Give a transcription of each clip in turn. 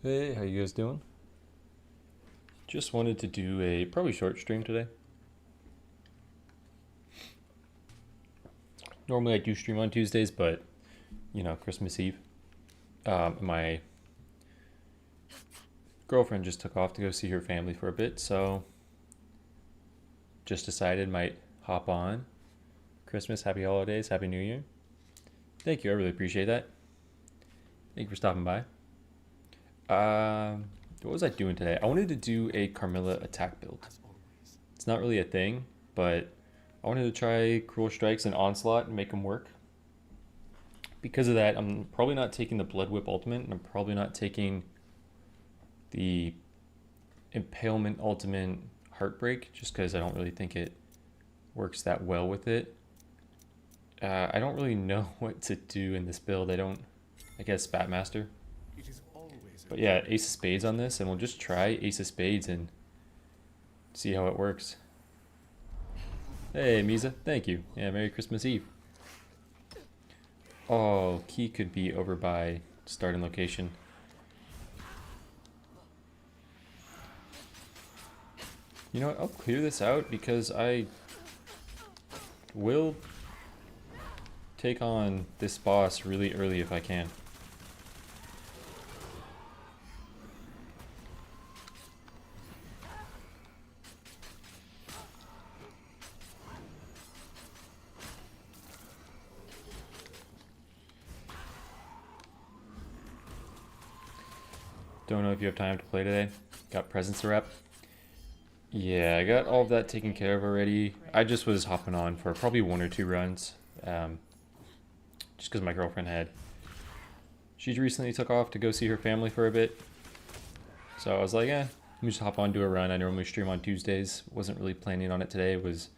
Hey, how you guys doing? Just wanted to do a probably short stream today. Normally I do stream on Tuesdays, but you know, Christmas Eve. My girlfriend just took off to go see her family for a bit, so just decided might hop on. Christmas, happy holidays, happy New Year. Thank you, I really appreciate that. Thank you for stopping by. What was I doing today? I wanted to do a Carmela attack build. It's not really a thing, but I wanted to try Cruel Strikes and Onslaught and make them work. Because of that, I'm probably not taking the Blood Whip ultimate, and I'm probably not taking the Impalement ultimate Heartbreak, just because I don't really think it works that well with it. I don't really know what to do in this build. I guess Spatmaster. But yeah, Ace of Spades on this, and we'll just try Ace of Spades and see how it works. Hey, Misa, thank you. Yeah, Merry Christmas Eve. Oh, key could be over by starting location. You know what, I'll clear this out because I will take on this boss really early if I can. Don't know if you have time to play today. Got presents to wrap. Yeah, I got all of that taken care of already. I just was hopping on for probably 1 or 2 runs. Just because my girlfriend had... She recently took off to go see her family for a bit. So I was like, let me just hop on, do a run. I normally stream on Tuesdays. Wasn't really planning on it today. It was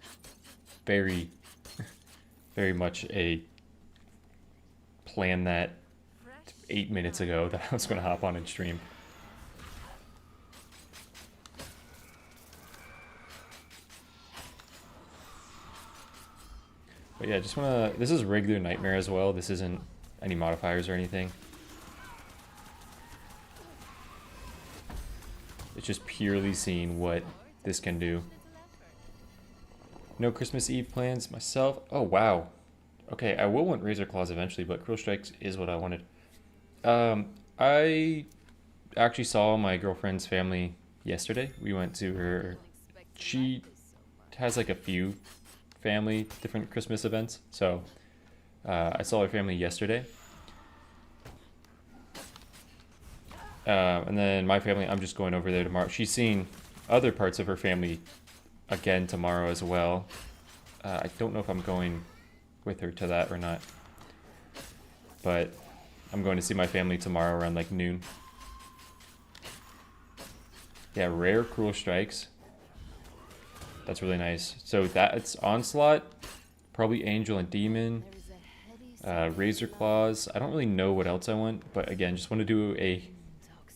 very, very much a plan that 8 minutes ago that I was going to hop on and stream. But yeah, just want to... This is regular Nightmare as well. This isn't any modifiers or anything. It's just purely seeing what this can do. No Christmas Eve plans myself. Oh, wow. Okay, I will want Razor Claws eventually, but Cruel Strikes is what I wanted. I actually saw my girlfriend's family yesterday. We went to her... She has like a few family different Christmas events, so I saw her family yesterday. And then my family, I'm just going over there tomorrow. She's seeing other parts of her family again tomorrow as well. I don't know if I'm going with her to that or not, but I'm going to see my family tomorrow around like noon. Yeah, rare Cruel Strikes. That's really nice. So that's Onslaught, probably Angel and Demon, Razor Claws. I don't really know what else I want, but again, just want to do a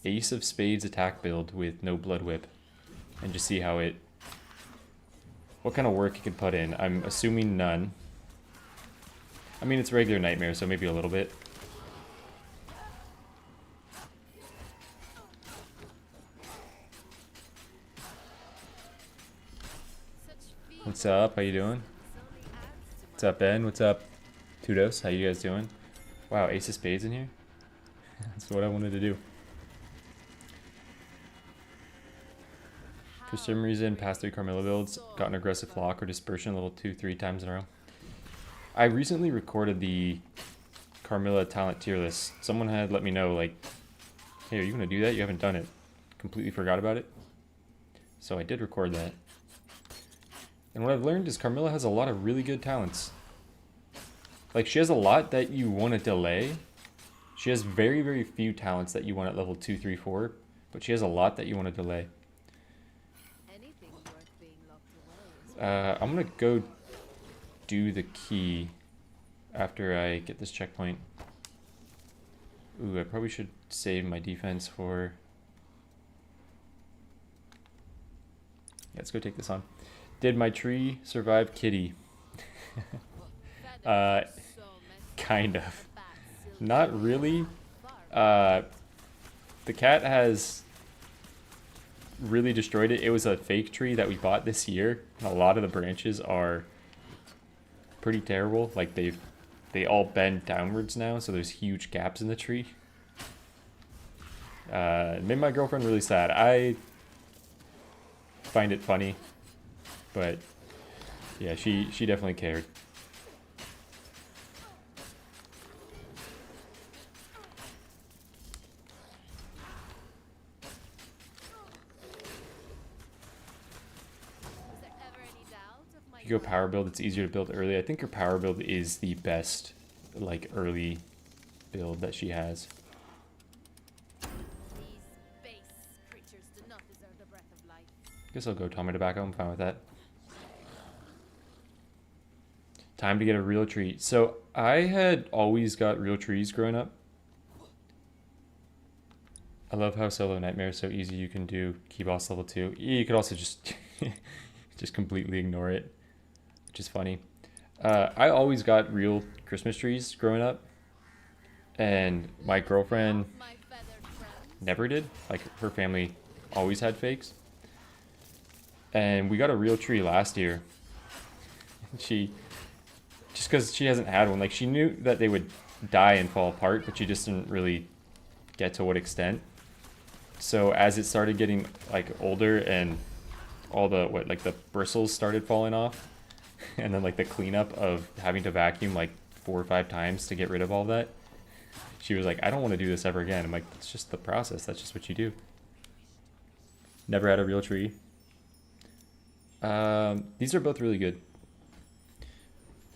Ace of Spades attack build with no Blood Whip and just see how it... What kind of work it can put in. I'm assuming none. I mean, it's regular Nightmare, so maybe a little bit. What's up? How you doing? What's up, Ben? What's up, Tudos? How you guys doing? Wow, Ace of Spades in here? That's what I wanted to do. For some reason, past 3 Carmela builds got an aggressive lock or dispersion a little 2-3 times in a row. I recently recorded the Carmela talent tier list. Someone had let me know, like, hey, are you going to do that? You haven't done it. Completely forgot about it. So I did record that. And what I've learned is Carmela has a lot of really good talents. Like, she has a lot that you want to delay. She has very, very few talents that you want at level 2, 3, 4. But she has a lot that you want to delay. I'm going to go do the key after I get this checkpoint. Ooh, I probably should save my defense for... Yeah, let's go take this on. Did my tree survive Kitty? Kind of. Not really. The cat has really destroyed it. It was a fake tree that we bought this year. A lot of the branches are pretty terrible. Like they all bend downwards now, so there's huge gaps in the tree. It made my girlfriend really sad. I find it funny, but yeah, she definitely cared. If you go power build, it's easier to build early. I think her power build is the best, like, early build that she has. Guess I'll go Tommy Tobacco. I'm fine with that. Time to get a real tree. So I had always got real trees growing up. I love how solo Nightmare is so easy. You can do key boss level 2. You could also just just completely ignore it, which is funny. I always got real Christmas trees growing up, and my girlfriend never did. Like, her family always had fakes. And we got a real tree last year. She, just because she hasn't had one, like, she knew that they would die and fall apart, but she just didn't really get to what extent. So as it started getting, like, older and all the, like, the bristles started falling off, and then, like, the cleanup of having to vacuum, like, 4 or 5 times to get rid of all that, She was like, I don't want to do this ever again. I'm like, it's just the process. That's just what you do. Never had a real tree. These are both really good.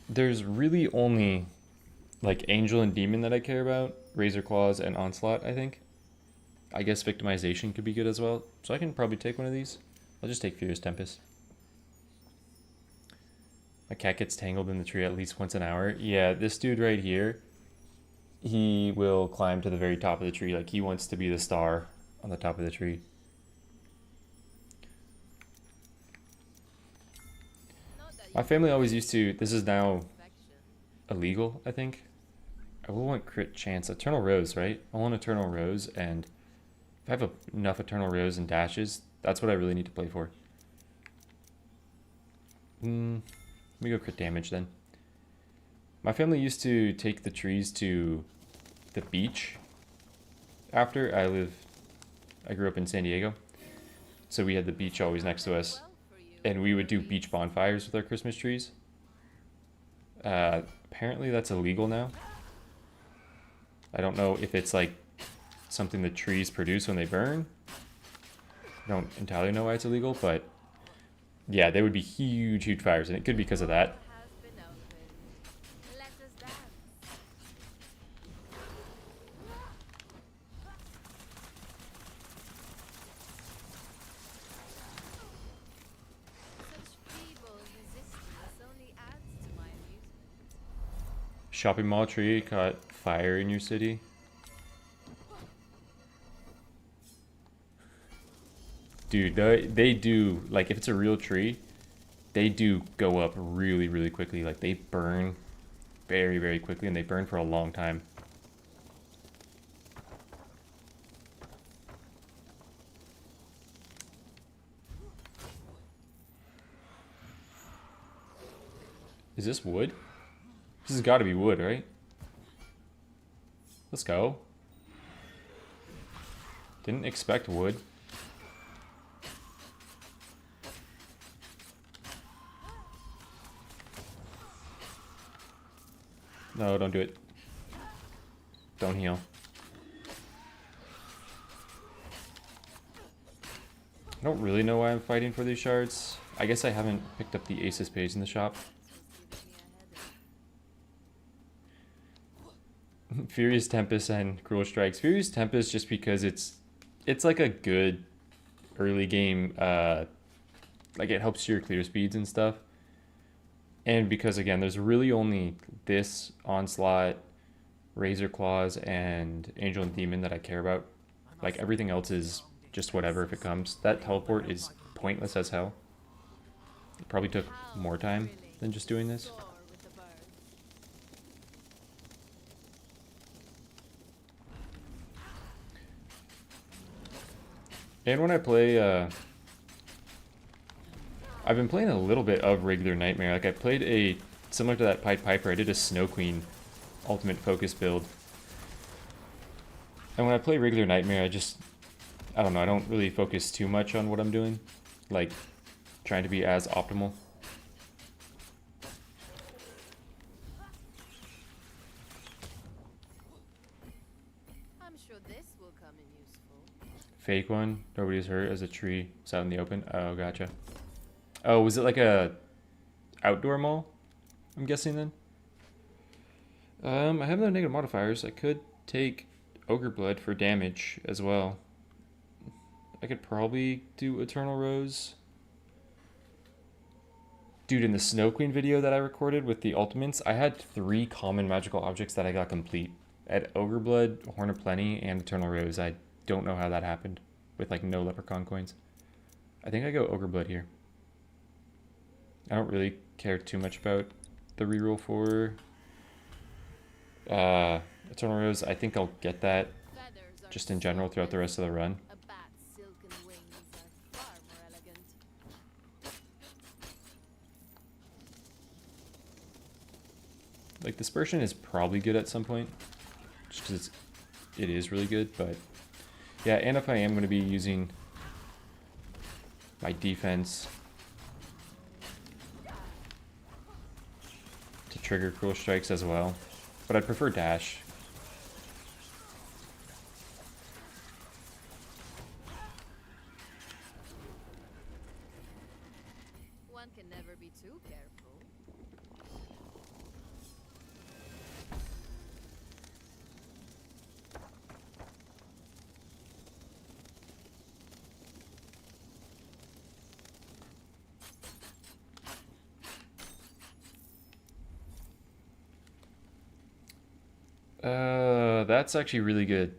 There's really only like Angel and Demon that I care about. Razor Claws and Onslaught, I think. I guess Victimization could be good as well. So I can probably take one of these. I'll just take Furious Tempest. My cat gets tangled in the tree at least once an hour. Yeah, this dude right here, he will climb to the very top of the tree. Like, he wants to be the star on the top of the tree. My family always used to, this is now illegal, I think. I will want crit chance. Eternal Rose, right? I want Eternal Rose, and if I have enough Eternal Rose and dashes, that's what I really need to play for. Let me go crit damage then. My family used to take the trees to the beach after. I grew up in San Diego, so we had the beach always next to us, and we would do beach bonfires with our Christmas trees. Apparently that's illegal now. I don't know if it's like something the trees produce when they burn. I don't entirely know why it's illegal, but yeah, there would be huge, huge fires, and it could be because of that. Shopping mall tree caught fire in your city. Dude, they do, like, if it's a real tree, they do go up really, really quickly. Like, they burn very, very quickly, and they burn for a long time. Is this wood? This has got to be wood, right? Let's go. Didn't expect wood. No, don't do it. Don't heal. I don't really know why I'm fighting for these shards. I guess I haven't picked up the Aces page in the shop. Furious Tempest and Cruel Strikes. Furious Tempest just because it's like a good early game, like it helps your clear speeds and stuff. And because again, there's really only this Onslaught, Razor Claws, and Angel and Demon that I care about. Like everything else is just whatever if it comes. That teleport is pointless as hell. It probably took more time than just doing this. And when I play, I've been playing a little bit of regular Nightmare. Like I played similar to that Pied Piper, I did a Snow Queen ultimate focus build. And when I play regular Nightmare, I don't know, I don't really focus too much on what I'm doing. Like, trying to be as optimal. I'm sure this will come in useful. Fake one, nobody's hurt as a tree was out in the open. Oh, gotcha. Oh, was it like a outdoor mall? I'm guessing then. I have no negative modifiers. I could take Ogre Blood for damage as well. I could probably do Eternal Rose. Dude, in the Snow Queen video that I recorded with the ultimates, I had 3 common magical objects that I got complete. I had Ogre Blood, Horn of Plenty, and Eternal Rose. I don't know how that happened with like no Leprechaun coins. I think I go Ogre Blood here. I don't really care too much about the reroll for Eternal Rose. I think I'll get that just in general throughout the rest of the run. Like, Dispersion is probably good at some point, just because it is really good, but yeah, and if I am going to be using my defense to trigger Cruel Strikes as well, but I'd prefer dash. That's actually really good.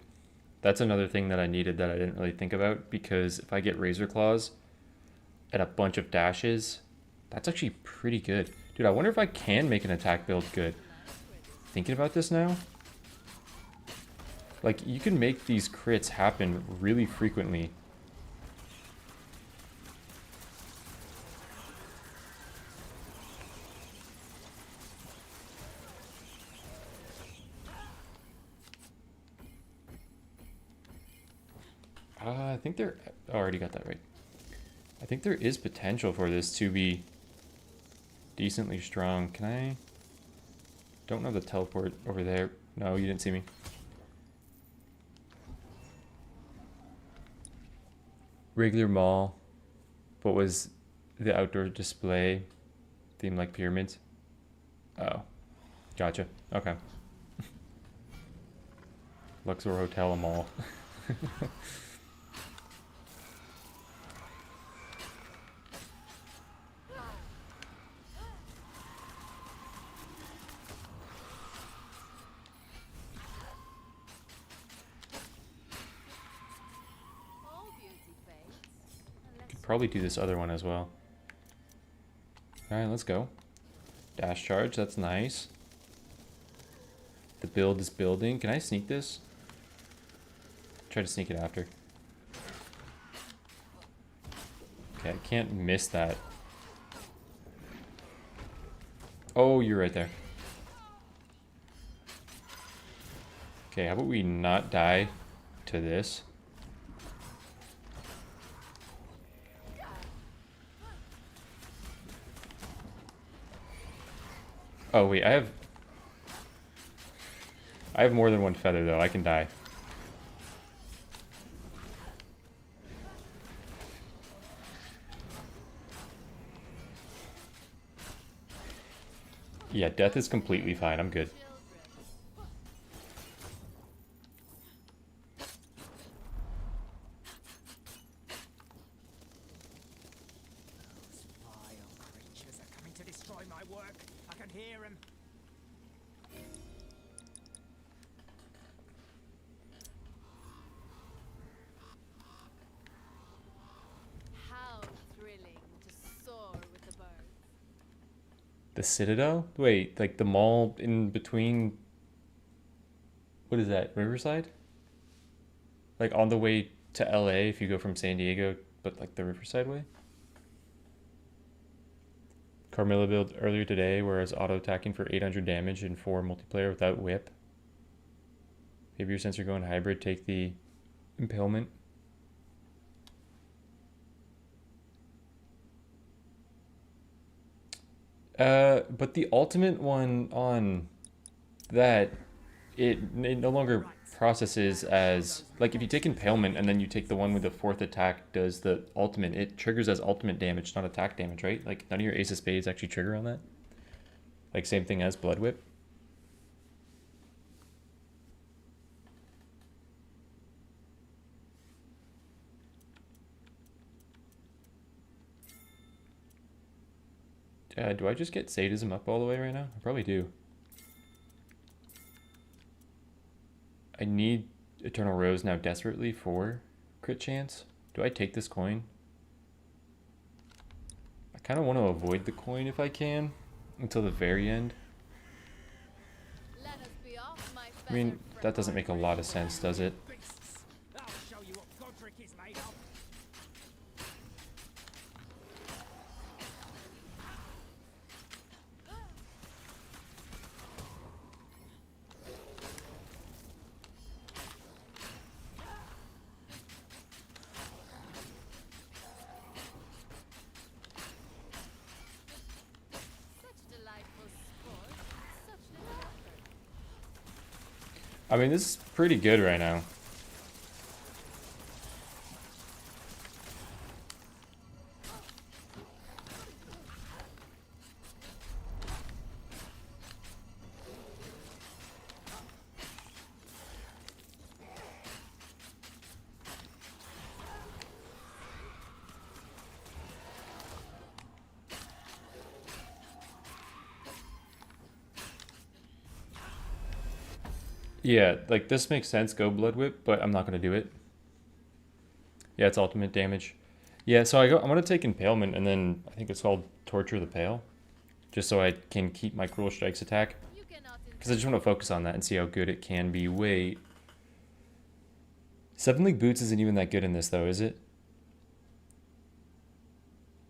That's another thing that I needed that I didn't really think about, because if I get Razor Claws and a bunch of dashes, that's actually pretty good. Dude, I wonder if I can make an attack build good. Thinking about this now, like, you can make these crits happen really frequently. I think there... Oh, I already got that right. I think there is potential for this to be decently strong. Can I... Don't know the teleport over there. No, you didn't see me. Regular mall. What was the outdoor display? Theme like pyramids? Oh. Gotcha. Okay. Luxor Hotel, a mall. All beauty fades, unless Could probably do this other one as well. Alright, let's go. Dash charge, that's nice. The build is building. Can I sneak this? Try to sneak it after. Okay, I can't miss that. Oh, you're right there. Okay, how about we not die to this? Oh wait, I have more than one feather though. I can die. Yeah, death is completely fine. I'm good. children. Those vile creatures are coming to destroy my work. I can hear them. How thrilling to soar with the birds. The Citadel? Wait, like the mall in between... What is that? Riverside? Like on the way to LA if you go from San Diego, but like the Riverside way? Carmela build earlier today, whereas auto attacking for 800 damage in 4 multiplayer without whip. Maybe your sensor going hybrid, take the impalement. But the ultimate one on that, it no longer processes as, like, if you take impalement and then you take the one with the 4th attack does the ultimate, it triggers as ultimate damage, not attack damage, right? Like, none of your ace of spades actually trigger on that. Like, same thing as blood whip. Do I just get sadism up all the way right now? I probably do. I need Eternal Rose now desperately for crit chance. Do I take this coin? I kind of want to avoid the coin if I can until the very end. Let us be off, my I mean, feathered that doesn't make a lot of sense, does it? Beasts. I'll show you what Godric is made of. Such delightful sport, such little effort. I mean, this is pretty good right now. Yeah, like this makes sense, go Blood Whip, but I'm not going to do it. Yeah, it's ultimate damage. Yeah, so I'm going to take Impalement, and then I think it's called Torture the Pale, just so I can keep my Cruel Strikes attack. You cannot Because I just want to focus on that and see how good it can be. Wait. 7 League Boots isn't even that good in this, though, is it?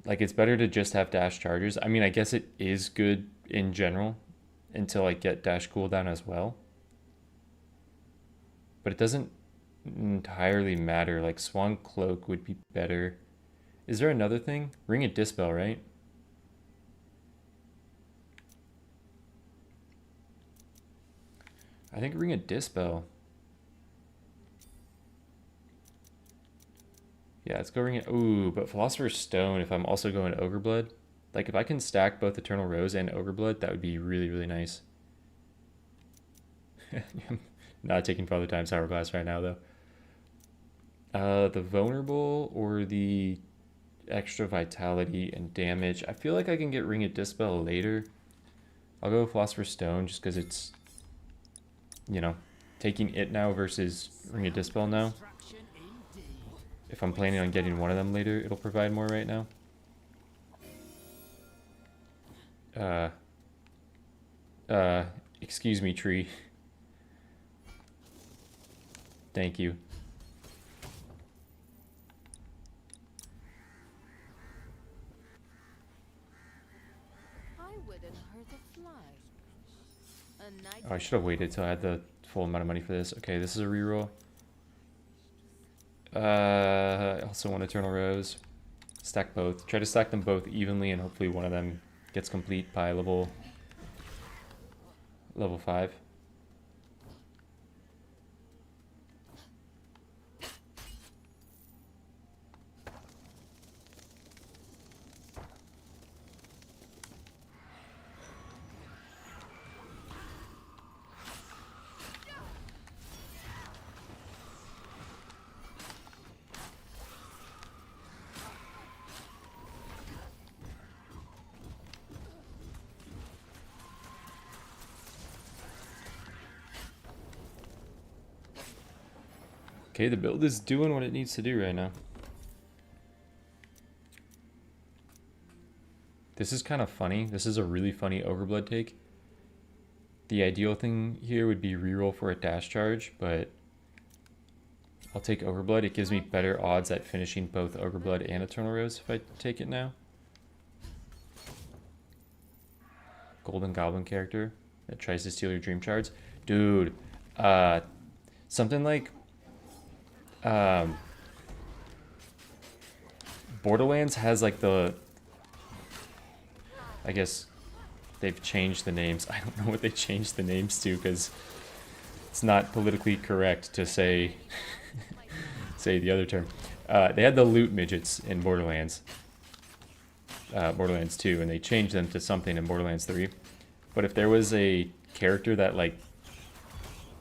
Like, it's better to just have dash charges. I mean, I guess it is good in general until I get dash cooldown as well. But it doesn't entirely matter. Like, Swan Cloak would be better. Is there another thing? Ring of Dispel, right? I think Ring of Dispel. Yeah, let's go Ring it. Ooh, but Philosopher's Stone if I'm also going Ogre Blood. Like, if I can stack both Eternal Rose and Ogre Blood, that would be really, really nice. Not taking Father Time's Hourglass right now, though. The Vulnerable or the extra Vitality and damage. I feel like I can get Ring of Dispel later. I'll go Philosopher's Stone just because it's, you know, taking it now versus Ring of Dispel now. If I'm planning on getting one of them later, it'll provide more right now. Excuse me, tree. Thank you. I wouldn't hurt a fly. Oh, I should have waited till I had the full amount of money for this. Okay, this is a reroll. I also want Eternal Rose. Stack both. Try to stack them both evenly, and hopefully one of them gets complete by level 5. Okay, the build is doing what it needs to do right now. This is kind of funny. This is a really funny Overblood take. The ideal thing here would be reroll for a dash charge, but I'll take Overblood. It gives me better odds at finishing both Overblood and Eternal Rose if I take it now. Golden Goblin character that tries to steal your dream shards. Dude, something like Borderlands has like the, I guess they've changed the names. I don't know what they changed the names to because it's not politically correct to say say the other term. They had the loot midgets in Borderlands 2, and they changed them to something in Borderlands 3. But if there was a character that like,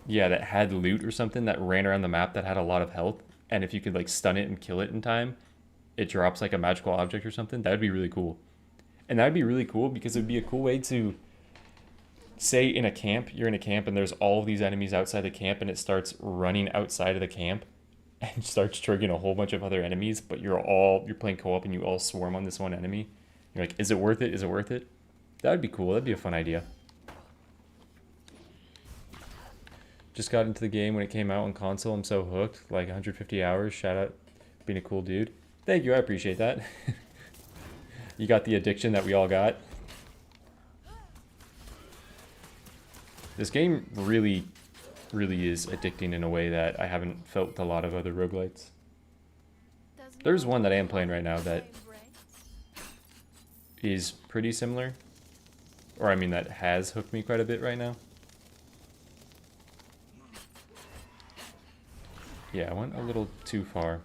yeah, that had loot or something that ran around the map that had a lot of health, and if you could like stun it and kill it in time, it drops like a magical object or something, that would be really cool. And that would be really cool because it would be a cool way to, say in a camp, you're in a camp and there's all of these enemies outside the camp and it starts running outside of the camp and starts triggering a whole bunch of other enemies, but you're playing co-op and you all swarm on this one enemy. You're like, is it worth it? Is it worth it? That would be cool. That'd be a fun idea. Just got into the game when it came out on console. I'm so hooked. Like 150 hours. Shout out being a cool dude. Thank you. I appreciate that. You got the addiction that we all got. This game really, really is addicting in a way that I haven't felt with a lot of other roguelites. There's one that I am playing right now that is pretty similar. Or I mean that has hooked me quite a bit right now. Yeah, I went a little too far.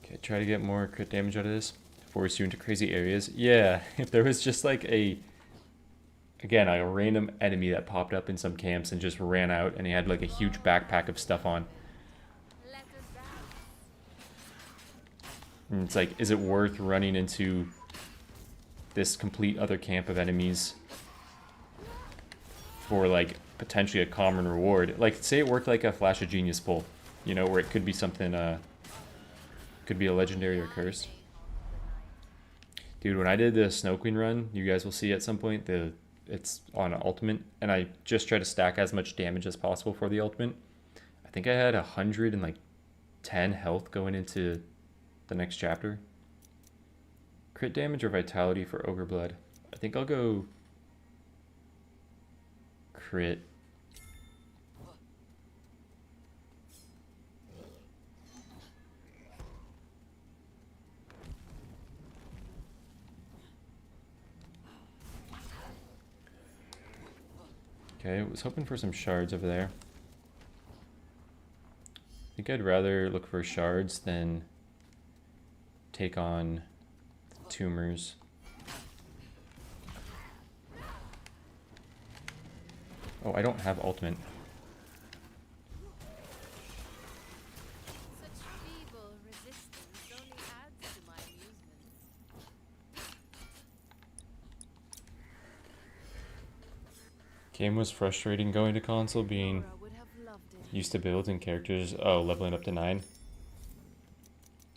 Okay, try to get more crit damage out of this. Force you into crazy areas. Yeah, if there was just like a random enemy that popped up in some camps and just ran out and he had like a huge backpack of stuff on. And it's like, is it worth running into this complete other camp of enemies for like potentially a common reward? Like, say it worked like a Flash of Genius pull, you know, where it could be something, could be a legendary or cursed. Dude, when I did the Snow Queen run, you guys will see at some point, it's on ultimate, and I just try to stack as much damage as possible for the ultimate. I think I had 110 health going into the next chapter. Crit damage or vitality for Ogre Blood? I think I'll go crit. Okay, I was hoping for some shards over there. I think I'd rather look for shards than take on tumors. Oh, I don't have ultimate. Such feeble resistance only adds to my amusement. Game was frustrating going to console, being Laura would have loved it. used to builds and characters. Oh, leveling up to 9.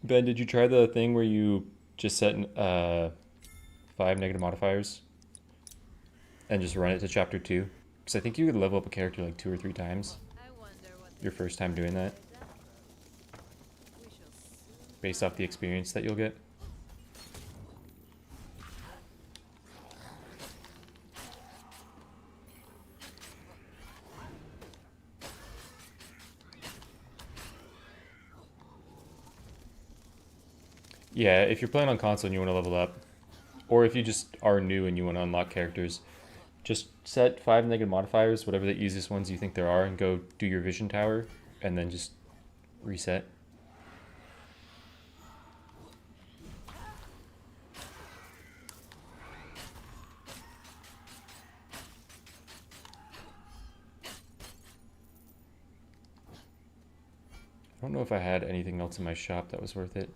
Ben, did you try the thing where you just set 5 negative modifiers and just run it to chapter 2? Because I think you could level up a character like 2 or 3 times I wonder what your first time doing that, we shall soon based off the experience that you'll get. Yeah, if you're playing on console and you want to level up, or if you just are new and you want to unlock characters, just set 5 negative modifiers, whatever the easiest ones you think there are, and go do your vision tower, and then just reset. I don't know if I had anything else in my shop that was worth it.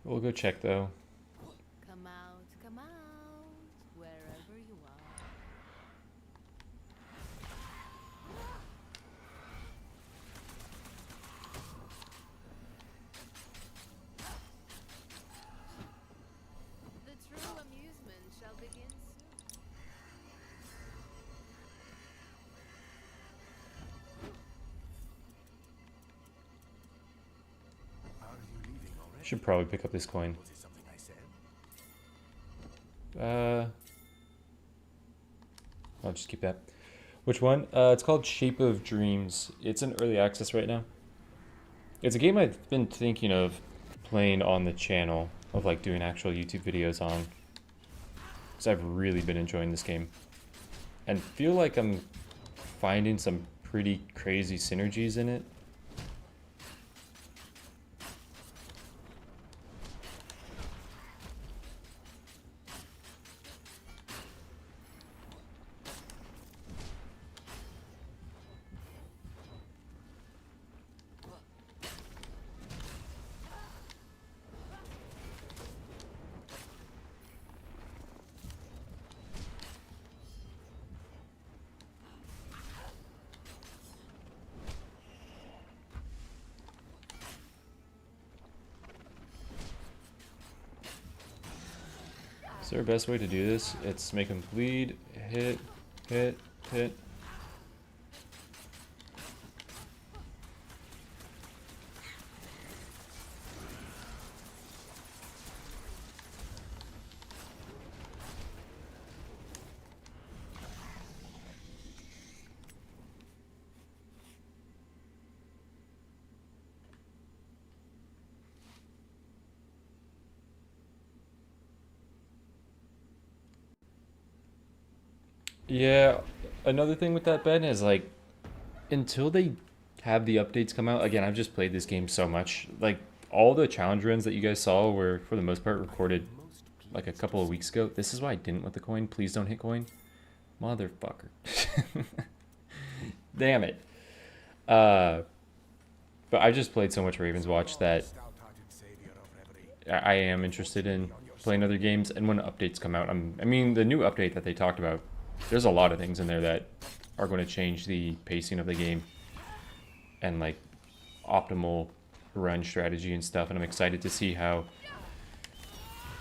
We'll go check though. come out, wherever you are. The true amusement shall begin soon. Are you leaving I already? should probably pick up this coin. Was it something I said? I'll just keep that. Which one? It's called Shape of Dreams. It's in early access right now. It's a game I've been thinking of playing on the channel, of like doing actual YouTube videos on, because I've really been enjoying this game and feel like I'm finding some pretty crazy synergies in it. Is there a best way to do this? It's make them bleed, hit, hit, hit. Yeah, another thing with that, Ben, is like until they have the updates come out. Again, I've just played this game so much. Like, all the challenge runs that you guys saw were, for the most part, recorded like a couple of weeks ago. This is why I didn't want the coin. Please don't hit coin. Motherfucker. Damn it. But I just played so much Ravenswatch that I am interested in playing other games. And when updates come out, I mean, the new update that they talked about, there's a lot of things in there that are going to change the pacing of the game and like optimal run strategy and stuff. And I'm excited to see how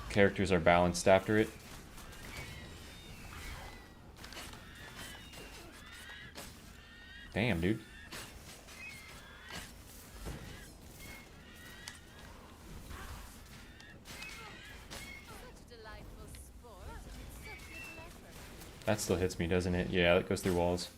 characters are balanced after it. Damn, dude. Such a delightful sport and such little effort. That still hits me, doesn't it? Yeah, that goes through walls.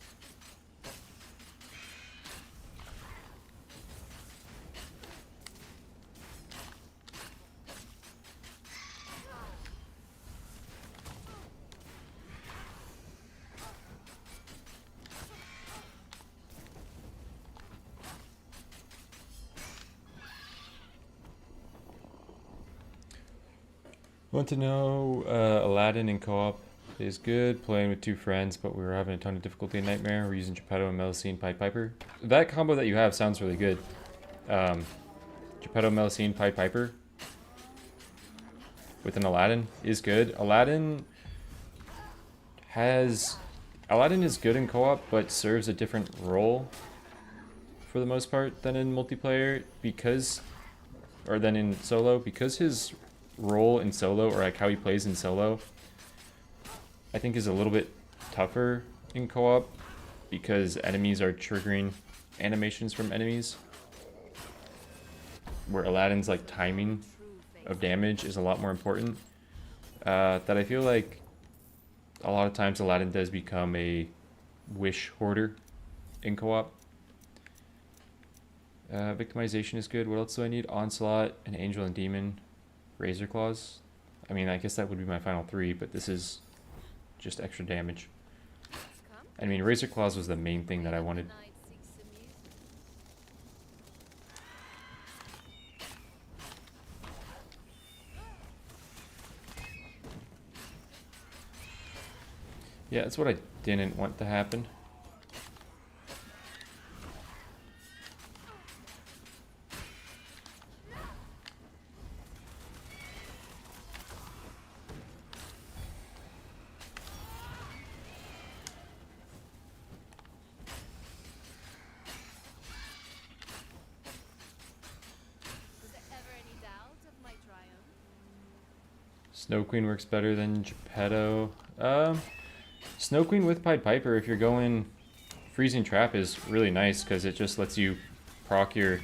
Want to know, Aladdin in co-op is good. Playing with 2 friends, but we were having a ton of difficulty in Nightmare. We're using Geppetto and Melusine Pied Piper. That combo that you have sounds really good. Geppetto, Melusine, Pied Piper with an Aladdin is good. Aladdin is good in co-op, but serves a different role for the most part than in multiplayer than in solo, because his role in solo, or like how he plays in solo, I think is a little bit tougher in co-op because enemies are triggering animations from enemies, where Aladdin's like timing of damage is a lot more important. That I feel like a lot of times Aladdin does become a wish hoarder in co-op. Victimization is good. What else do I need? Onslaught, an Angel and Demon, Razor Claws. I mean, I guess that would be my final 3, but this is just extra damage. I mean, Razor Claws was the main thing that I wanted. Yeah, that's what I didn't want to happen. Was there ever any doubt of my triumph? Snow Queen works better than Geppetto. Snow Queen with Pied Piper, if you're going Freezing Trap, is really nice because it just lets you proc your,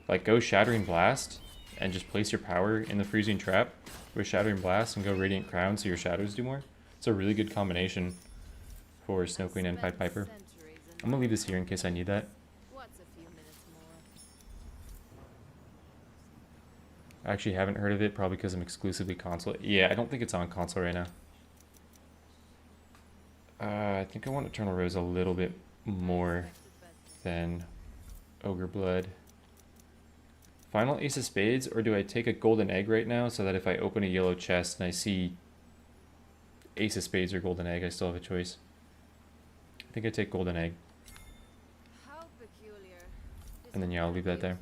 like, go Shattering Blast and just place your power in the Freezing Trap with Shattering Blast and go Radiant Crown so your shadows do more. It's a really good combination for Snow Queen and Pied Piper. I'm gonna leave this here in case I need that. What's a few minutes more? I actually haven't heard of it, probably because I'm exclusively console. Yeah, I don't think it's on console right now. I think I want Eternal Rose a little bit more than Ogre Blood. Final Ace of Spades, or do I take a golden egg right now so that if I open a yellow chest and I see Ace of Spades or golden egg, I still have a choice? I think I take golden egg. How peculiar. And then, yeah, I'll leave that there.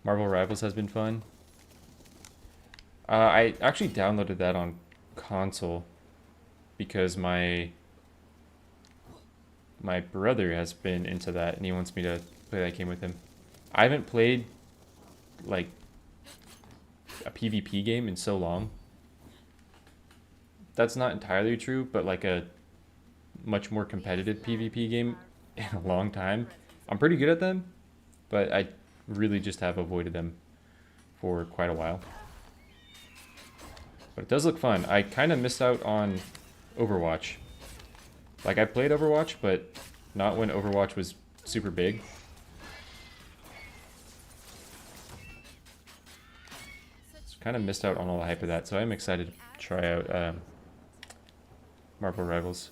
Marvel Rivals has been fun. I actually downloaded that on console because my brother has been into that and he wants me to play that game with him. I haven't played like a PvP game in so long. That's not entirely true, but like a much more competitive PvP game in a long time. I'm pretty good at them, but I really just have avoided them for quite a while. But it does look fun. I kind of missed out on Overwatch. Like, I played Overwatch, but not when Overwatch was super big. Kind of missed out on all the hype of that, so I'm excited to try out Marvel Rivals.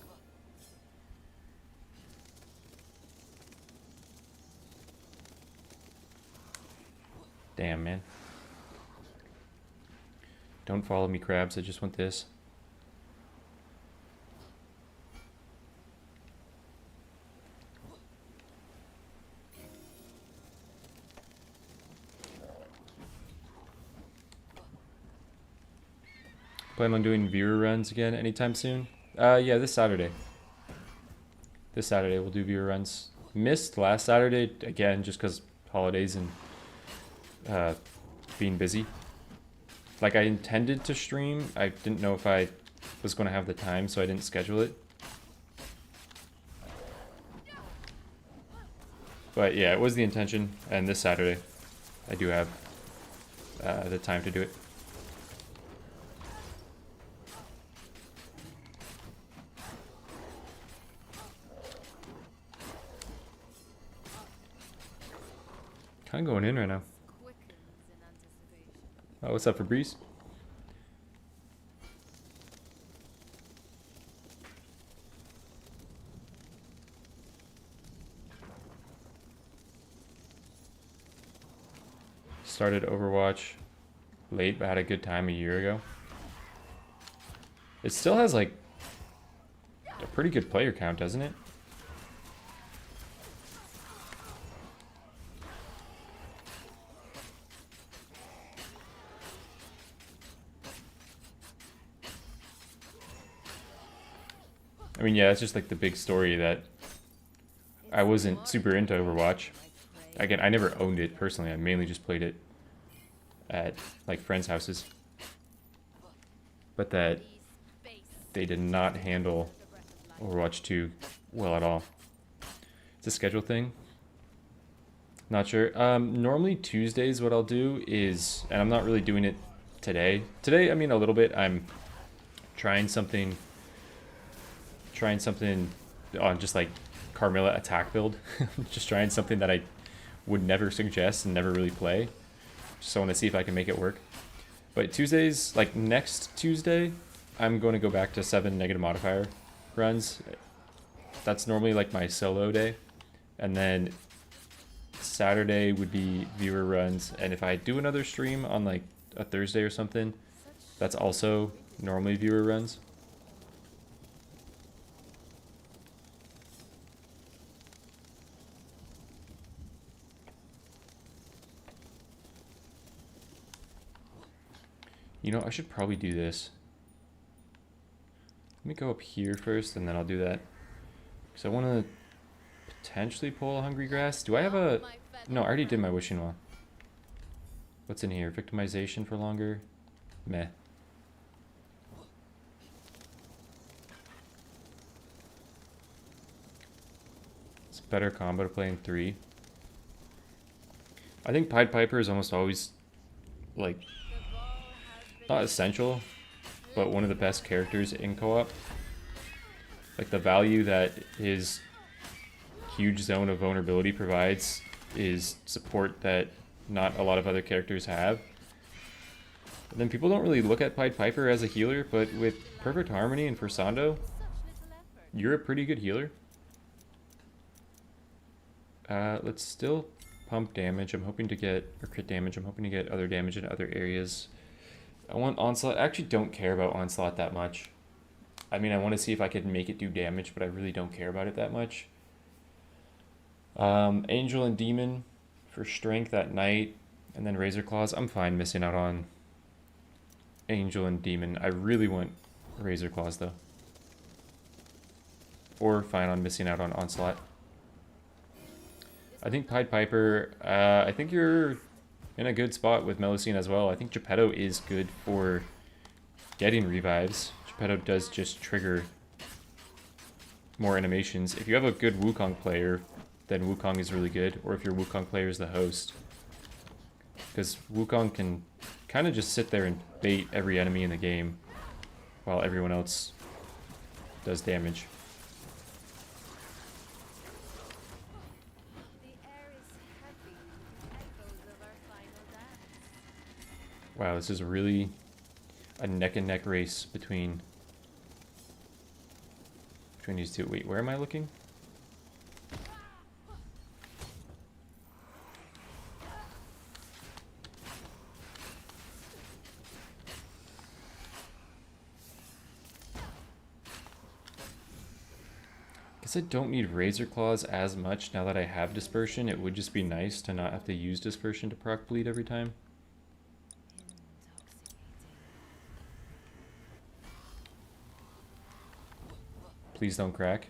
Damn, man. Don't follow me, crabs. I just want this. Plan on doing viewer runs again anytime soon? Yeah, this Saturday. This Saturday we'll do viewer runs. Missed last Saturday again just because holidays and being busy. Like, I intended to stream. I didn't know if I was going to have the time, so I didn't schedule it. But yeah, it was the intention, and this Saturday I do have the time to do it. Kind of going in right now. Quickens in anticipation. Oh, what's up, Fabrice? Started Overwatch late, but had a good time a year ago. It still has like a pretty good player count, doesn't it? I mean, yeah, it's just like the big story that I wasn't super into Overwatch. Again, I never owned it personally. I mainly just played it at like friends' houses. But that they did not handle Overwatch 2 well at all. It's a schedule thing. Not sure. Normally Tuesdays what I'll do is, and I'm not really doing it today. Today, I mean a little bit. I'm trying something on just like Carmela attack build. Just trying something that I would never suggest and never really play. Just want to see if I can make it work. But Tuesdays, like next Tuesday, I'm going to go back to 7 negative modifier runs. That's normally like my solo day. And then Saturday would be viewer runs. And if I do another stream on like a Thursday or something, that's also normally viewer runs. You know, I should probably do this. Let me go up here first, and then I'll do that. Because I want to potentially pull a Hungry Grass. Do I have a... No, I already did my Wishing Well. What's in here? Victimization for longer? Meh. It's a better combo to play in 3. I think Pied Piper is almost always, like... not essential, but one of the best characters in co-op. Like, the value that his huge zone of vulnerability provides is support that not a lot of other characters have. And then people don't really look at Pied Piper as a healer, but with Perfect Harmony and Versando, you're a pretty good healer. Let's still pump damage. I'm hoping to get, or crit damage, I'm hoping to get other damage in other areas. I want Onslaught. I actually don't care about Onslaught that much. I mean, I want to see if I can make it do damage, but I really don't care about it that much. Angel and Demon for strength at night, and then Razor Claws. I'm fine missing out on Angel and Demon. I really want Razor Claws, though. Or fine on missing out on Onslaught. I think Pied Piper, I think you're in a good spot with Melusine as well. I think Geppetto is good for getting revives. Geppetto does just trigger more animations. If you have a good Wukong player, then Wukong is really good. Or if your Wukong player is the host. Because Wukong can kind of just sit there and bait every enemy in the game while everyone else does damage. Wow, this is really a neck-and-neck race between these two. Wait, where am I looking? guess I don't need Razor Claws as much now that I have Dispersion. It would just be nice to not have to use Dispersion to proc bleed every time. Please don't crack.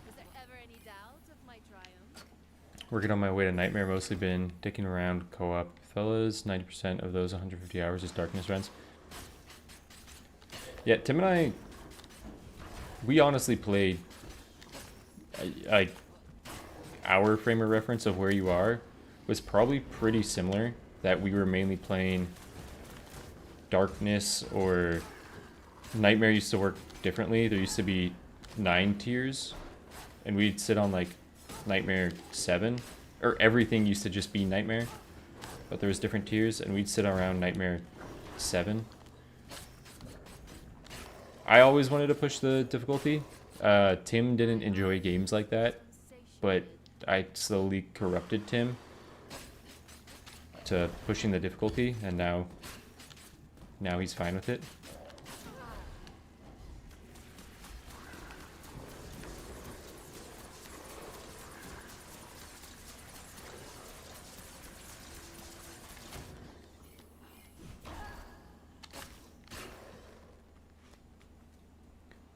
Was there ever any doubt of my triumph? Working on my way to Nightmare, mostly been dicking around co-op. Fellas, 90% of those 150 hours is Darkness runs. Yeah, Tim and I, we honestly played, like, our frame of reference of where you are was probably pretty similar, that we were mainly playing Darkness, or Nightmare used to work differently. There used to be 9 tiers, and we'd sit on like Nightmare 7, or everything used to just be Nightmare, but there was different tiers, and we'd sit around Nightmare 7. I always wanted to push the difficulty. Tim didn't enjoy games like that, but I slowly corrupted Tim to pushing the difficulty, and now he's fine with it.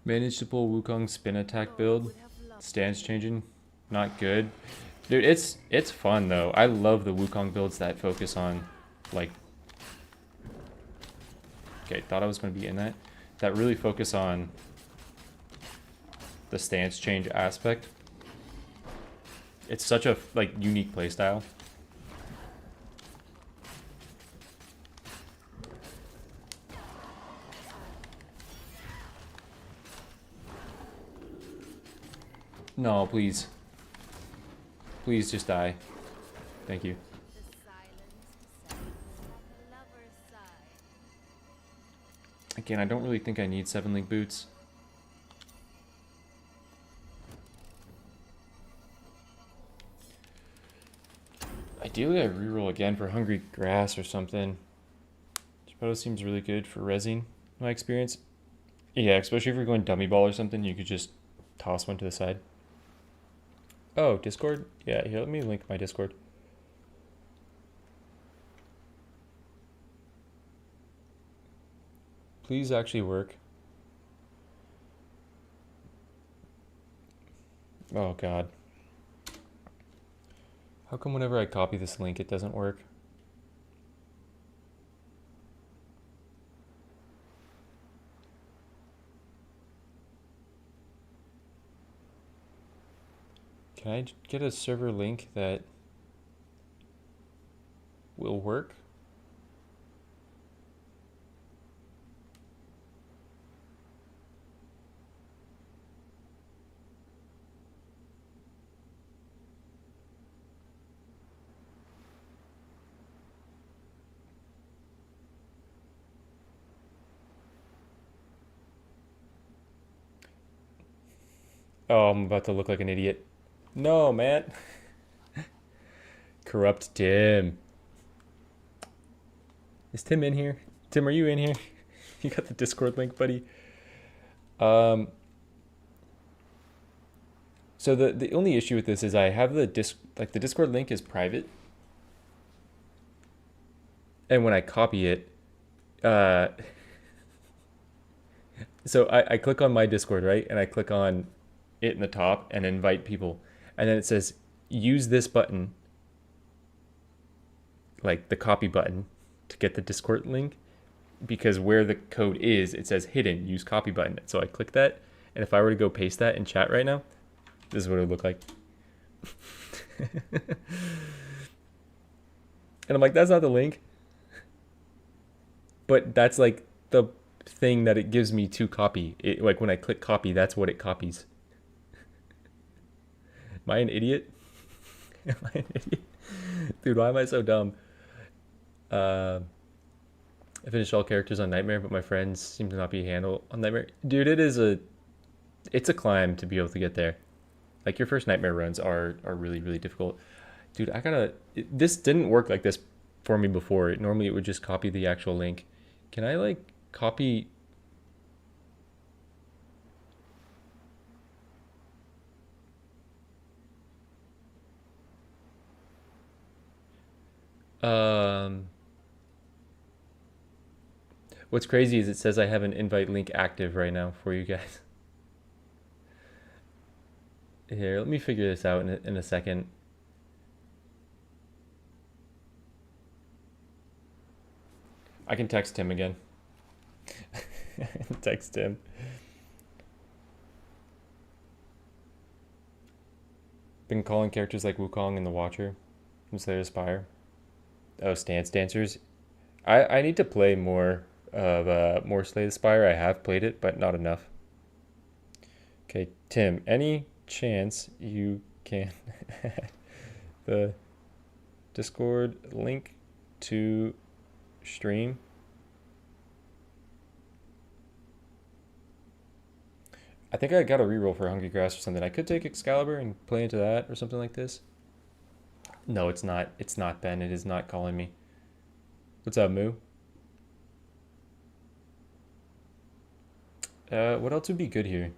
Managed to pull Wukong's spin attack build. Stance changing, not good. Dude, it's fun though. I love the Wukong builds that focus on, like... Okay, thought I was going to be in that. That really focus on the stance change aspect. It's such a, like, unique playstyle. No, please. Please just die. Thank you. The silence descends like a lover's sigh. Again, I don't really think I need 7-link boots. Ideally, I reroll again for Hungry Grass or something. Chipotle seems really good for rezzing, in my experience. Yeah, especially if you're going dummy ball or something, you could just toss one to the side. Oh, Discord? Yeah, here, let me link my Discord. Please actually work. Oh, God. How come whenever I copy this link, it doesn't work? Can I get a server link that will work? Oh, I'm about to look like an idiot. No, man. Corrupt Tim. Is Tim in here? Tim, are you in here? You got the Discord link, buddy. So the only issue with this is I have the the Discord link is private. And when I copy it, so I click on my Discord, right? And I click on it in the top and invite people. And then it says, use this button, like the copy button, to get the Discord link. Because where the code is, it says hidden, use copy button. So I click that. And if I were to go paste that in chat right now, this is what it would look like. And I'm like, that's not the link. But that's like the thing that it gives me to copy. Like when I click copy, that's what it copies. Am I an idiot? Am I an idiot? Dude, why am I so dumb? I finished all characters on Nightmare, but my friends seem to not be handle on Nightmare. Dude, it's a climb to be able to get there. Like your first Nightmare runs are really really difficult. Dude, this didn't work like this for me before. Normally it would just copy the actual link. Can I like copy? Um, what's crazy is it says I have an invite link active right now for you guys. Here, let me figure this out in a second. I can text him again. Text him. Been calling characters like Wukong and the Watcher from Slayer Spire. Oh, Stance Dancers. I need to play more Slay the Spire. I have played it, but not enough. Okay, Tim, any chance you can the Discord link to stream? I think I got a reroll for Hungry Grass or something. I could take Excalibur and play into that or something like this. No, it's not. It's not Ben. It is not calling me. What's up, Moo? What else would be good here?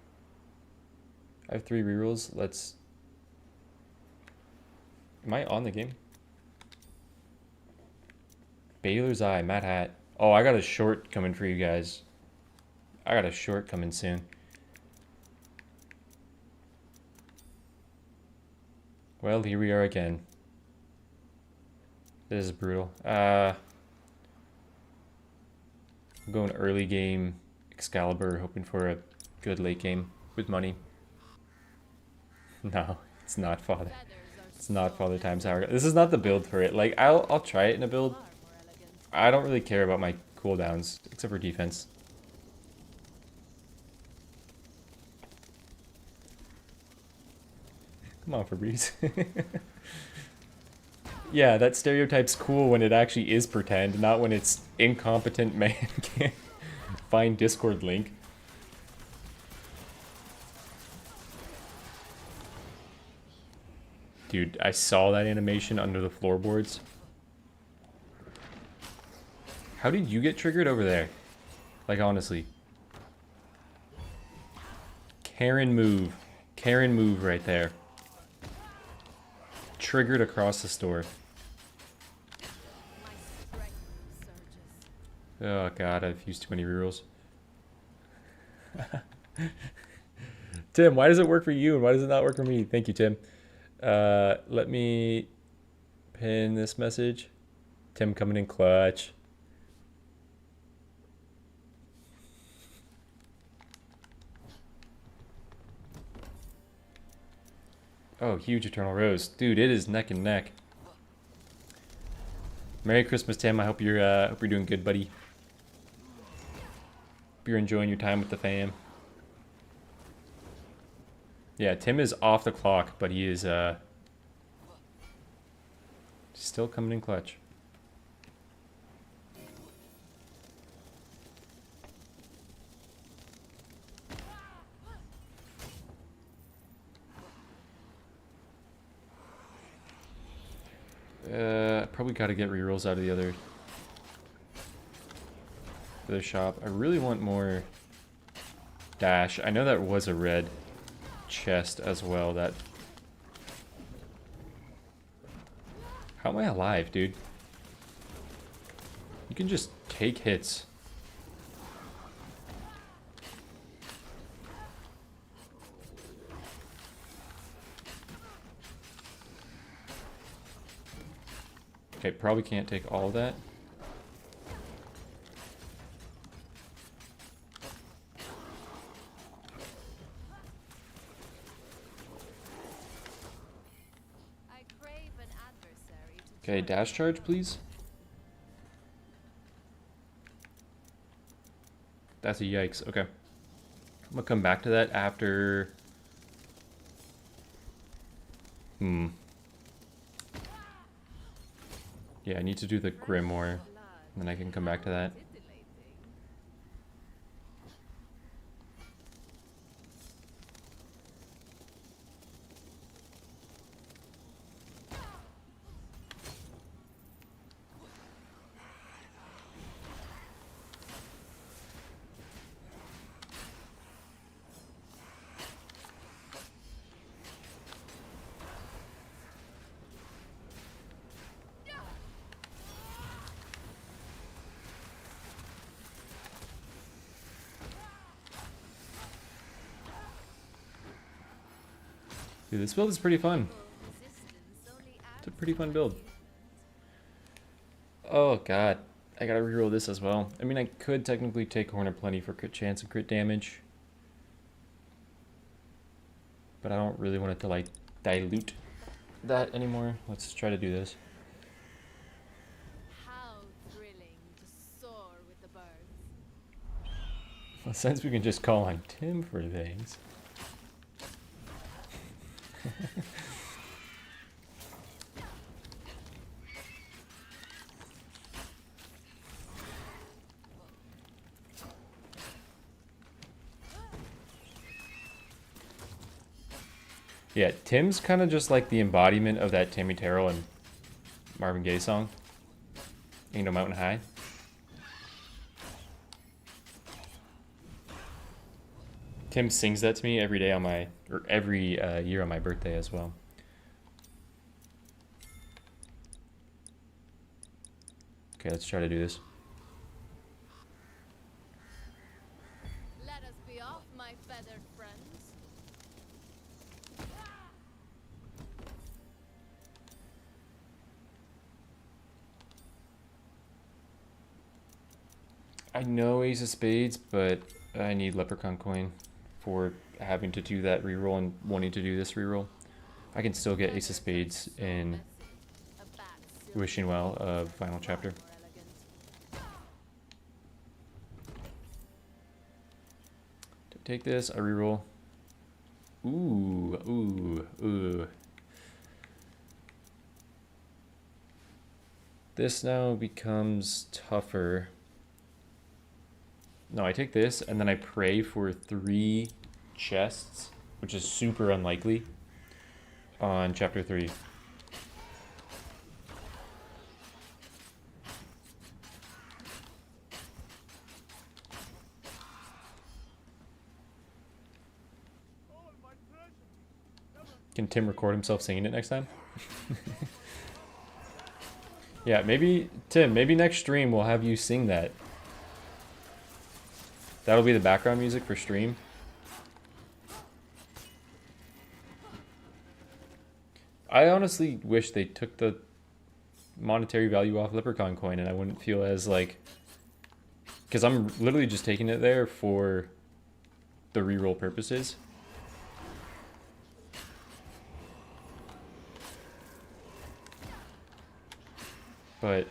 I have 3 rerolls. Let's... Am I on the game? Baylor's Eye, Mad Hat. Oh, I got a short coming for you guys. I got a short coming soon. Well, here we are again. This is brutal. I'm going early game Excalibur, hoping for a good late game with money. No, it's not Father. It's not Father Times Hour. This is not the build for it. Like, I'll try it in a build. I don't really care about my cooldowns, except for defense. Come on, Fabrice. Yeah, that stereotype's cool when it actually is pretend, not when it's incompetent man can't find Discord link. Dude, I saw that animation under the floorboards. How did you get triggered over there? Like, honestly. Karen move. Karen move right there. Triggered across the store. Oh god, I've used too many rerolls. Tim, why does it work for you and why does it not work for me? Thank you, Tim. Let me pin this message. Tim coming in clutch. Oh, huge Eternal Rose. Dude, it is neck and neck. Merry Christmas, Tim. I hope you're doing good, buddy. Hope you're enjoying your time with the fam. Yeah, Tim is off the clock, but he is still coming in clutch. Probably got to get rerolls out of the other shop. I really want more dash. I know that was a red chest as well. That... How am I alive, dude? You can just take hits. Okay, probably can't take all of that. I crave an adversary to Okay, dash charge, please. That's a yikes. Okay. I'm gonna come back to that after... Yeah, I need to do the Grimoire, and then I can come back to that. It Dude, this build is pretty fun. Resistance only It's a adds pretty to fun my build. feelings. Oh god, I gotta reroll this as well. I mean, I could technically take Horn of Plenty for crit chance and crit damage, but I don't really want it to like dilute that anymore. Let's try to do this. How thrilling to soar with the birds. Well, since we can just call on Tim for things. Yeah, Tim's kind of just like the embodiment of that Tammy Terrell and Marvin Gaye song. Ain't No Mountain High. Tim sings that to me every day on my, or every year on my birthday as well. Okay, let's try to do this. Let us be off, my feathered friends. I know Ace of Spades, but I need Leprechaun Coin for having to do that reroll and wanting to do this reroll. I can still get Ace of Spades in Wishing Well of Final Chapter. Take this, I reroll. Ooh. This now becomes tougher. No, I take this, and then I pray for 3 chests, which is super unlikely, on Chapter 3. Can Tim record himself singing it next time? Yeah, maybe, Tim, maybe next stream we'll have you sing that. That'll be the background music for stream. I honestly wish they took the monetary value off Leprechaun Coin and I wouldn't feel as like... Because I'm literally just taking it there for the reroll purposes. But...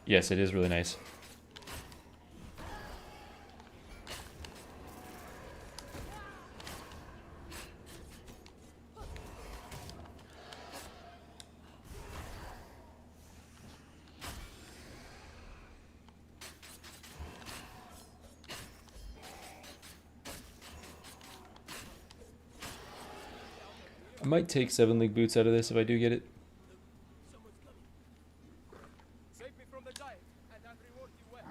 yes, it is really nice. I might take 7 League Boots out of this if I do get it. Save me from the giant, and I'll reward you well.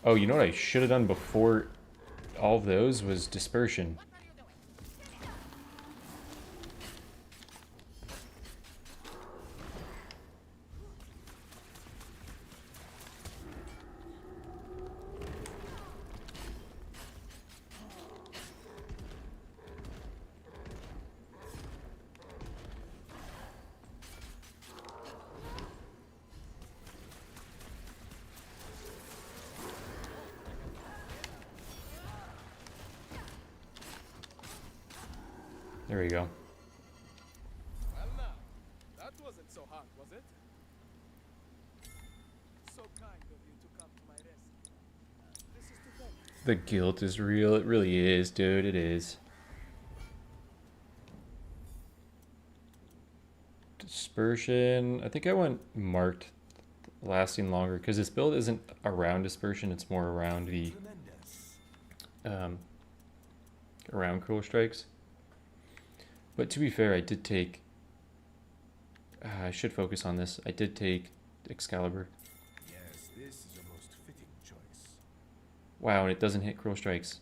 Oh, you know what I should have done before all of those was Dispersion. There we go. Well now, that wasn't so hard, was it? So kind of you to come to my rescue. This is to thank you. The guilt is real. It really is, dude. It is. Dispersion. I think I went marked lasting longer because this build isn't around dispersion. It's more around the around cruel strikes. But to be fair, I did take... I should focus on this. I did take Excalibur. Yes, this is a most fitting choice. Wow, and it doesn't hit cruel strikes.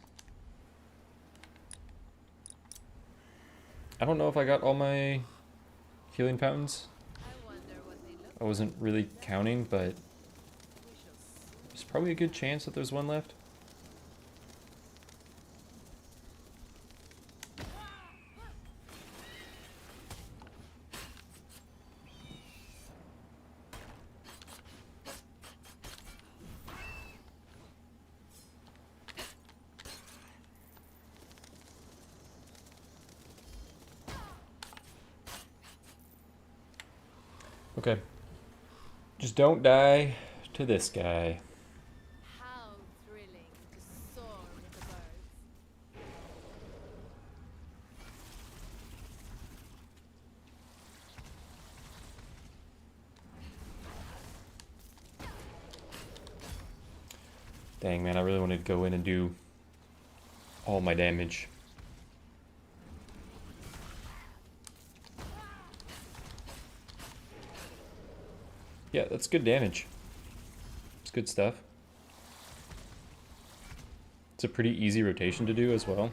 I don't know if I got all my healing fountains. I wonder what they look I wasn't really counting, but we shall see. there's probably a good chance that there's one left. Okay. Just don't die to this guy. How thrilling to soar with the birds. Dang, man, I really wanted to go in and do all my damage. Yeah, that's good damage. It's good stuff. It's a pretty easy rotation to do as well.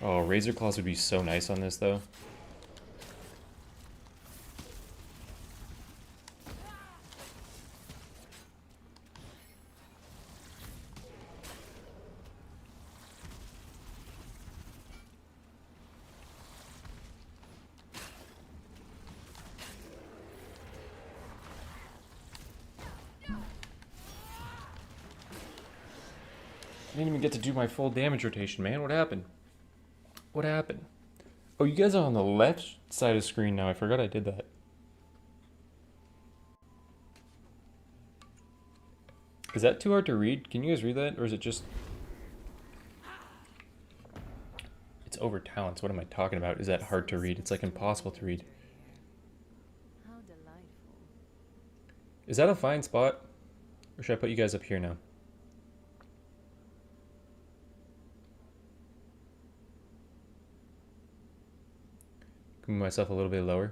Oh, Razor Claws would be so nice on this, though. I didn't even get to do my full damage rotation, man. What happened? What happened? Oh, you guys are on the left side of the screen now. I forgot I did that. Is that too hard to read? Can you guys read that? Or is it just... It's over talents. What am I talking about? Is that hard to read? It's like impossible to read. How delightful. Is that a fine spot? Or should I put you guys up here now? Move myself a little bit lower.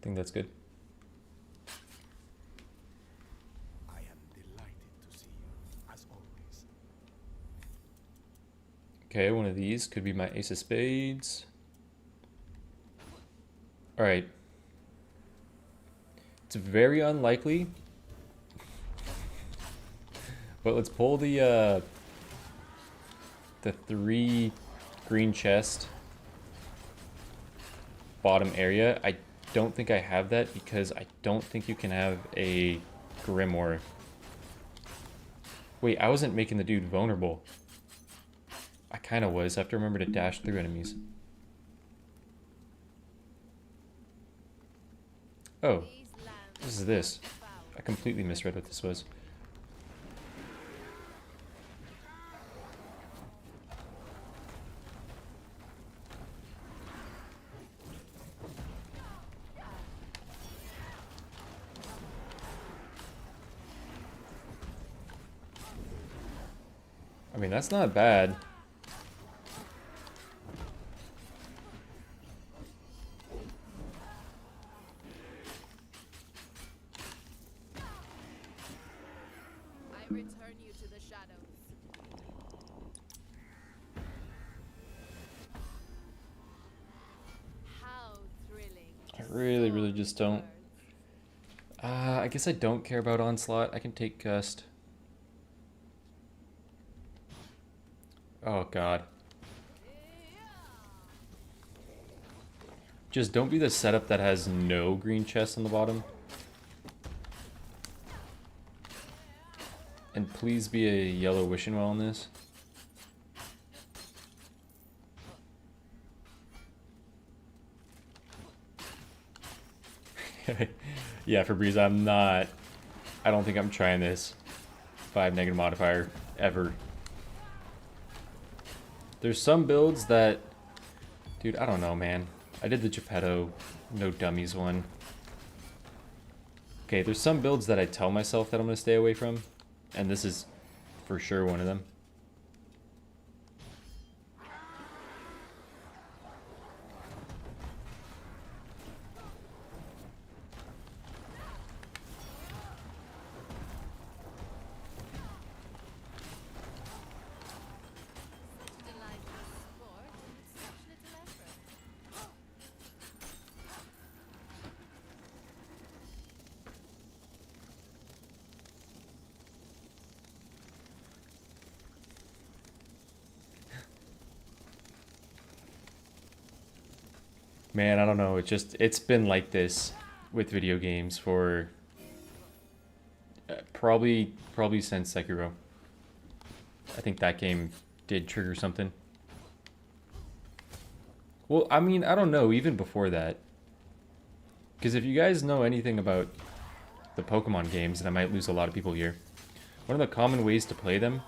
I think that's good. I am delighted to see you, as always. Okay, one of these could be my ace of spades. Alright. It's very unlikely. But let's pull the 3 green chest bottom area. I don't think I have that because I don't think you can have a Grimoire. Wait, I wasn't making the dude vulnerable. I kind of was. I have to remember to dash through enemies. Oh, These lands this is this. foul. I completely misread what this was. I mean, that's not bad. I return you to the shadows. How thrilling. I to really, soar really with just the don't. birds. I guess I don't care about Onslaught. I can take Gust. Oh, God. Just don't be the setup that has no green chest on the bottom. And please be a yellow wishing well on this. Yeah, Febreze, I don't think I'm trying this 5 negative modifier ever. There's some builds that, dude, I don't know, man. I did the Geppetto no dummies one. Okay, there's some builds that I tell myself that I'm gonna stay away from, and this is for sure one of them. Delightful sport and such little effort. Man, I don't know. It's been like this with video games for probably since Sekiro. I think that game did trigger something. Well, I mean, I don't know, even before that. Because if you guys know anything about the Pokemon games, and I might lose a lot of people here, one of the common ways to play them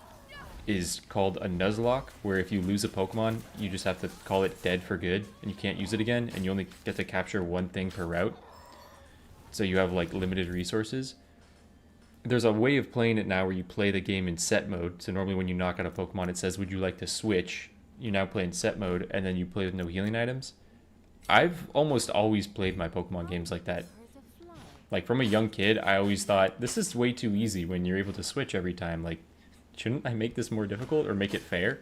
is called a Nuzlocke, where if you lose a Pokemon, you just have to call it dead for good, and you can't use it again, and you only get to capture one thing per route. So you have, like, limited resources. There's a way of playing it now where you play the game in set mode. So normally when you knock out a Pokemon, it says, would you like to switch? You now play in set mode, and then you play with no healing items. I've almost always played my Pokemon games like that. Like, from a young kid, I always thought, this is way too easy when you're able to switch every time. Like, shouldn't I make this more difficult or make it fair?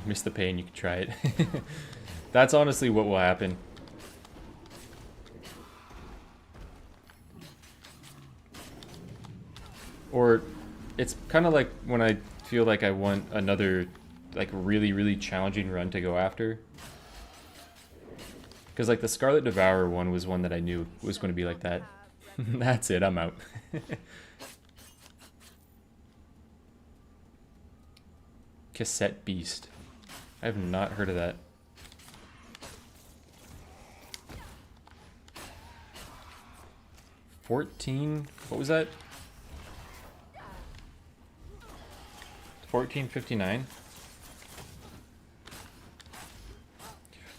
Miss the pain, you can try it. That's honestly what will happen. Or it's kind of like when I feel like I want another like really, really challenging run to go after. Because like the Scarlet Devourer one was one that I knew was going to be like that. That's it, I'm out. Cassette Beast. I have not heard of that. What was that? 1459.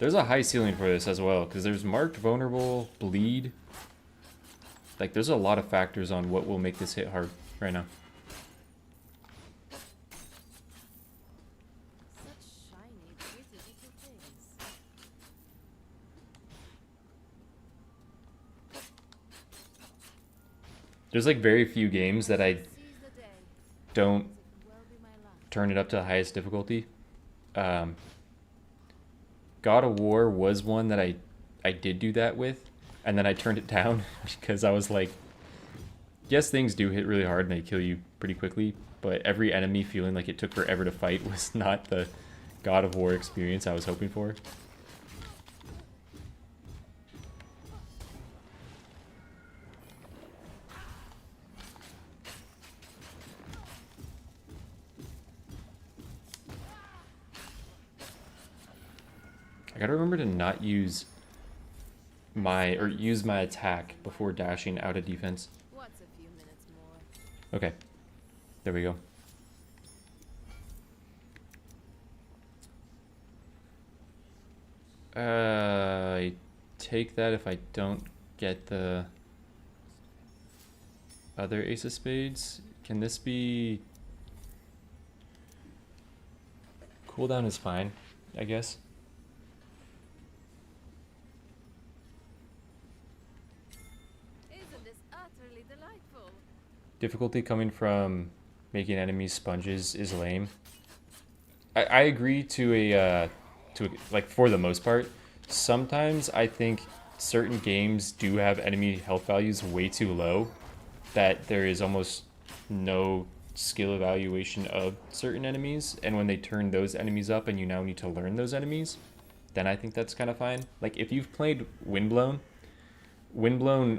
There's a high ceiling for this as well, because there's marked vulnerable, bleed. Like, there's a lot of factors on what will make this hit hard right now. Such shiny, pretty little things. There's like very few games that I Seize the day. don't It will be my last. turn it up to the highest difficulty. God of War was one that I did do that with, and then I turned it down because I was like, yes, things do hit really hard and they kill you pretty quickly, but every enemy feeling like it took forever to fight was not the God of War experience I was hoping for. I gotta remember to not use use my attack before dashing out of defense. What's a few minutes more? Okay. There we go. I take that if I don't get the other Ace of Spades. Can this be... Cooldown is fine, I guess. Isn't this utterly delightful? Difficulty coming from making enemies sponges is lame. I agree to a like for the most part. Sometimes I think certain games do have enemy health values way too low that there is almost no skill evaluation of certain enemies, and when they turn those enemies up and you now need to learn those enemies, then I think that's kind of fine. Like if you've played Windblown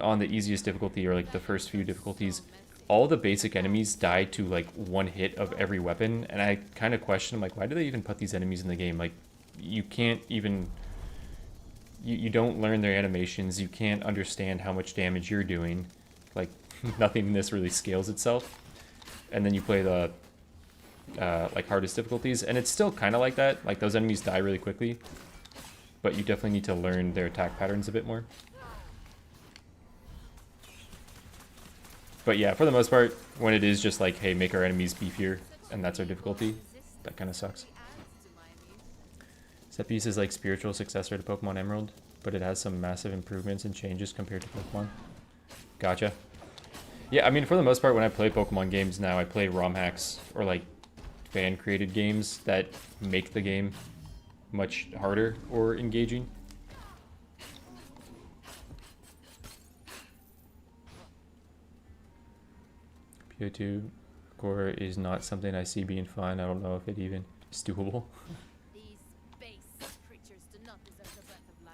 on the easiest difficulty or like the first few difficulties, all the basic enemies die to like one hit of every weapon, and I kind of question, I'm like, why do they even put these enemies in the game? Like, you can't even, you don't learn their animations, you can't understand how much damage you're doing, like nothing in this really scales itself, and then you play the like hardest difficulties, and it's still kind of like that, like those enemies die really quickly, but you definitely need to learn their attack patterns a bit more. But yeah, for the most part, when it is just like, hey, make our enemies beefier, and that's our difficulty, that kind of sucks. Set Piece is like spiritual successor to Pokemon Emerald, but it has some massive improvements and changes compared to Pokemon. Gotcha. Yeah, I mean, for the most part, when I play Pokemon games now, I play ROM hacks or like fan-created games that make the game much harder or engaging. PO2 core is not something I see being fun. I don't know if it even is doable. These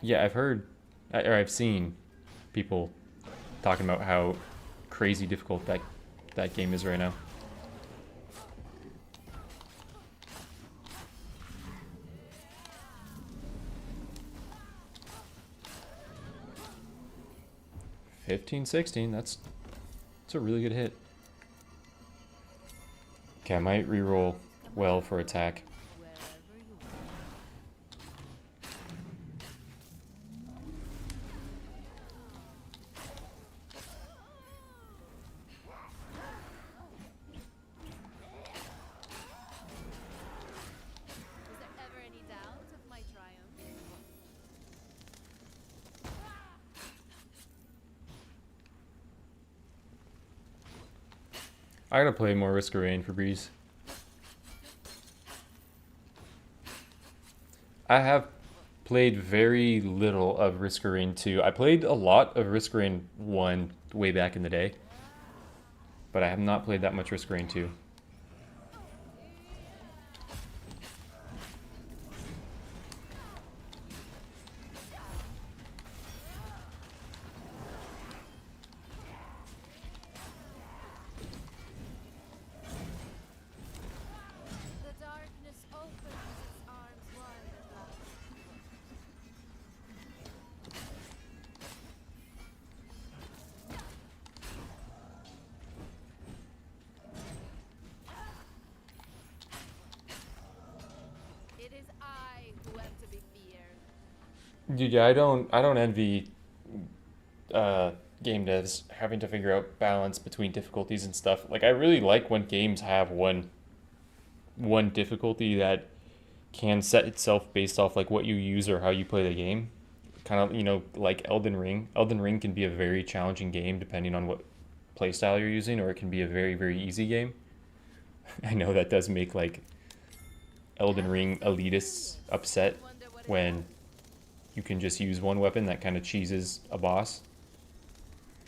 Yeah, I've heard, or I've seen people talking about how crazy difficult that game is right now. $15-16. That's a really good hit. Okay, I might reroll well for attack. Wherever you want. Was there ever any doubt of my triumph? I gotta play more Risk of Rain for Breeze. I have played very little of Risk of Rain 2. I played a lot of Risk of Rain 1 way back in the day, but I have not played that much Risk of Rain 2. The darkness opens its arms wide at last. It is I who am to be feared. Dude, yeah, I don't envy game devs having to figure out balance between difficulties and stuff. Like I really like when games have one difficulty that can set itself based off like what you use or how you play the game. Kind of, like Elden Ring. Elden Ring can be a very challenging game depending on what playstyle you're using, or it can be a very, very easy game. I know that does make like Elden Ring elitists upset when you can just use one weapon that kind of cheeses a boss.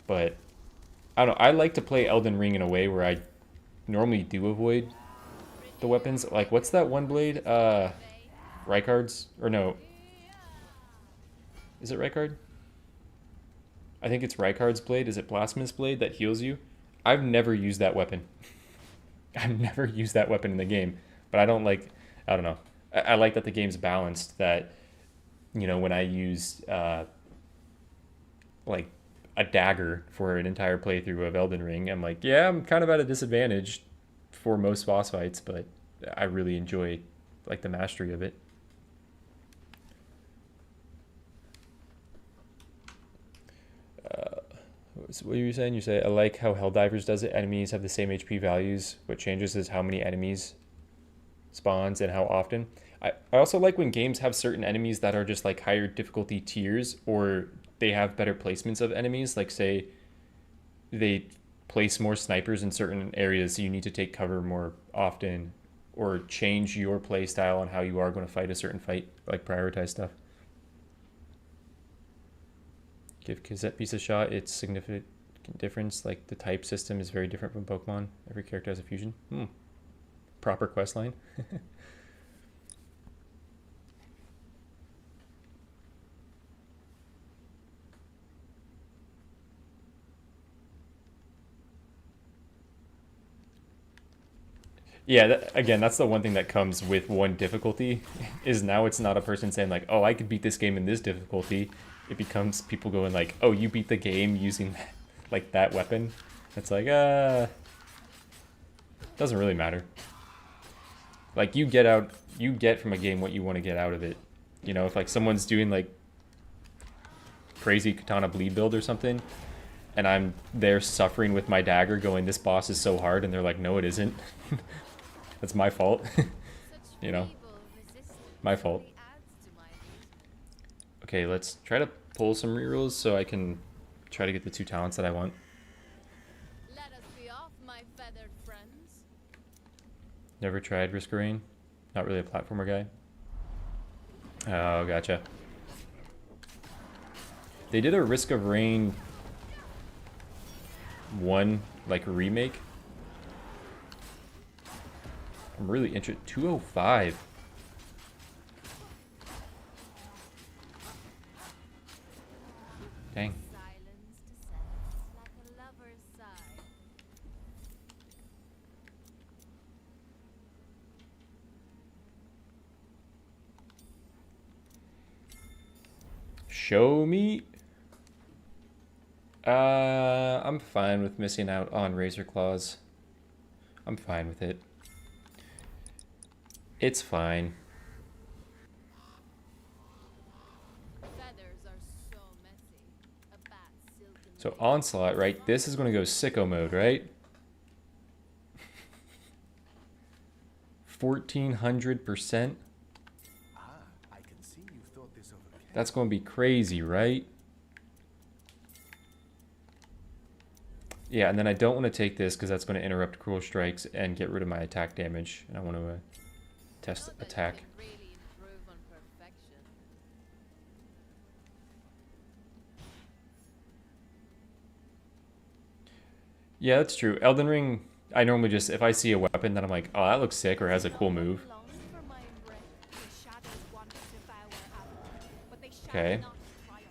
But I don't know, I like to play Elden Ring in a way where I normally do avoid the weapons. Like what's that one blade? Rykard's, or no. Is it Rykard? I think it's Rykard's blade. Is it Blasphemous blade that heals you? I've never used that weapon. I've never used that weapon in the game, but I don't know. I like that the game's balanced, that when I use like a dagger for an entire playthrough of Elden Ring, I'm like, yeah, I'm kind of at a disadvantage for most boss fights, but I really enjoy like the mastery of it. So what were you saying? You say, I like how Helldivers does it. Enemies have the same HP values. What changes is how many enemies spawns and how often. I also like when games have certain enemies that are just like higher difficulty tiers, or they have better placements of enemies. Like say they place more snipers in certain areas, so you need to take cover more often, or change your play style on how you are going to fight a certain fight, like prioritize stuff. Give Cassette Piece a shot. It's significant difference. Like the type system is very different from Pokemon. Every character has a fusion. Proper quest line. Yeah, again, that's the one thing that comes with one difficulty, is now it's not a person saying like, oh, I could beat this game in this difficulty. It becomes people going like, oh, you beat the game using like that weapon. It's like, doesn't really matter. Like you get from a game what you want to get out of it. If like someone's doing like crazy katana bleed build or something, and I'm there suffering with my dagger going, this boss is so hard, and they're like, no, it isn't. That's my fault. My fault. Okay, let's try to pull some rerolls so I can try to get the 2 talents that I want. Let us be off, my feathered friends. Never tried Risk of Rain. Not really a platformer guy. Oh, gotcha. They did a Risk of Rain 1 like remake. I'm really interested. 205. Show me. I'm fine with missing out on Razor Claws. I'm fine with it. It's fine. Feathers are so messy. A bat's silken So wing. Onslaught, right? This is going to go sicko mode, right? 1400%. Ah, I can see you thought this over carefully. That's going to be crazy, right? Yeah, and then I don't want to take this because that's going to interrupt Cruel Strikes and get rid of my attack damage. And I want to test Not that you attack. can really improve on perfection. Yeah, that's true. Elden Ring, I normally just, if I see a weapon that I'm like, oh, that looks sick or has a cool move. Longed for my breath. The shadows want to devour Avalon, but they shall Okay. not triumph.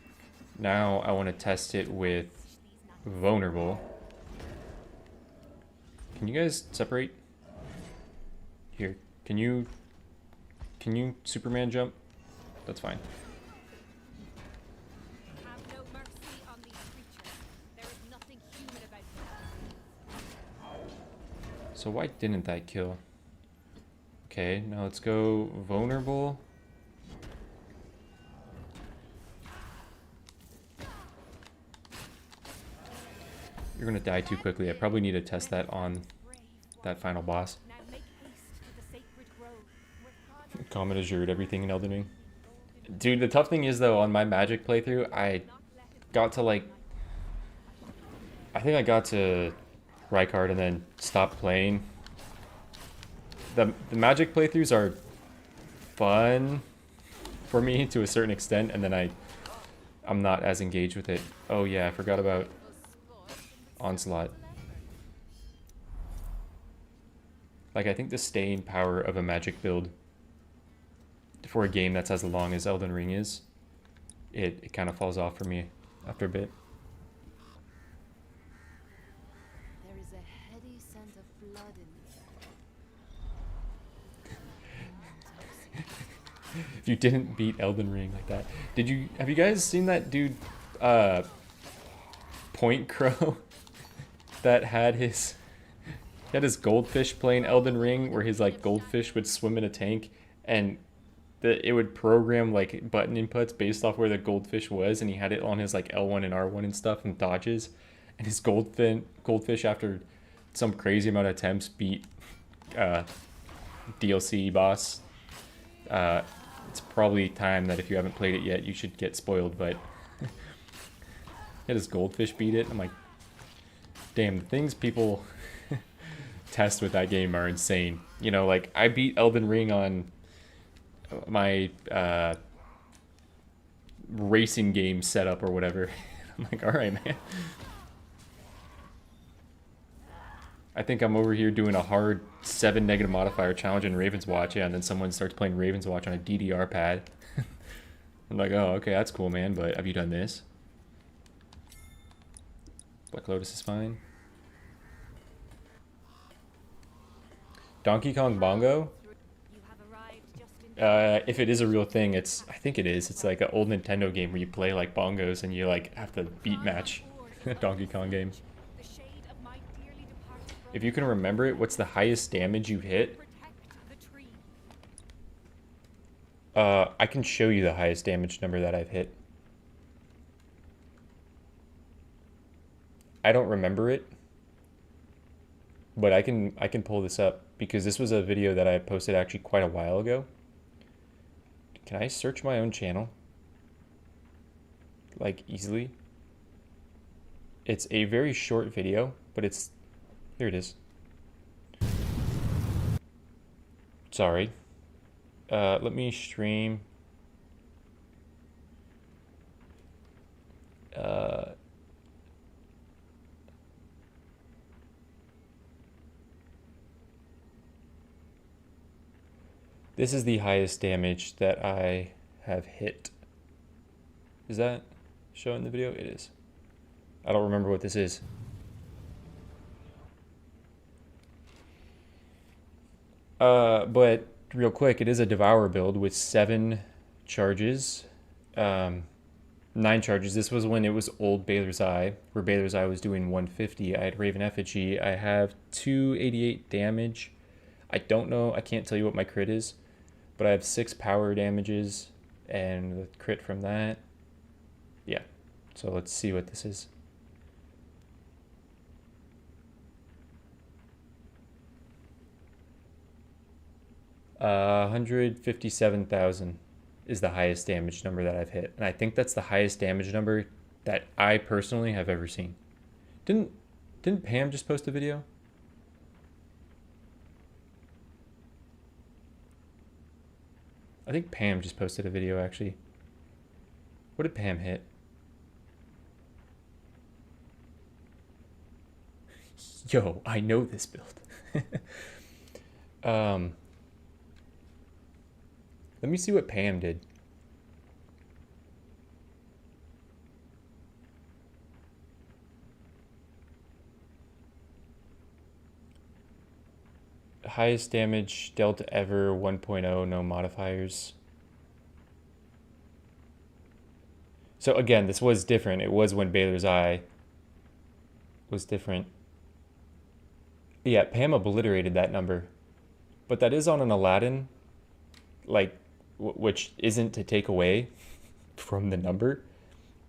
Now I want to test it with Vulnerable. Can you guys separate? Here, can you Superman jump? That's fine. Have no mercy on these creatures. There is nothing human about them. So why didn't that kill? Okay, now let's go Vulnerable. You're gonna die too quickly. I probably need to test that on that final boss. Now make haste to the sacred grove. Comet Azure, everything in Elden Ring. Dude, the tough thing is though, on my Magic playthrough, I got to like, I think I got to Rykard and then stopped playing. The Magic playthroughs are fun for me to a certain extent, and then I'm not as engaged with it. Oh yeah, I forgot about Onslaught. Like, I think the staying power of a Magic build for a game that's as long as Elden Ring is, it kind of falls off for me after a bit. There is a heady scent of blood in the air. If you didn't beat Elden Ring like that, have you guys seen that dude, Point Crow, that had his goldfish playing Elden Ring, where his like goldfish would swim in a tank, and it would program like button inputs based off where the goldfish was, and he had it on his like L1 and R1 and stuff and dodges, and his goldfish after some crazy amount of attempts beat DLC boss. It's probably time that if you haven't played it yet, you should get spoiled, but had his goldfish beat it. I'm like, damn, the things people test with that game are insane. You know, like, I beat Elden Ring on my racing game setup or whatever. I'm like, all right, man. I think I'm over here doing a hard 7 negative modifier challenge in Ravenswatch, yeah, and then someone starts playing Ravenswatch on a DDR pad. I'm like, oh, okay, that's cool, man, but have you done this? Black Lotus is fine. Donkey Kong Bongo? You have arrived just in If it is a real thing, I think it is. It's like an old Nintendo game where you play like bongos and you like have to beat match. Donkey Kong game. the shade of my dearly departed If you can remember it, what's the highest damage you've hit? protect the tree. I can show you the highest damage number that I've hit. I don't remember it, but I can pull this up because this was a video that I posted actually quite a while ago. Can I search my own channel? Like, easily? It's a very short video, but here it is. Sorry. Let me stream. This is the highest damage that I have hit. Is that showing the video? It is. I don't remember what this is. But real quick, it is a Devour build with 7 charges. 9 charges. This was when it was old Baylor's Eye, where Baylor's Eye was doing 150. I had Raven Effigy. I have 288 damage. I don't know. I can't tell you what my crit is, but I have 6 power damages and the crit from that. Yeah. So let's see what this is. 157,000 is the highest damage number that I've hit. And I think that's the highest damage number that I personally have ever seen. Didn't Pam just post a video? I think Pam just posted a video actually. What did Pam hit? Yo, I know this build. Let me see what Pam did. Highest damage dealt ever, 1.0, no modifiers. So again, this was different. It was when Baylor's Eye was different. Yeah, Pam obliterated that number. But that is on an Aladdin, like, which isn't to take away from the number.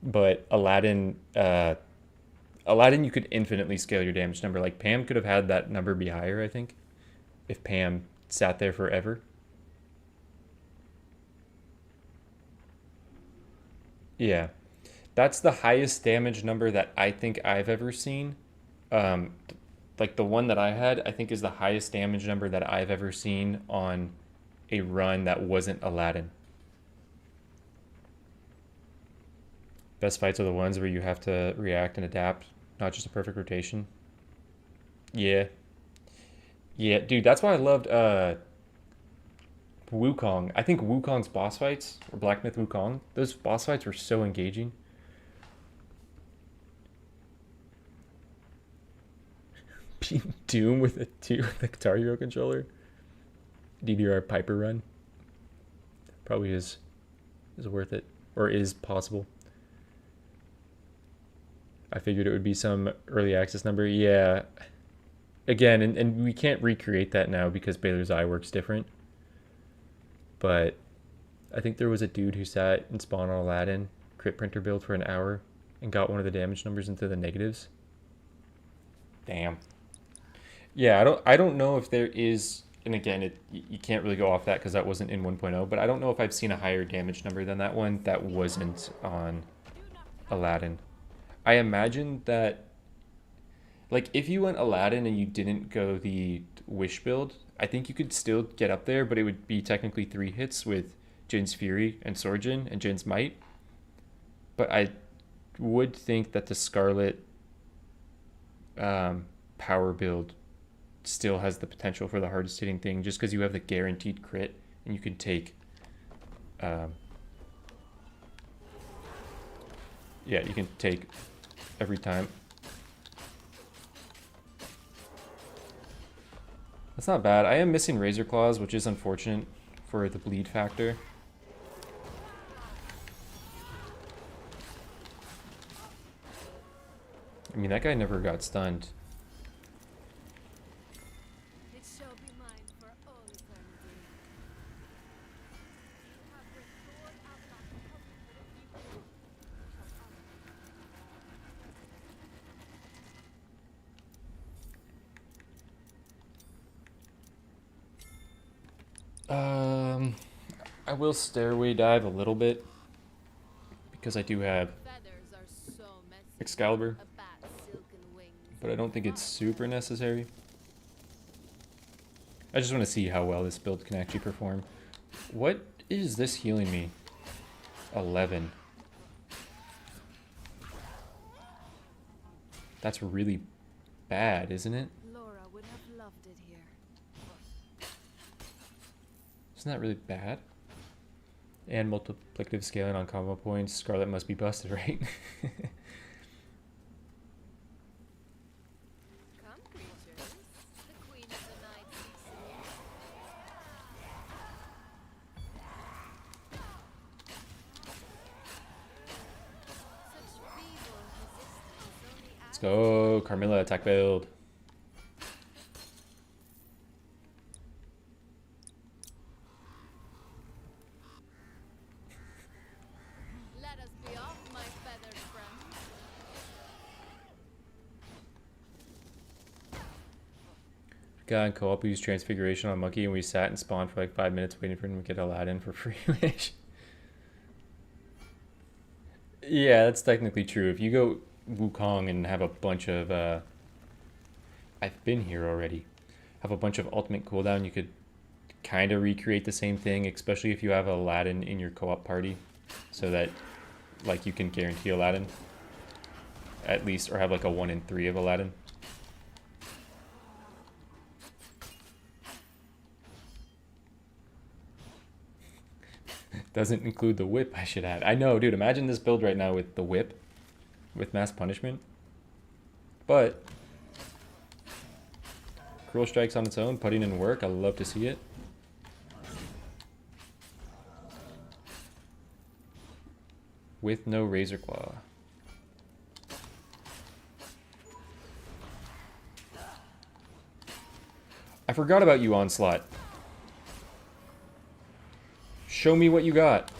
But Aladdin, you could infinitely scale your damage number. Like, Pam could have had that number be higher, I think, if Pam sat there forever. Yeah. That's the highest damage number that I think I've ever seen. Like the one that I had, I think is the highest damage number that I've ever seen on a run that wasn't Aladdin. Best fights are the ones where you have to react and adapt, not just a perfect rotation. Yeah. Yeah, dude, that's why I loved Wukong. I think Wukong's boss fights, or Black Myth Wukong, those boss fights were so engaging. Being Doom with a Guitar Hero controller. DDR Piper run. Probably is worth it, or is possible. I figured it would be some early access number. Yeah. Again, and we can't recreate that now because Baylor's Eye works different. But I think there was a dude who sat and spawned on Aladdin, crit printer build for an hour, and got one of the damage numbers into the negatives. Damn. Yeah, I don't know if there is, and again, you can't really go off that because that wasn't in 1.0, but I don't know if I've seen a higher damage number than that one that wasn't on Aladdin. I imagine that, like, if you went Aladdin and you didn't go the Wish build, I think you could still get up there, but it would be technically 3 hits with Jin's Fury and Sorjin and Jin's Might. But I would think that the Scarlet power build still has the potential for the hardest hitting thing, just because you have the guaranteed crit and you can take yeah, you can take every time. That's not bad. I am missing Razor Claws, which is unfortunate for the bleed factor. I mean, that guy never got stunned. It shall be mine for all eternity. You have restored Avalon's public for the I will stairway dive a little bit because I do have feathers are so messy. Excalibur, A bat's silken wings. but I don't think it's super necessary. I just want to see how well this build can actually perform. What is this healing me? 11. That's really bad, isn't it? Laura would have loved it here. Isn't that really bad? And multiplicative scaling on combo points. Scarlet must be busted, right? Come, creatures. The queen of the night seeks you. Let's go, Carmela attack build. Let us be off, my feathered friend. Got in co-op, we used Transfiguration on Monkey, and we sat and spawned for like 5 minutes waiting for him to get Aladdin for free wish. Yeah, that's technically true. If you go Wukong and have a bunch of, I've been here already, have a bunch of ultimate cooldown, you could kind of recreate the same thing, especially if you have Aladdin in your co-op party, so that like you can guarantee Aladdin at least, or have like a 1 in 3 of Aladdin. Doesn't include the whip, I should add. I know, dude, imagine this build right now with the whip, with mass punishment. But Cruel Strikes on its own, putting in work, I love to see it. With no Razor Claw. I forgot about you, Onslaught. Show me what you got.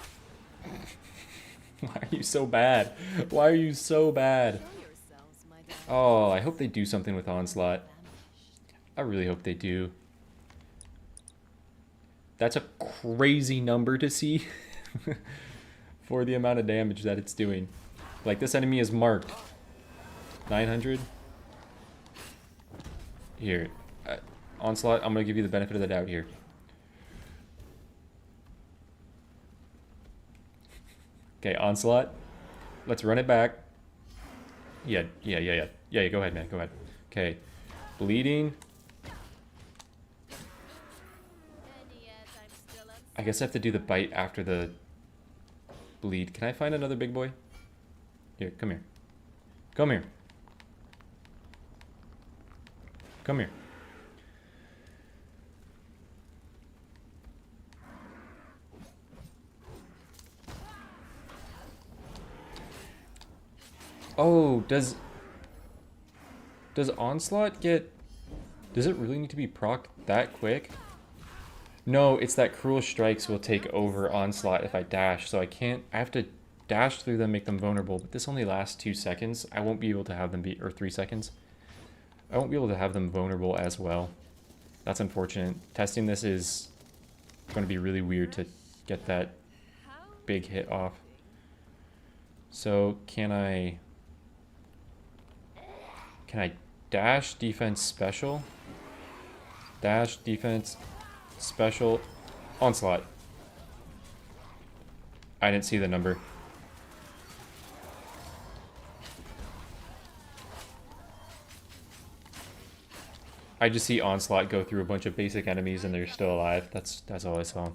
Why are you so bad? Why are you so bad? Show yourselves, my darling. Oh, I hope they do something with Onslaught. I really hope they do. That's a crazy number to see for the amount of damage that it's doing. Like, this enemy is marked 900. Here, Onslaught, I'm gonna give you the benefit of the doubt here. Okay, Onslaught. Let's run it back. Yeah, go ahead, man, go ahead. Okay, bleeding. And yet I'm still I guess I have to do the bite after the bleed. Can I find another big boy? Here, come here. Come here. Come here. Oh, does Onslaught get... Does it really need to be proc that quick? No, it's that Cruel Strikes will take over Onslaught if I dash, so I can't... I have to dash through them, make them vulnerable, but this only lasts 2 seconds. I won't be able to have them be... or 3 seconds. I won't be able to have them vulnerable as well. That's unfortunate. Testing this is going to be really weird to get that big hit off. So, can I dash, defense, special? Dash, defense, special, Onslaught. I didn't see the number. I just see Onslaught go through a bunch of basic enemies and they're still alive. That's all I saw.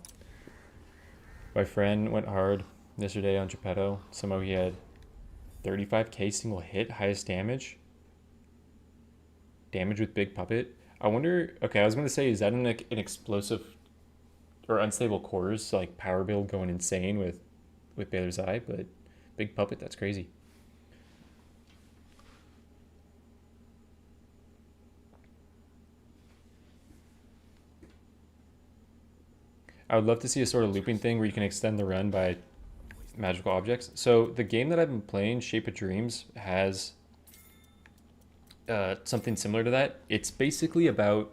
My friend went hard yesterday on Geppetto. Somehow he had 35k single hit, highest damage. Damage with Big Puppet. I wonder... Okay, I was going to say, is that an explosive or unstable cores, so like power build going insane with Baylor's Eye, but Big Puppet, that's crazy. I would love to see a sort of looping thing where you can extend the run by magical objects. So the game that I've been playing, Shape of Dreams, has something similar to that. It's basically about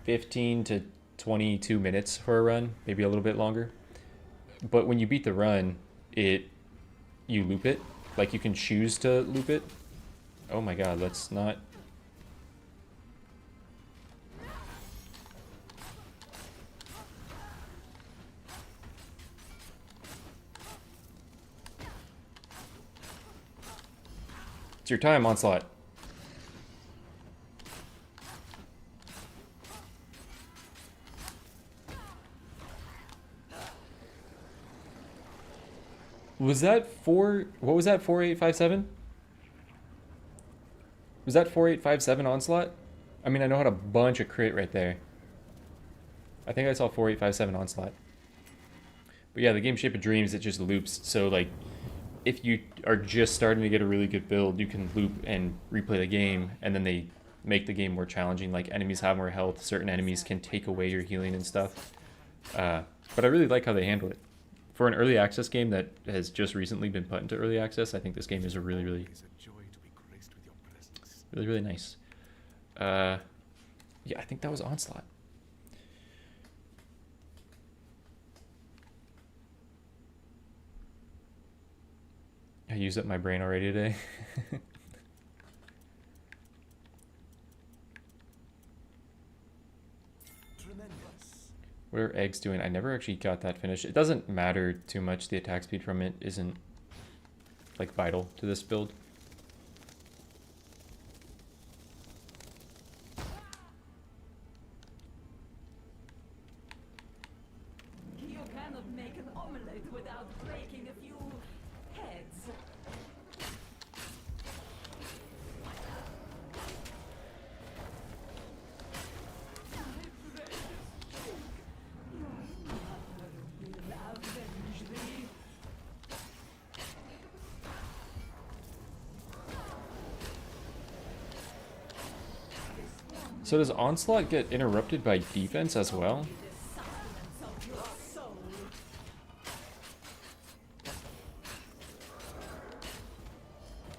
15 to 22 minutes for a run, maybe a little bit longer. But when you beat the run, you loop it. Like, you can choose to loop it. Oh my god, let's not... It's your time, Onslaught. Was that what was that, 4857? Was that 4857 Onslaught? I mean, I know how to bunch a crit right there. I think I saw 4857 Onslaught. But yeah, the game Shape of Dreams, it just loops. So like, if you are just starting to get a really good build, you can loop and replay the game, and then they make the game more challenging. Like, enemies have more health, certain enemies can take away your healing and stuff. But I really like how they handle it. For an early access game that has just recently been put into early access, I think this game is a really, really, It is a joy to be graced with your presence. really, really nice. Yeah, I think that was Onslaught. I used up my brain already today. Tremendous. What are eggs doing? I never actually got that finished. It doesn't matter too much. The attack speed from it isn't like vital to this build. You cannot make an omelette without breaking a few heads. So does Onslaught get interrupted by defense as well?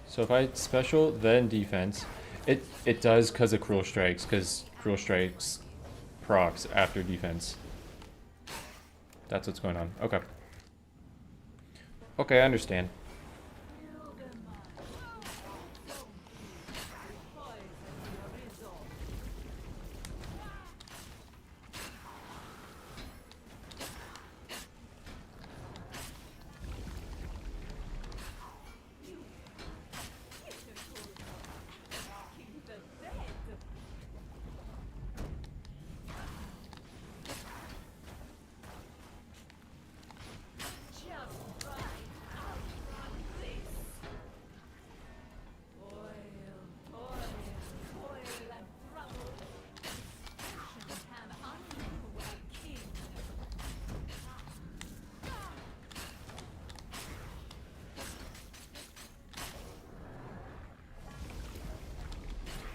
So if I special, then defense, it does because of Cruel Strikes, because Cruel Strikes procs after defense. That's what's going on. Okay. Okay, I understand.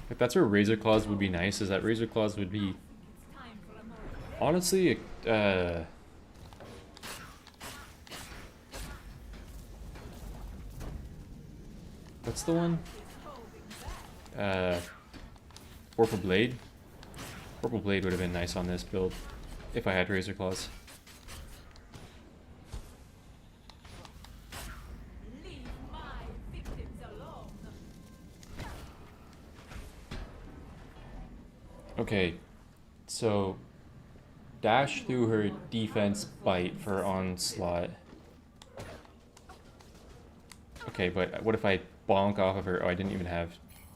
Like, that's where Razor Claws would be nice, is that Razor Claws would be honestly what's the one? Vorpal Blade? Vorpal Blade would have been nice on this build if I had Razor Claws. Leave my victims alone. Okay, so dash through her defense bite for Onslaught. Okay, but what if I bonk off of her? Oh, I didn't even have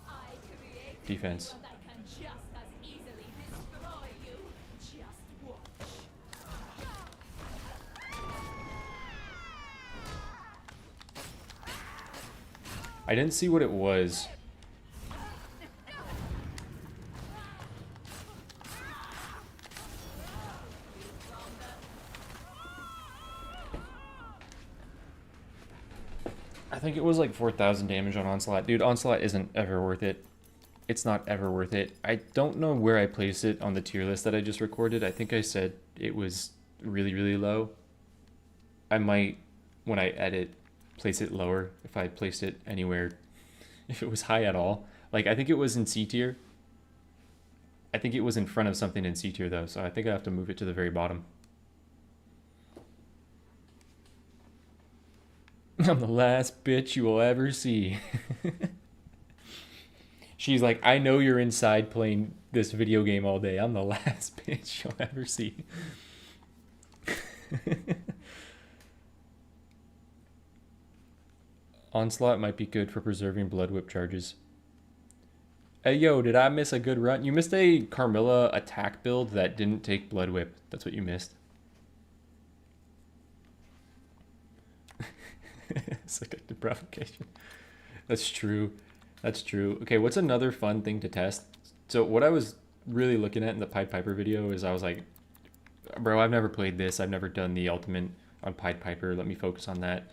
I create defense. that can just as easily destroy you. Just watch. I didn't see what it was. I think it was like 4,000 damage on Onslaught. Dude, Onslaught isn't ever worth it. It's not ever worth it. I don't know where I placed it on the tier list that I just recorded. I think I said it was really, really low. I might, when I edit, place it lower if I placed it anywhere, if it was high at all. Like, I think it was in C tier. I think it was in front of something in C tier though, so I think I have to move it to the very bottom. I'm the last bitch you will ever see. She's like, I know you're inside playing this video game all day. I'm the last bitch you'll ever see. Onslaught might be good for preserving Blood Whip charges. Hey, yo, did I miss a good run? You missed a Carmela attack build that didn't take Blood Whip. That's what you missed. Selective provocation. That's true. That's true. Okay, what's another fun thing to test? So what I was really looking at in the Pied Piper video is I was like, bro, I've never played this. I've never done the ultimate on Pied Piper. Let me focus on that.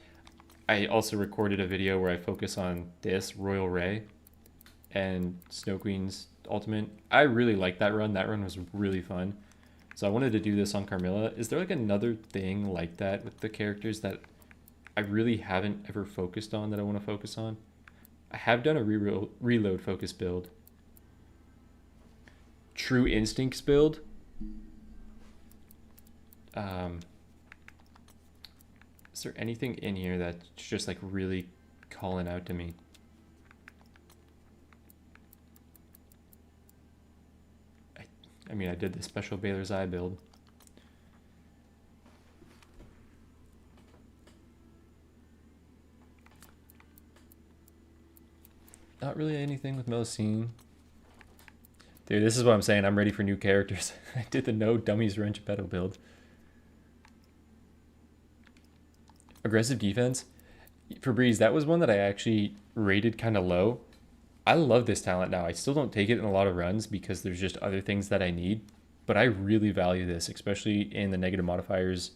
I also recorded a video where I focus on this Royal Ray and Snow Queen's ultimate. I really liked that run. That run was really fun. So I wanted to do this on Carmela. Is there like another thing like that with the characters that I really haven't ever focused on that I want to focus on? I have done a reload focus build. True Instincts build. Is there anything in here that's just like really calling out to me? I mean, I did the special Baylor's Eye build. Not really anything with Melusine. Dude, this is what I'm saying. I'm ready for new characters. I did the no dummies wrench petal build. Aggressive defense. For Breeze, that was one that I actually rated kind of low. I love this talent now. I still don't take it in a lot of runs because there's just other things that I need. But I really value this, especially in the negative modifiers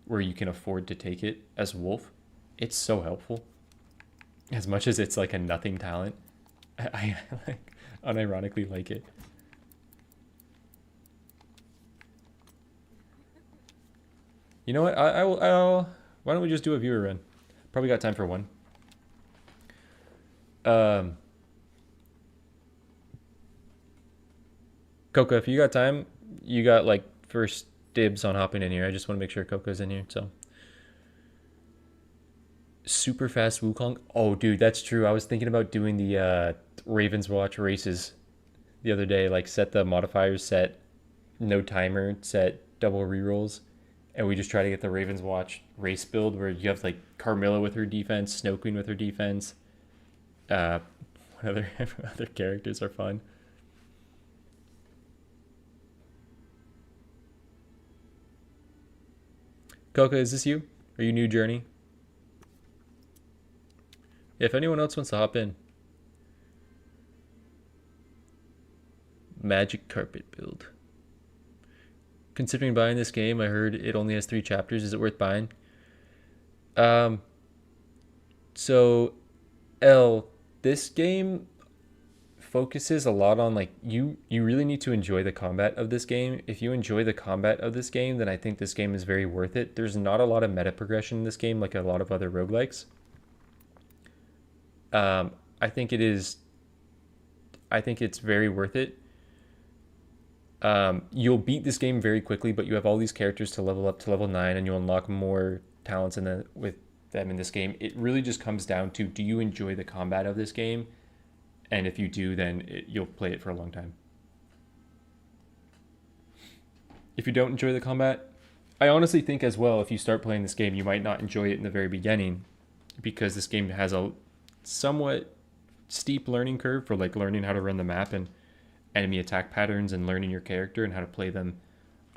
where you can afford to take it as Wolf. It's so helpful. As much as it's like a nothing talent, I like unironically like it. You know what? I'll why don't we just do a viewer run? Probably got time for one. Coca, if you got time, you got like first dibs on hopping in here. I just want to make sure Coca's in here. So super fast Wukong. Oh, dude, that's true. I was thinking about doing the Ravenswatch races the other day. Like set the modifiers, set no timer, set double rerolls. And we just try to get the Ravenswatch race build where you have like Carmela with her defense, Snow Queen with her defense. What other other characters are fun? Coca, is this you? Are you new Journey? If anyone else wants to hop in. Magic carpet build. Considering buying this game, I heard it only has 3 chapters. Is it worth buying? So L, this game focuses a lot on like you really need to enjoy the combat of this game. If you enjoy the combat of this game, then I think this game is very worth it. There's not a lot of meta progression in this game like a lot of other roguelikes. I think it's very worth it. You'll beat this game very quickly, but you have all these characters to level up to level 9 and you'll unlock more talents with them in this game. It really just comes down to, do you enjoy the combat of this game? And if you do, then you'll play it for a long time. If you don't enjoy the combat, I honestly think as well, if you start playing this game, you might not enjoy it in the very beginning because this game has a somewhat steep learning curve for like learning how to run the map and enemy attack patterns and learning your character and how to play them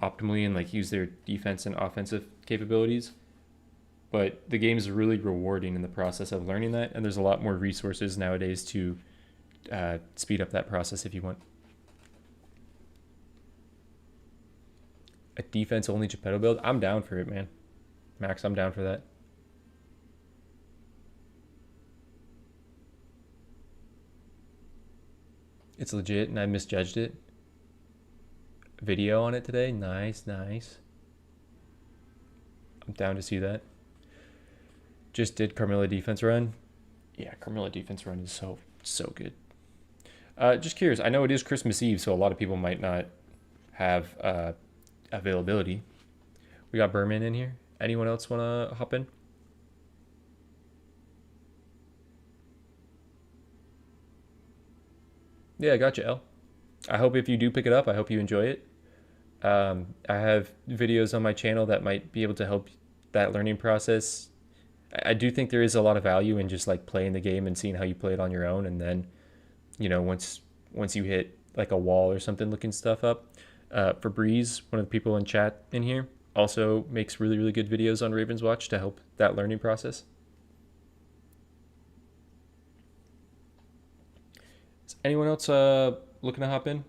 optimally and like use their defense and offensive capabilities. But the game is really rewarding in the process of learning that, and there's a lot more resources nowadays to speed up that process if you want. A defense only Geppetto build? I'm down for it, man. Max, I'm down for that. It's legit and I misjudged it. Video on it today. Nice, nice. I'm down to see that. Just did Carmela defense run. Yeah, Carmela defense run is so good. Just curious. I know it is Christmas Eve, so a lot of people might not have availability. We got Berman in here. Anyone else want to hop in? Yeah, I got you, L. I hope if you do pick it up, I hope you enjoy it. I have videos on my channel that might be able to help that learning process. I do think there is a lot of value in just like playing the game and seeing how you play it on your own, and then, you know, once you hit like a wall or something, looking stuff up. For Breeze, one of the people in chat in here, also makes really good videos on Ravenswatch to help that learning process. Is anyone else looking to hop in?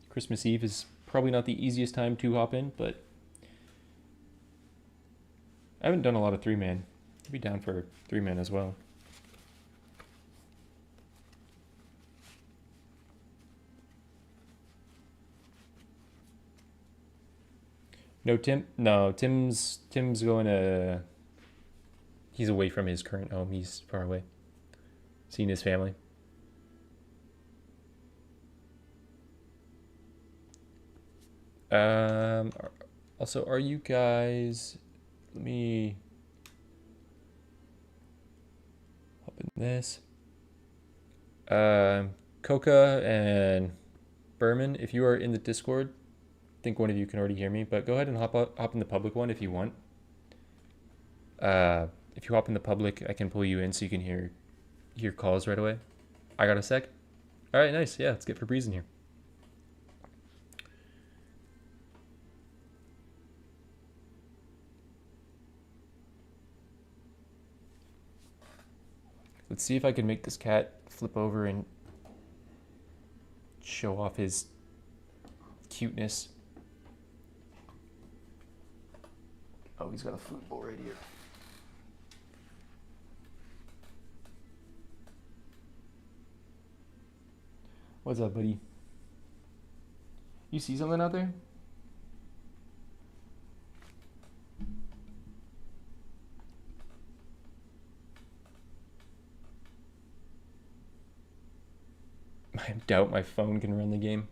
Christmas Eve is probably not the easiest time to hop in, but I haven't done a lot of 3-man. I'll be down for 3 men as well. No, Tim's going to. He's away from his current home. He's far away, seeing his family. Also, are you guys? Let me open this. Coca and Berman, if you are in the Discord, I think one of you can already hear me, but go ahead and hop in the public one if you want. If you hop in the public, I can pull you in so you can hear calls right away. I got a sec. All right, nice. Yeah, let's get Febreze in here. Let's see if I can make this cat flip over and show off his cuteness. Oh, he's got a food bowl right here. What's up, buddy? You see something out there? I doubt my phone can run the game.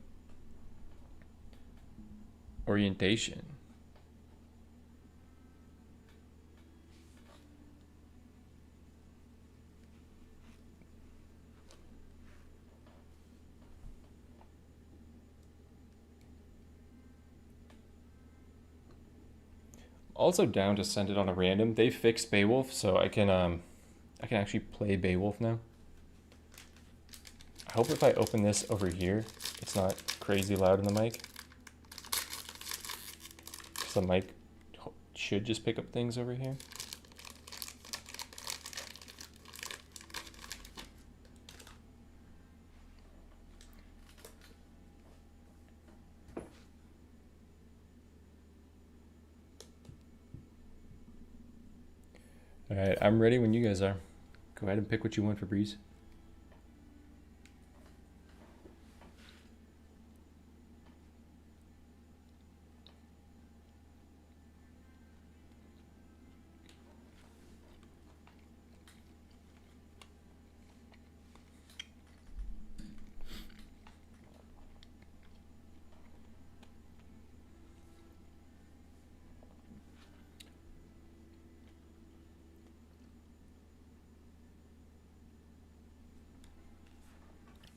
Orientation. Also down to send it on a random. They fixed Beowulf, so I can actually play Beowulf now. I hope if I open this over here, it's not crazy loud in the mic. Because the mic should just pick up things over here. All right, I'm ready when you guys are. Go ahead and pick what you want for Breeze.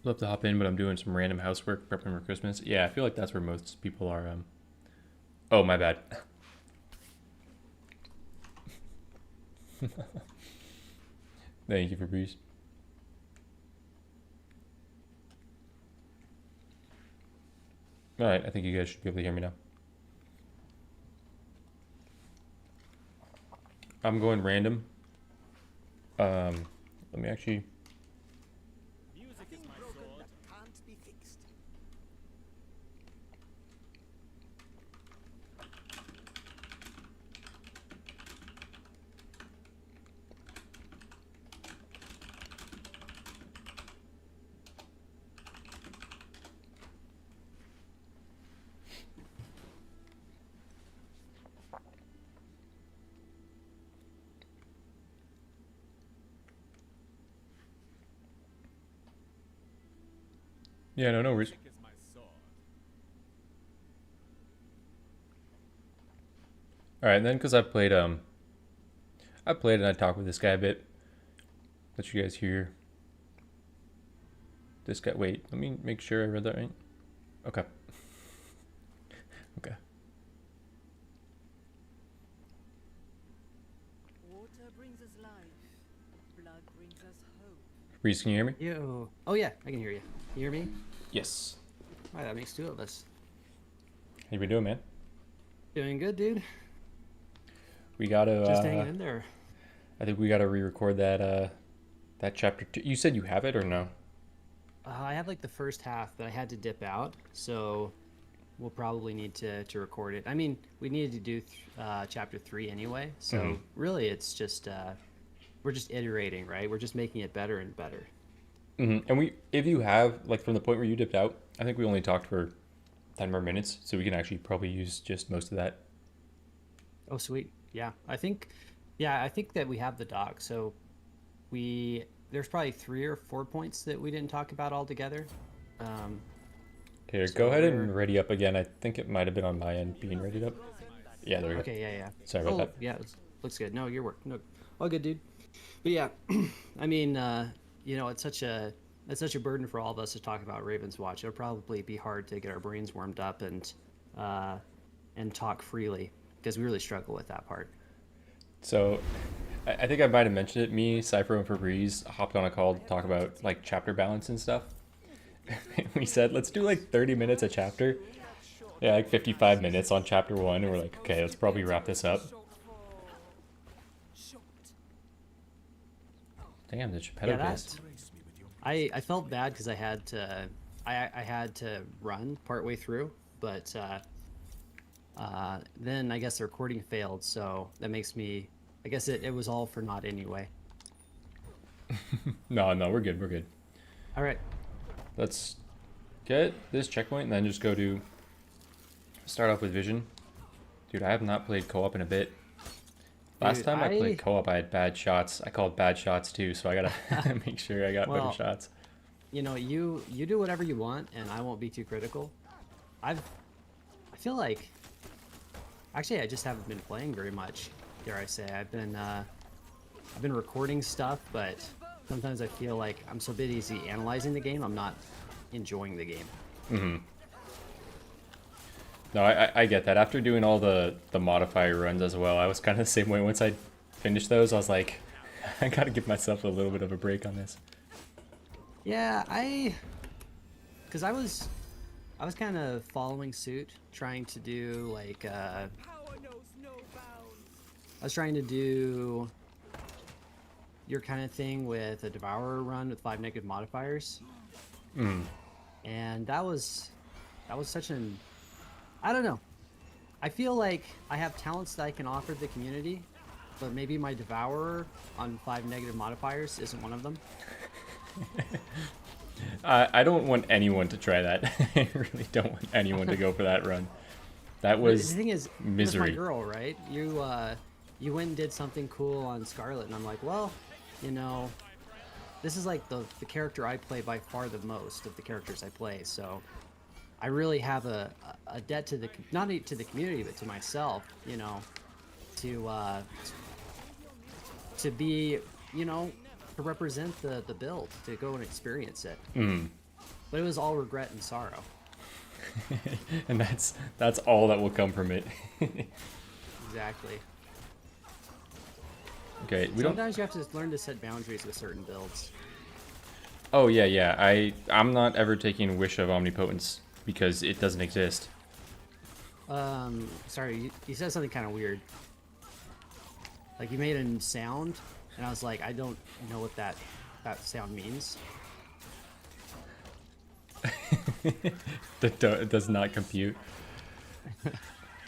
Love to hop in, but I'm doing some random housework, prepping for Christmas. Yeah, I feel like that's where most people are. Oh, my bad. Thank you, Fabrice. All right, I think you guys should be able to hear me now. I'm going random. Let me actually. Yeah, no worries. All right, and then because I played and I talked with this guy a bit. Let you guys hear. This guy. Wait, let me make sure I read that right. Okay. Okay. Water brings us life. Blood brings us hope. Reese, can you hear me? Yo. Oh yeah, I can hear you. You hear me? Yes. All right, that makes two of us. How you been doing, man? Doing good, dude. We gotta. Just hanging in there. I think we gotta re-record that chapter 2. You said you have it or no? I had like the first half, but I had to dip out, so we'll probably need to record it. I mean, we needed to do chapter 3 anyway, so really it's just we're just iterating, right? We're just making it better and better. And if you have, like, from the point where you dipped out, I think we only talked for 10 more minutes, so we can actually probably use just most of that. Oh, sweet. Yeah, I think that we have the doc. So there's probably 3 or 4 points that we didn't talk about altogether. Here, So go ahead we're- and ready up again. I think it might have been on my end being readied up. Yeah, there we go. Okay, yeah. Sorry about that. Yeah, looks good. No, your work. No, all good, dude. But yeah, I mean, it's such a burden for all of us to talk about Ravenswatch. It'll probably be hard to get our brains warmed up and talk freely because we really struggle with that part. So, I think I might have mentioned it. Me, Cypher, and Febreze hopped on a call to talk about, like, chapter balance and stuff. We said, let's do, like, 30 minutes a chapter. Yeah, like 55 minutes on chapter 1, and we're like, okay, let's probably wrap this up. Damn, the Geppetto Yeah, pissed. I felt bad because I had to run partway through, but then I guess the recording failed, so that makes me. I guess it was all for naught anyway. No, we're good, we're good. All right. Let's get this checkpoint and then just go to start off with vision. Dude, I have not played co-op in a bit. Last Dude, time I played co-op, I had bad shots. I called bad shots too, so I gotta make sure I got better shots. You know, you do whatever you want, and I won't be too critical. I feel like, actually, I just haven't been playing very much. Dare I say? I've been recording stuff, but sometimes I feel like I'm so busy analyzing the game, I'm not enjoying the game. No, I get that. After doing all the modifier runs as well, I was kind of the same way. Once I finished those, I was like, I gotta give myself a little bit of a break on this. Yeah, because I was kind of following suit, trying to do like I was trying to do your kind of thing with a Devourer run with 5 negative modifiers, and that was such an, I don't know. I feel like I have talents that I can offer the community, but maybe my Devourer on 5 negative modifiers isn't one of them. I don't want anyone to try that. I really don't want anyone to go for that run. That was The thing is, misery. It was my girl, right? You went and did something cool on Scarlet, and I'm like, well, you know, this is like the character I play by far the most of the characters I play, so I really have a debt to not to the community, but to myself, you know, to be, you know, to represent the build, to go and experience it. But it was all regret and sorrow. And that's all that will come from it. Exactly. Okay, Sometimes you have to learn to set boundaries with certain builds. Oh yeah. I'm not ever taking Wish of Omnipotence because it doesn't exist. Sorry, you said something kind of weird. Like you made a sound, and I was like, I don't know what that sound means. It does not compute.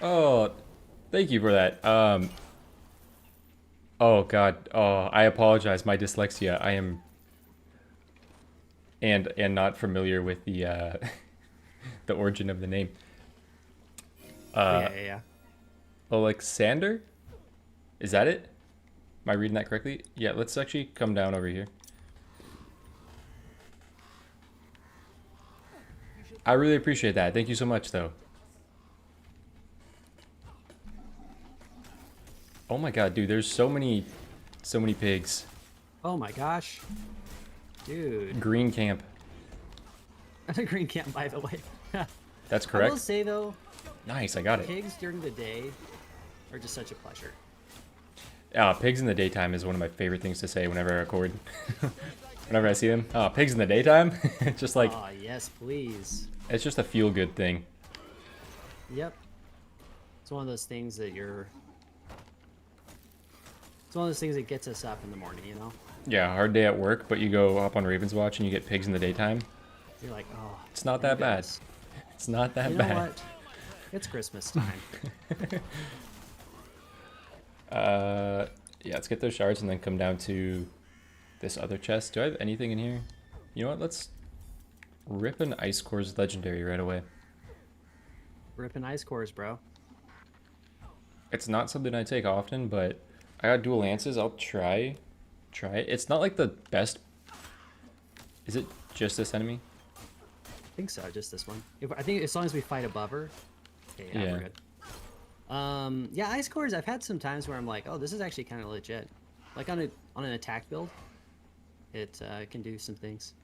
Oh, thank you for that. Oh god. Oh, I apologize. My dyslexia. I am and not familiar with the the origin of the name. Yeah. Alexander? Is that it? Am I reading that correctly? Yeah, let's actually come down over here. I really appreciate that. Thank you so much, though. Oh my god, dude, there's so many pigs. Oh my gosh, dude. Green camp. That's a green camp, by the way. That's I correct. will say though, Nice, I got it. pigs during the day are just such a pleasure. Pigs in the daytime is one of my favorite things to say whenever I record. Whenever I see them. Pigs in the daytime? Just like, Oh yes, please. it's just a feel-good thing. Yep. It's one of those things that It's one of those things that gets us up in the morning, you know? Yeah, hard day at work, but you go up on Ravenswatch and you get pigs in the daytime. You're like, oh. It's not that bad. yes. It's not that You know bad. what? It's Christmas time. Yeah, let's get those shards and then come down to this other chest. Do I have anything in here? You know what? Let's rip an Ice Core's legendary right away. Ripping ice cores, bro. It's not something I take often, but I got dual lances. I'll try it. It's not like the best. Is it just this enemy? I think so, just this one. I think as long as we fight above her. Okay, yeah, Yeah. we're good. Yeah, ice cores. I've had some times where I'm like, oh, this is actually kind of legit. Like on an attack build, it can do some things.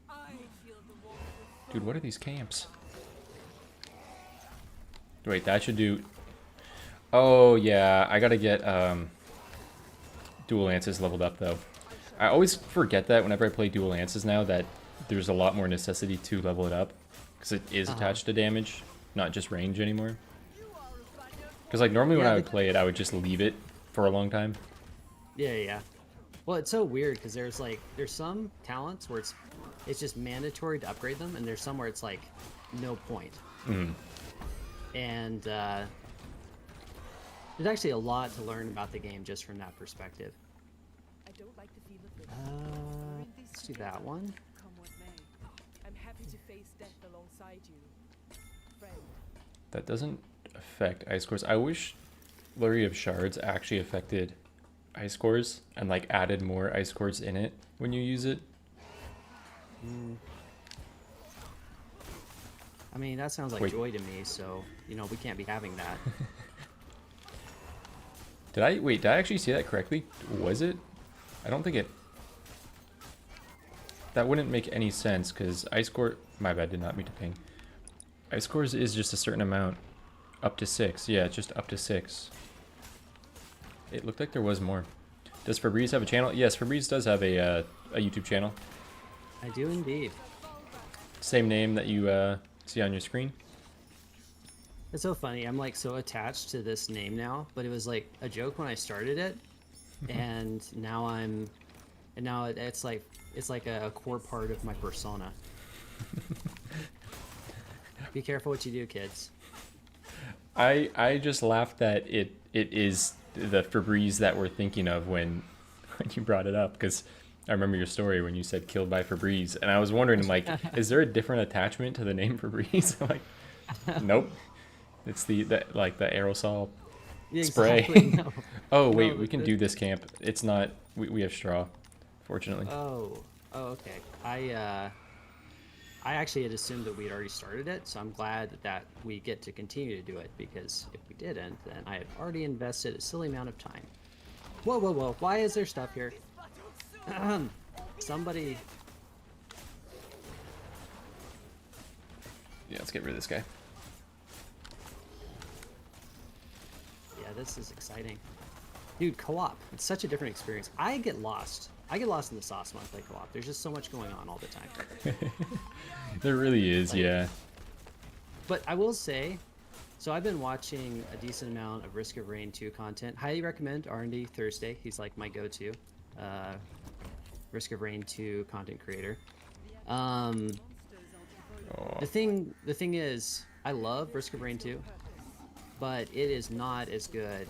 I feel the warmth of Dude, what are these camps? Wait, that should do. Oh yeah, I gotta get dual lances leveled up though. I always forget that whenever I play dual lances now that there's a lot more necessity to level it up because it is attached to damage, not just range anymore. Because like normally when Yeah, I would play it, I would just leave it for a long time. Yeah. Well, it's so weird because there's some talents where it's just mandatory to upgrade them, and there's some where it's like no point. And there's actually a lot to learn about the game just from that perspective. I don't like the feel of this. Let's do that one. Come what may. I'm happy to face death alongside you. Friend. That doesn't affect ice cores. I wish Flurry of Shards actually affected ice cores and like added more ice cores in it when you use it. I mean, that sounds like Wait. joy to me, so, we can't be having that. Did I actually see that correctly? Was it? I don't think it. That wouldn't make any sense because ice core. My bad, did not mean to ping. Ice cores is just a certain amount, up to 6. Yeah, it's just up to 6. It looked like there was more. Does Febreze have a channel? Yes, Febreze does have a YouTube channel. I do indeed. Same name that you see on your screen. It's so funny. I'm like so attached to this name now, but it was like a joke when I started it, and now it's like a core part of my persona. Be careful what you do, kids. I just laughed that it is the Febreze that we're thinking of when you brought it up because I remember your story when you said killed by Febreze, and I was wondering like, is there a different attachment to the name Febreze? I'm like, nope. It's the aerosol Yeah, spray. exactly, no. Oh wait, No, we can do this camp. It's not. We have straw, fortunately. Oh, okay. I actually had assumed that we had already started it, so I'm glad that we get to continue to do it, because if we didn't, then I had already invested a silly amount of time. Whoa. Why is there stuff here? Somebody... Yeah, let's get rid of this guy. Yeah, this is exciting. Dude, co-op. It's such a different experience. I get lost. I get lost in the sauce when I play co-op. There's just so much going on all the time. There really is, Like- yeah. But I will say, so I've been watching a decent amount of Risk of Rain 2 content. Highly recommend R&D Thursday. He's like my go-to Risk of Rain 2 content creator. Oh, The thing is, I love Risk of Rain 2, but it is not as good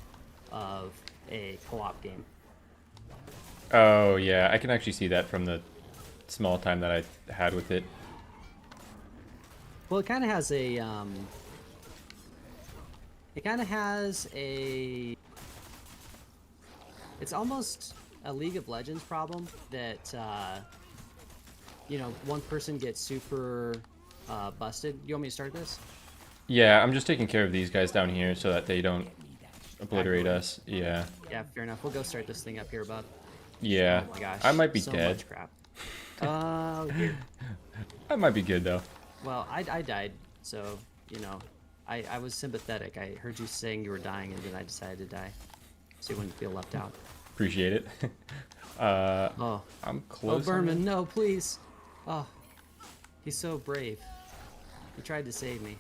of a co-op game. oh yeah, I can actually see that from the small time that I had with it. Well, it kind of has a it's almost a League of Legends problem that one person gets super busted. You want me to start this? Yeah, I'm just taking care of these guys down here so that they don't obliterate us. Yeah. Yeah, fair enough. We'll go start this thing up here, bud. Yeah. Oh my gosh. I might be so dead. Much crap. Oh, dear. I might be good though. Well, I died, so, I was sympathetic. I heard you saying you were dying, and then I decided to die, so you wouldn't feel left out. Appreciate it. Oh. I'm Oh, close. Berman, no, please. Oh, he's so brave. He tried to save me.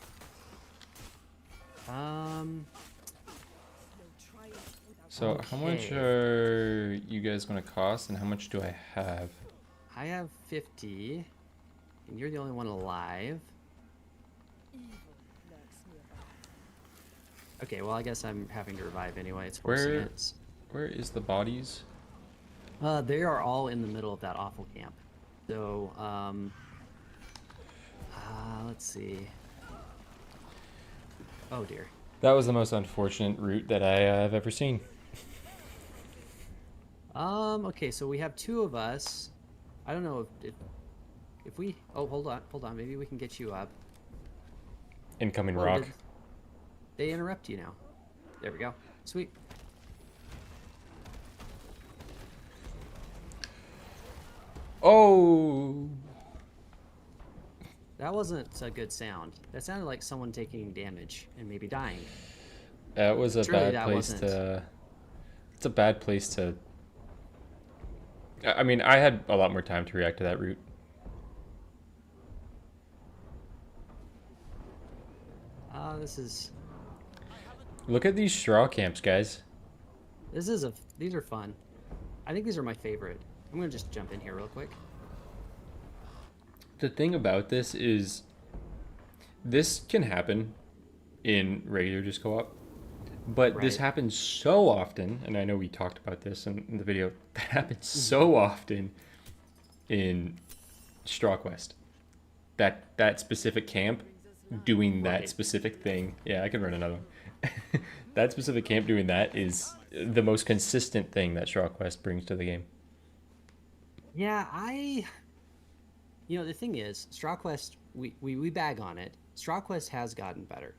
So how much Okay. are you guys gonna cost, and how much do I have? I have 50, and you're the only one alive. Okay, well, I guess I'm having to revive anyway. It's forcing Where it. where is the bodies? They are all in the middle of that awful camp. So, let's see. Oh dear. That was the most unfortunate route that I have ever seen. Okay, so we have two of us. I don't know if we. Oh, hold on. Maybe we can get you up. Incoming Oh, rock. did they interrupt you now? There we go. Sweet. Oh, That wasn't a good sound. That sounded like someone taking damage and maybe dying. that was a Surely bad that place wasn't. to. It's a bad place to. I mean, I had a lot more time to react to that route. This is Look at these straw camps, guys. these are fun. I think these are my favorite. I'm gonna just jump in here real quick. The thing about this is, this can happen in regular just co-op, but this Right. happens so often, and I know we talked about this in the video. That happens so often in Straw Quest. That specific camp doing that Right. specific thing. Yeah, I can run another one. That specific camp doing that is the most consistent thing that Straw Quest brings to the game. Yeah, the thing is, Straw Quest, we bag on it. Straw Quest has gotten better.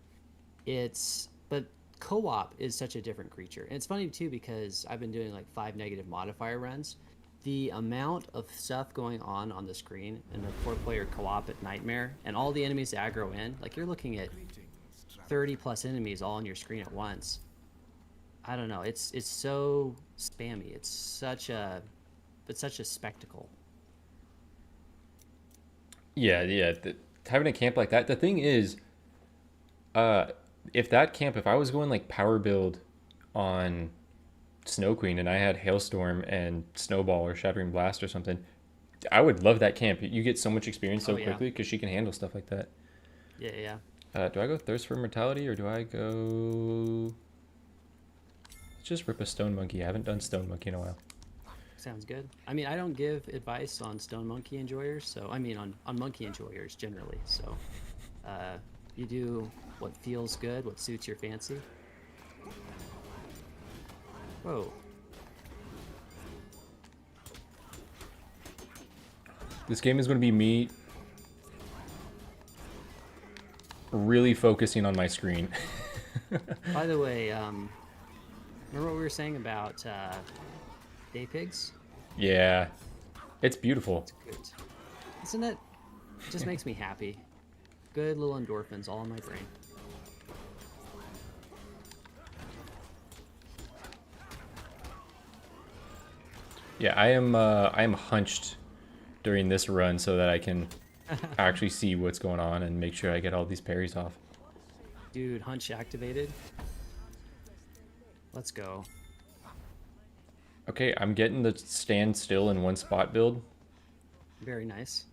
But co-op is such a different creature. And it's funny too because I've been doing like 5 negative modifier runs. The amount of stuff going on the screen in the 4-player co-op at Nightmare and all the enemies aggro in, like you're looking at 30 plus enemies all on your screen at once. I don't know. It's so spammy. It's such a spectacle. Yeah. Having a camp like that. The thing is, if I was going like power build on Snow Queen and I had Hailstorm and Snowball or Shattering Blast or something, I would love that camp. You get so much experience so Oh, yeah. quickly because she can handle stuff like that. Yeah. Do I go Thirst for Mortality or do I go... Let's just rip a Stone Monkey. I haven't done Stone Monkey in a while. Sounds good. I mean, I don't give advice on Stone Monkey enjoyers, so I mean on monkey enjoyers generally. So, you do what feels good, what suits your fancy. Whoa. This game is going to be me really focusing on my screen. By the way, remember what we were saying about day pigs? Yeah, it's beautiful. Good. Isn't it? It just makes me happy. Good little endorphins all in my brain. Yeah, I am hunched during this run so that I can actually see what's going on and make sure I get all these parries off. Dude, hunch activated. Let's go. Okay, I'm getting the stand still in one spot build. Very nice.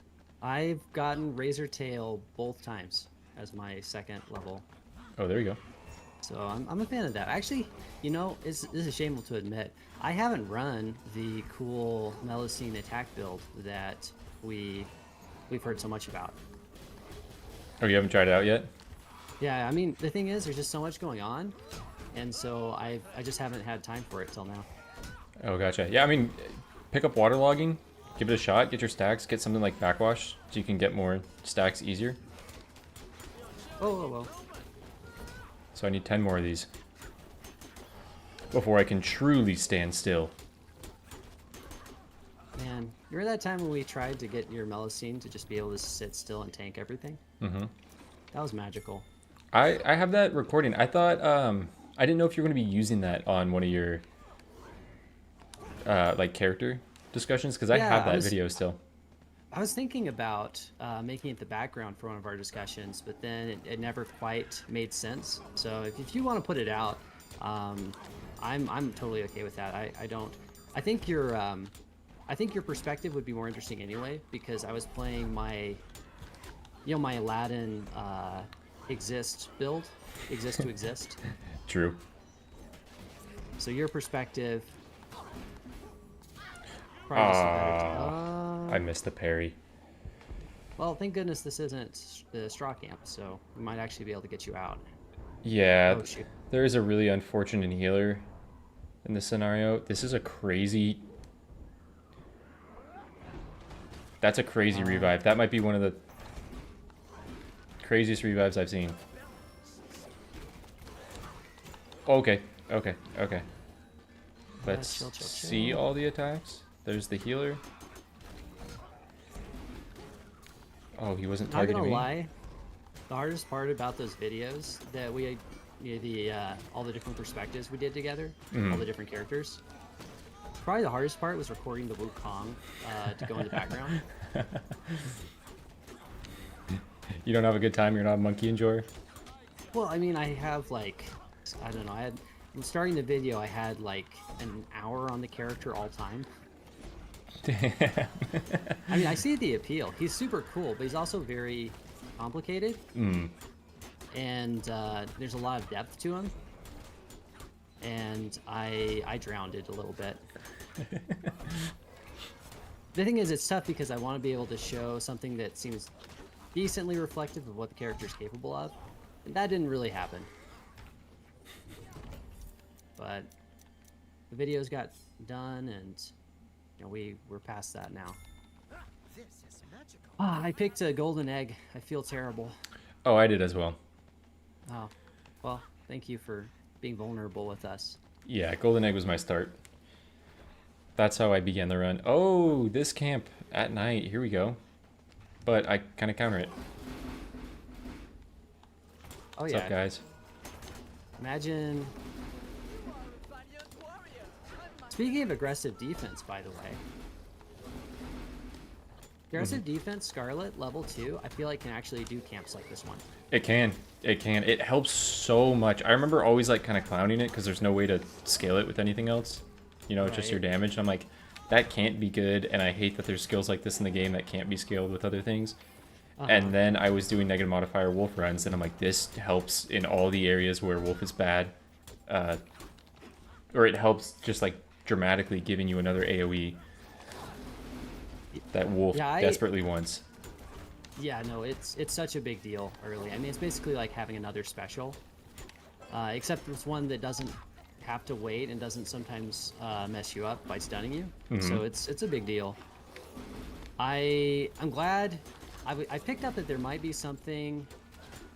I've gotten Razor Tail both times as my second level. Oh, there you go. So I'm a fan of that. Actually, this is shameful to admit. I haven't run the cool Melusine attack build that we've heard so much about. Oh, you haven't tried it out yet? Yeah, I mean, the thing is, there's just so much going on, and so I just haven't had time for it till now. Oh, gotcha. Yeah, I mean, pick up waterlogging, give it a shot, get your stacks, get something like backwash so you can get more stacks easier. Whoa. So I need 10 more of these before I can truly stand still. Man, remember that time when we tried to get your Melusine to just be able to sit still and tank everything? Mm-hmm. That was magical. I have that recording. I thought, I didn't know if you were going to be using that on one of your, like, character discussions, because I Yeah, have I that was- video still. I was thinking about making it the background for one of our discussions, but then it never quite made sense. So if you want to put it out, I'm totally okay with that. I think your perspective would be more interesting anyway, because I was playing my Aladdin exist build, exist to exist. True. So your perspective. Probably just a better I missed the parry. well, thank goodness this isn't the straw camp, so we might actually be able to get you out. Yeah, Oh, shoot. there is a really unfortunate healer in this scenario. This is a crazy... That's a crazy revive. That might be one of the craziest revives I've seen. Okay, okay, okay. Let's chill, chill, see chill. all the attacks. There's the healer. Oh, he wasn't Not targeting gonna me. lie, the hardest part about those videos that we, all the different perspectives we did together, all the different characters. Probably the hardest part was recording the Wukong to go in the background. You don't have a good time. You're not a monkey enjoyer. Well, I mean, I have like, I don't know. When starting the video, I had like an hour on the character all time. Damn. I mean, I see the appeal. He's super cool, but he's also very complicated. And there's a lot of depth to him. And I drowned it a little bit. The thing is, it's tough because I want to be able to show something that seems decently reflective of what the character's capable of. And that didn't really happen. But the videos got done, and you know, we're past that now. This is magical. I picked a golden egg. I feel terrible. Oh, I did as well. Oh, well, thank you for being vulnerable with us. Yeah, golden egg was my start. That's how I began the run. Oh, this camp at night. Here we go. But I kind of counter it. Oh What's yeah. up, guys? Imagine. Speaking of aggressive defense, by the way. Aggressive defense, Scarlet, level 2, I feel like can actually do camps like this one. It can. It can. It helps so much. I remember always like kind of clowning it because there's no way to scale it with anything else. You know, it's just your Right. damage. And I'm like, that can't be good. And I hate that there's skills like this in the game that can't be scaled with other things. And then I was doing negative modifier wolf runs, and I'm like, this helps in all the areas where wolf is bad. Or it helps just like dramatically giving you another AoE that wolf Yeah, desperately wants. Yeah, no, it's such a big deal early. I mean, it's basically like having another special. Except it's one that doesn't have to wait and doesn't sometimes mess you up by stunning you. So it's a big deal. I'm glad I picked up that there might be something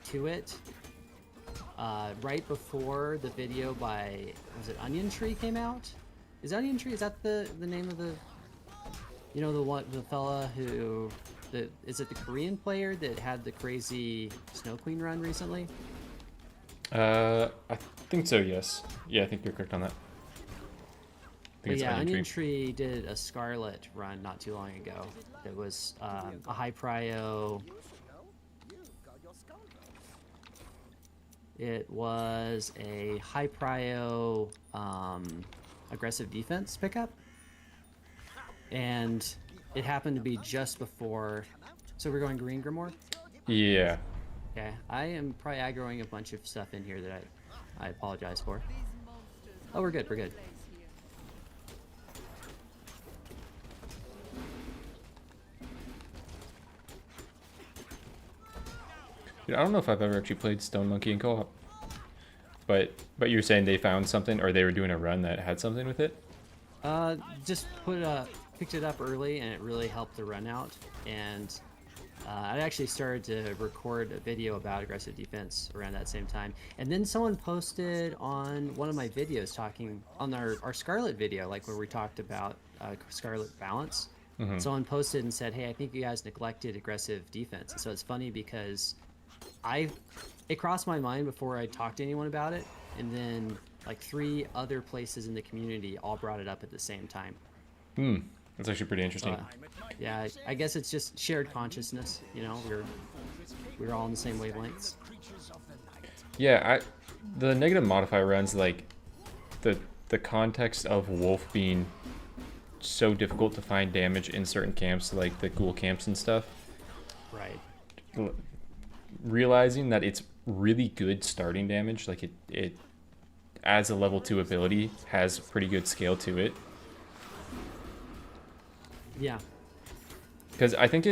to it right before the video by, was it Onion Tree came out? Is Onion Tree, is that the name of the, you know, the fella who, is it the Korean player that had the crazy Snow Queen run recently? I think so, yes. Yeah, I think you're correct on that. I think But it's yeah, Onion Tree. Tree did a Scarlet run not too long ago. That was a high prio. It was a high prio aggressive defense pickup, and it happened to be just before. So we're going Green Grimoire. Yeah. Okay, I am probably aggroing a bunch of stuff in here that I apologize for. Oh, we're good. We're good. Dude, I don't know if I've ever actually played Stone Monkey in co-op. But you're saying they found something, or they were doing a run that had something with it? Just picked it up early, and it really helped the run out. And I actually started to record a video about aggressive defense around that same time. And then someone posted on one of my videos talking on our Scarlet video, like where we talked about Scarlet balance. Someone posted and said, "Hey, I think you guys neglected aggressive defense." And so it's funny because it crossed my mind before I talked to anyone about it, and then like 3 other places in the community all brought it up at the same time. That's actually pretty interesting. Yeah, I guess it's just shared consciousness. You know, we're all on the same wavelengths. Yeah, the negative modifier runs, like the context of wolf being so difficult to find damage in certain camps, like the ghoul camps and stuff. Right. Realizing that it's really good starting damage, like it as a level 2 ability has pretty good scale to it. Yeah. Because I think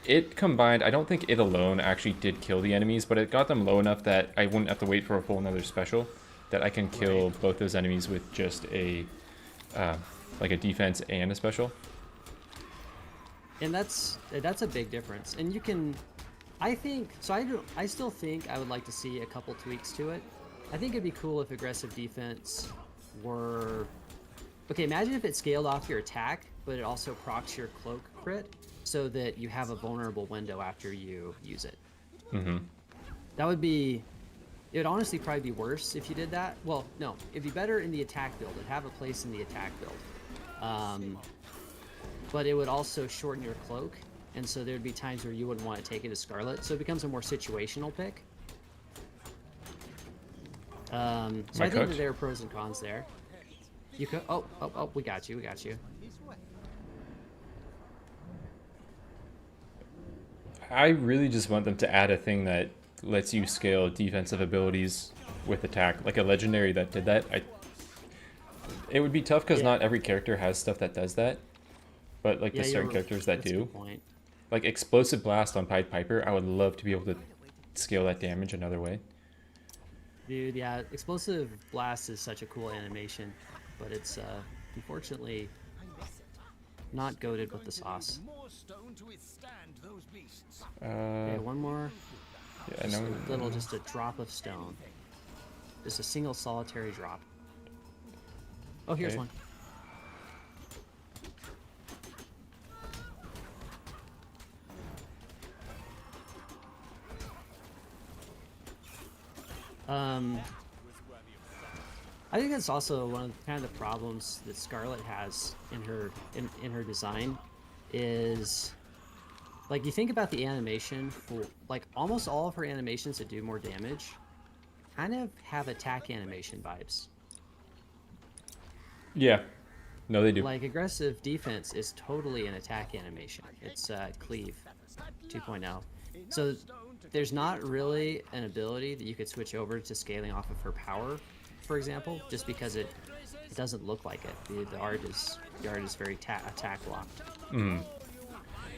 it combined, I don't think it alone actually did kill the enemies, but it got them low enough that I wouldn't have to wait for a full another special, that I can kill both those enemies with just a like a defense and a special. And that's a big difference. And you can, I think, so I still think I would like to see a couple tweaks to it. I think it'd be cool if aggressive defense were, okay, imagine if it scaled off your attack, but it also procs your cloak crit, so that you have a vulnerable window after you use it. Mm-hmm. That would be, it would honestly probably be worse if you did that. Well, no, it'd be better in the attack build. It'd have a place in the attack build. But it would also shorten your cloak, and so there'd be times where you wouldn't want to take it as Scarlet, so it becomes a more situational pick. So I think that there are pros and cons there. You could, oh, we got you. I really just want them to add a thing that lets you scale defensive abilities with attack, like a legendary that did that. It would be tough because not every character has stuff that does that, but like there's certain characters that that's a do. good point. Like Explosive Blast on Pied Piper, I would love to be able to scale that damage another way. Dude, yeah, Explosive Blast is such a cool animation, but it's unfortunately not goated with the sauce. Okay, one more. Yeah, I know. Just a drop of stone. Just a single solitary drop. Oh, here's Okay. one. I think that's also one of the, kind of the problems that Scarlet has in her design is, like, you think about the animation for, like, almost all of her animations that do more damage kind of have attack animation vibes. Yeah. No, they do. Like, aggressive defense is totally an attack animation. It's cleave 2.0. So there's not really an ability that you could switch over to scaling off of her power, for example, just because it doesn't look like it. The art is very attack locked. Mm.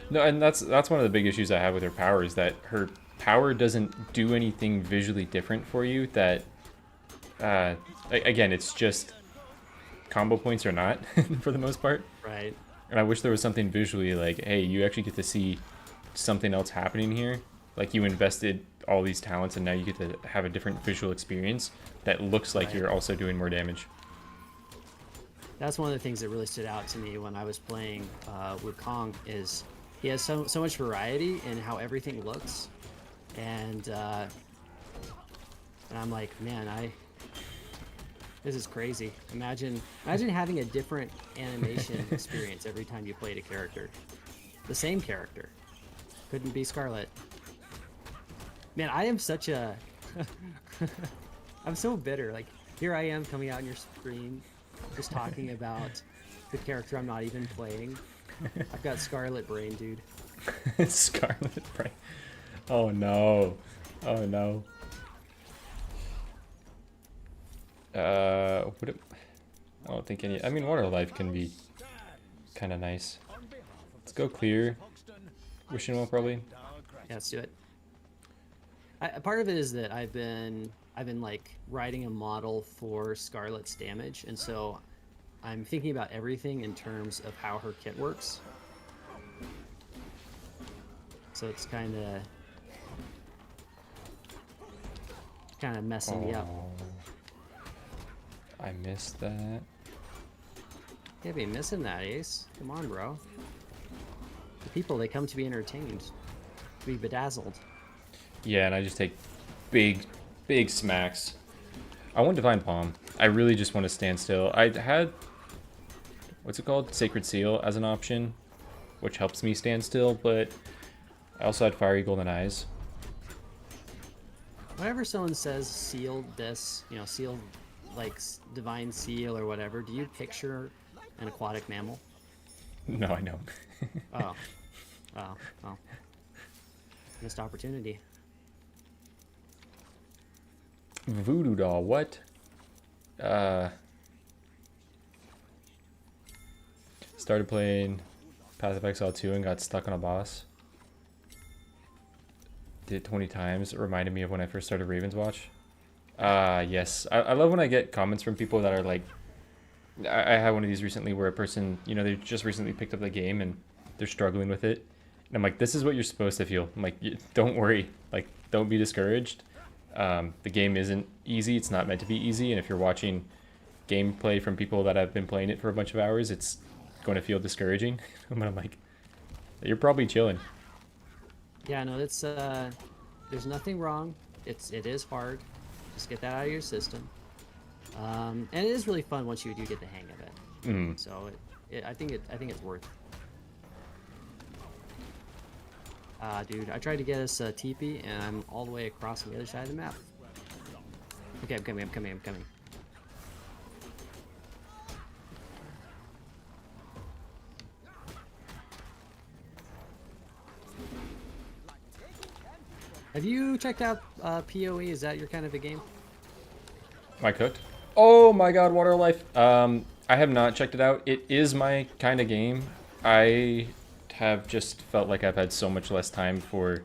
No, and that's one of the big issues I have with her power, is that her power doesn't do anything visually different for you. That again, it's just combo points or not for the most part. Right. And I wish there was something visually like, hey, you actually get to see something else happening here. Like you invested all these talents and now you get to have a different visual experience that looks like you're also doing more damage. That's one of the things that really stood out to me when I was playing Wukong, is he has so much variety in how everything looks, and I'm like, man, this is crazy. Imagine having a different animation experience every time you played a character. The same character. Couldn't be Scarlet. Man, I am such a... I'm so bitter. Like, here I am coming out on your screen, just talking about the character I'm not even playing. I've got Scarlet brain, dude. Scarlet brain. Oh no. Oh no. I don't think any. I mean, Water Life can be kind of nice. Let's go clear. Wishing well, probably. Yeah, let's do it. Part of it is that I've been like writing a model for Scarlet's damage, and so I'm thinking about everything in terms of how her kit works. So it's kind of messing me up. I missed that. Can't be missing that, Ace. Come on, bro. The people, they come to be entertained, to be bedazzled. Yeah, and I just take big smacks. I want Divine Palm. I really just want to stand still. I had, what's it called? Sacred Seal as an option, which helps me stand still, but I also had Fiery Golden Eyes. Whenever someone says seal this, seal like divine seal or whatever, do you picture an aquatic mammal? No, I don't. Oh. Missed opportunity. Voodoo doll, what? Started playing Path of Exile 2 and got stuck on a boss. Did it 20 times. It reminded me of when I first started Ravenswatch. Yes. I love when I get comments from people that are like, I had one of these recently where a person, you know, they just recently picked up the game and they're struggling with it. And I'm like, this is what you're supposed to feel. I'm like, don't worry. Like, don't be discouraged. The game isn't easy. It's not meant to be easy. And if you're watching gameplay from people that have been playing it for a bunch of hours, it's going to feel discouraging. And I'm like, you're probably chilling. Yeah, no, it's there's nothing wrong. It is hard. Just get that out of your system. And it is really fun once you do get the hang of it. Mm. So I think it's worth. Dude, I tried to get us a teepee, and I'm all the way across on the other side of the map. Okay, I'm coming. Have you checked out PoE? Is that your kind of a game? Am I cooked? Oh my god, Water Life. I have not checked it out. It is my kind of game. I have just felt like I've had so much less time for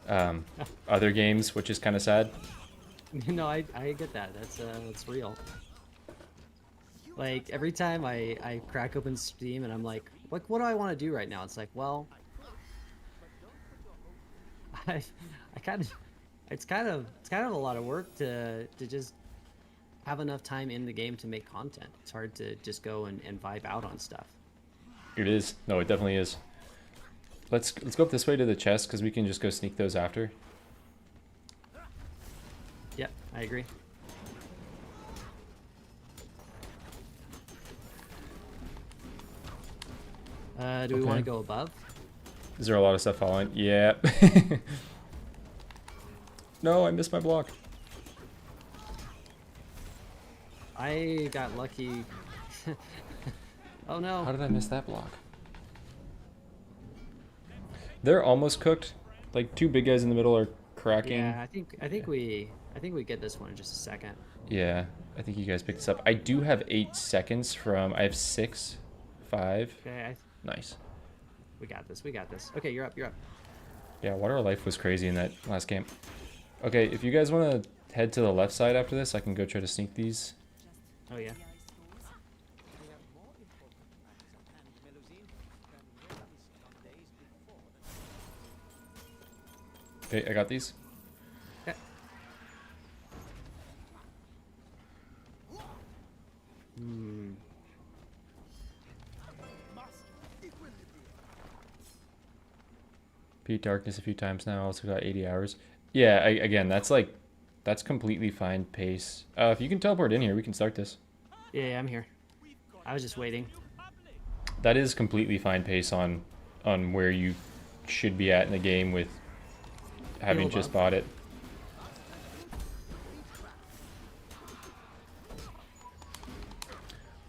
other games, which is kind of sad. No, I get that. That's real. Like every time I crack open Steam and I'm like, what do I want to do right now? It's like, well, it's kind of a lot of work to just have enough time in the game to make content. It's hard to just go and vibe out on stuff. It is. No, it definitely is. Let's go up this way to the chest because we can just go sneak those after. Yep, I agree. Do we want to go above? Is there a lot of stuff falling? Yeah. No, I missed my block. I got lucky. Oh no. How did I miss that block? They're almost cooked. Like two big guys in the middle are cracking. Yeah, I think we get this one in just a second. Yeah, I think you guys picked this up. I do have 8 seconds from. I have 6, 5. Okay, Nice. we got this. Okay, you're up. Yeah, Water Life was crazy in that last game. Okay, if you guys want to head to the left side after this, I can go try to sneak these. Oh yeah. Okay, I got these. Yeah. Beat darkness a few times now. Also got 80 hours. Yeah, again, that's completely fine pace. If you can teleport in here, we can start this. Yeah, I'm here. I was just waiting. That is completely fine pace on where you should be at in the game with having Feel just above. bought it.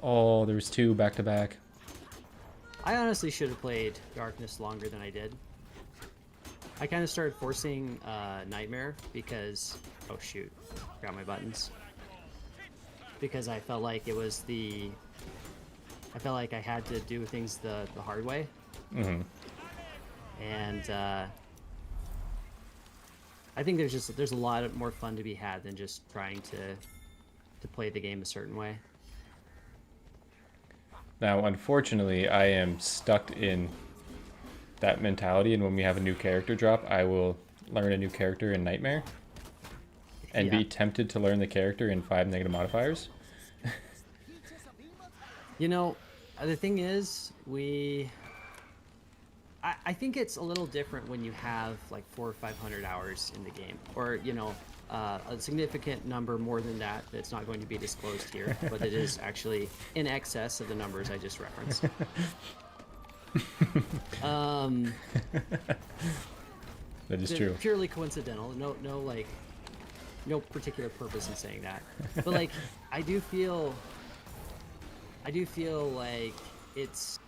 Oh, there was 2 back to back. I honestly should have played Darkness longer than I did. I kind of started forcing Nightmare because... Oh shoot, forgot my buttons. Because I felt like it was the... I felt like I had to do things the hard way. Mm-hmm. And I think there's a lot more fun to be had than just trying to play the game a certain way. Now, unfortunately, I am stuck in that mentality, and when we have a new character drop, I will learn a new character in Nightmare and Yeah. be tempted to learn the character in 5 negative modifiers. You know, the thing is, I think it's a little different when you have like 400 or 500 hours in the game, or you know, a significant number more than that that's not going to be disclosed here, but it is actually in excess of the numbers I just referenced. That is true. Purely coincidental. No particular purpose in saying that. But like, I do feel like it's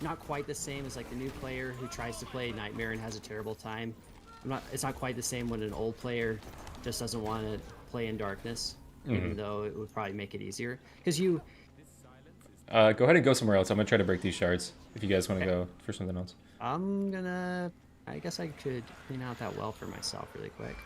not quite the same as like the new player who tries to play Nightmare and has a terrible time. It's not quite the same when an old player just doesn't want to play in darkness, even though it would probably make it easier. Because you, Go ahead and go somewhere else. I'm gonna try to break these shards. If you guys want to go for something else. I guess I could clean out that well for myself really quick.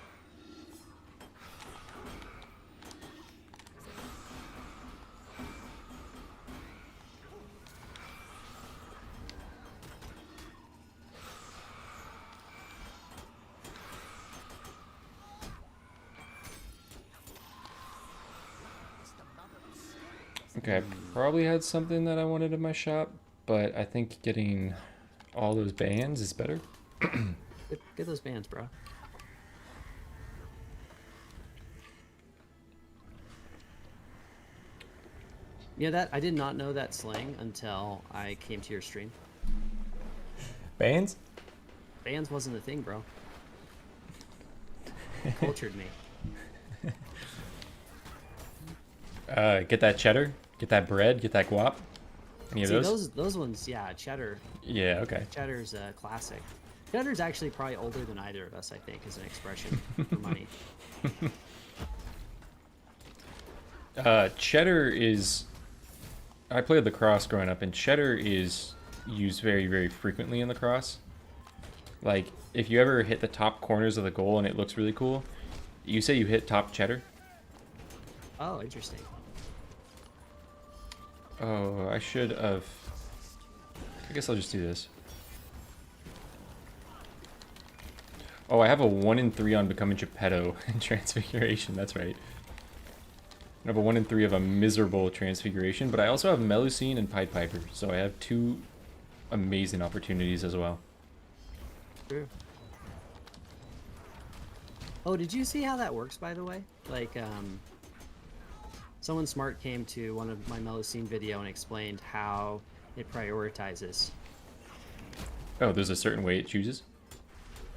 Okay, I probably had something that I wanted in my shop, but I think getting all those bands is better. Get those bands, bro. Yeah, that I did not know that slang until I came to your stream. Bands? Bands wasn't a thing, bro. Cultured me. Get that cheddar, get that bread, get that guap. Any of See, those? those ones, yeah, cheddar. Yeah, okay. Cheddar's a classic. Cheddar's actually probably older than either of us, I think, as an expression for money. Cheddar is... I played lacrosse growing up, and cheddar is used very, very frequently in lacrosse. Like, if you ever hit the top corners of the goal and it looks really cool, you say you hit top cheddar. Oh, interesting. Oh, I should have... I guess I'll just do this. Oh, I have a 1 in 3 on becoming Geppetto in Transfiguration, that's right. I have a 1 in 3 of a miserable Transfiguration, but I also have Melusine and Pied Piper, so I have 2 amazing opportunities as well. True. Oh, did you see how that works, by the way? Like, someone smart came to one of my Melusine video and explained how it prioritizes. Oh, there's a certain way it chooses?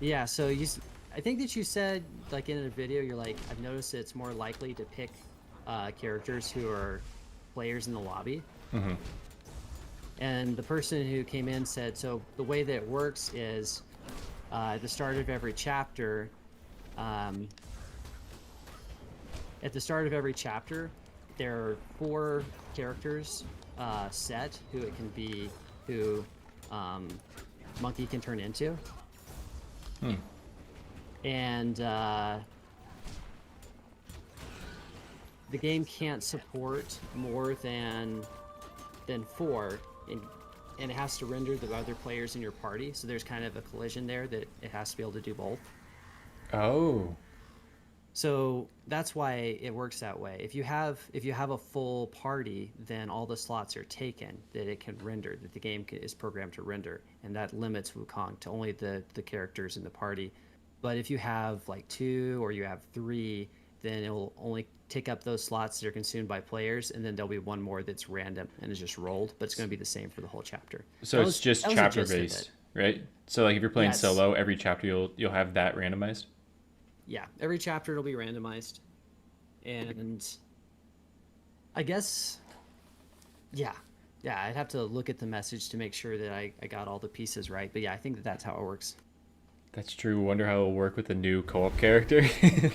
Yeah, so I think that you said, like, in a video, you're like, I've noticed it's more likely to pick characters who are players in the lobby. Mm-hmm. And the person who came in said, so the way that it works is at the start of every chapter, there are 4 characters set who Monkey can turn into. And the game can't support more than 4, and it has to render the other players in your party. So there's kind of a collision there that it has to be able to do both. Oh. So that's why it works that way. If you have a full party, then all the slots are taken that it can render, that the game is programmed to render, and that limits Wukong to only the characters in the party. But if you have like 2 or you have 3, then it will only take up those slots that are consumed by players, and then there'll be one more that's random and is just rolled, but it's going to be the same for the whole chapter. So it's just chapter based, right? So like if you're playing solo, every chapter you'll have that randomized? Yeah, every chapter will be randomized. And I guess, yeah, I'd have to look at the message to make sure that I got all the pieces right. But yeah, I think that's how it works. That's true. Wonder how it'll work with a new co-op character.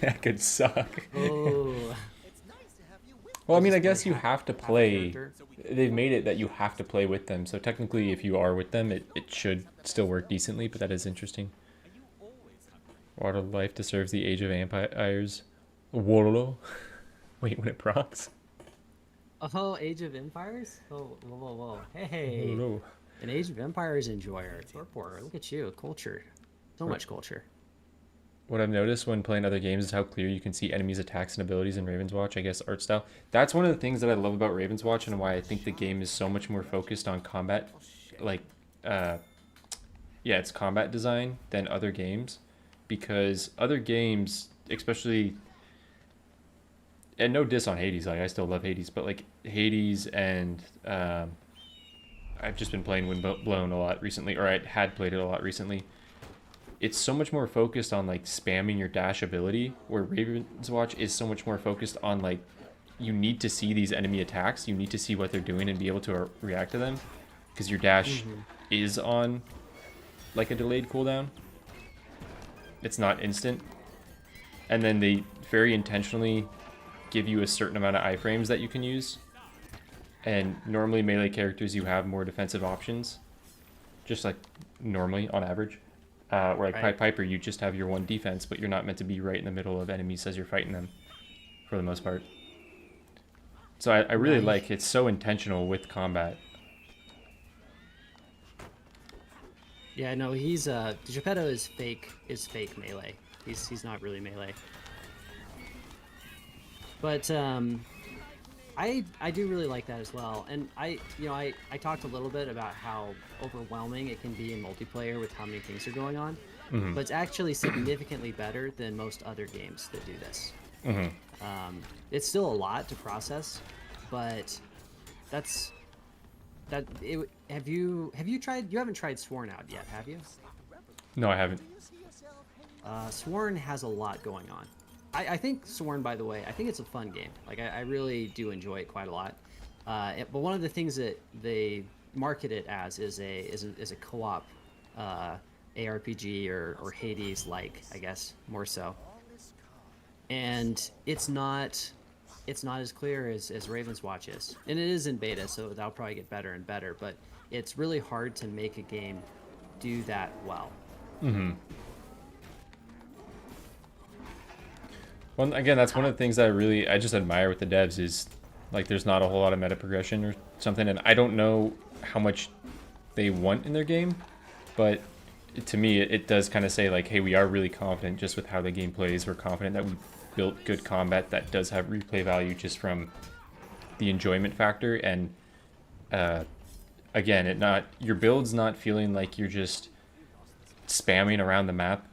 That could suck. Oh. Well, I mean, I guess you have to play. They've made it that you have to play with them. So technically, if you are with them, it should still work decently. But that is interesting. Water life deserves the Age of Empires. Whoa. Wait, when it procs? Oh, Age of Empires? Oh, whoa. Hey. Whoa. An Age of Empires enjoyer. Torpor, look at you. Culture. So much culture. What I've noticed when playing other games is how clear you can see enemies' attacks and abilities in Ravenswatch, I guess, art style. That's one of the things that I love about Ravenswatch and why I think the game is so much more focused on combat. Like, it's combat design than other games. Because other games, especially... And no diss on Hades, like, I still love Hades, but, like, Hades and... I've just been playing Windblown a lot recently, or I had played it a lot recently. It's so much more focused on like spamming your dash ability, where Ravenswatch is so much more focused on like you need to see these enemy attacks, you need to see what they're doing and be able to react to them, because your dash is on like a delayed cooldown. It's not instant. and then they very intentionally give you a certain amount of iframes that you can use. And normally melee characters, you have more defensive options, just like normally on average. Where like Right. Piper, you just have your one defense, but you're not meant to be right in the middle of enemies as you're fighting them, for the most part. So I really Right. like it's so intentional with combat. Yeah, no, he's Geppetto is fake melee. He's not really melee. But I do really like that as well. And I talked a little bit about how overwhelming it can be in multiplayer with how many things are going on. Mm-hmm. But it's actually significantly better than most other games that do this. Mm-hmm. It's still a lot to process, but that's that. Have you tried? You haven't tried Sworn out yet, have you? No, I haven't. Sworn has a lot going on. I think Sworn, by the way, I think it's a fun game. Like I really do enjoy it quite a lot. But one of the things that they market it as is a co-op ARPG or Hades like, I guess, more so. And it's not as clear as Ravenswatch is. And it is in beta, so that'll probably get better and better, but it's really hard to make a game do that well. Mm-hmm. Well, again, that's one of the things that I just admire with the devs is like there's not a whole lot of meta progression or something, and I don't know how much they want in their game, but to me it does kind of say like, hey, we are really confident just with how the game plays. We're confident that we built good combat that does have replay value just from the enjoyment factor, and again, your build's not feeling like you're just spamming around the map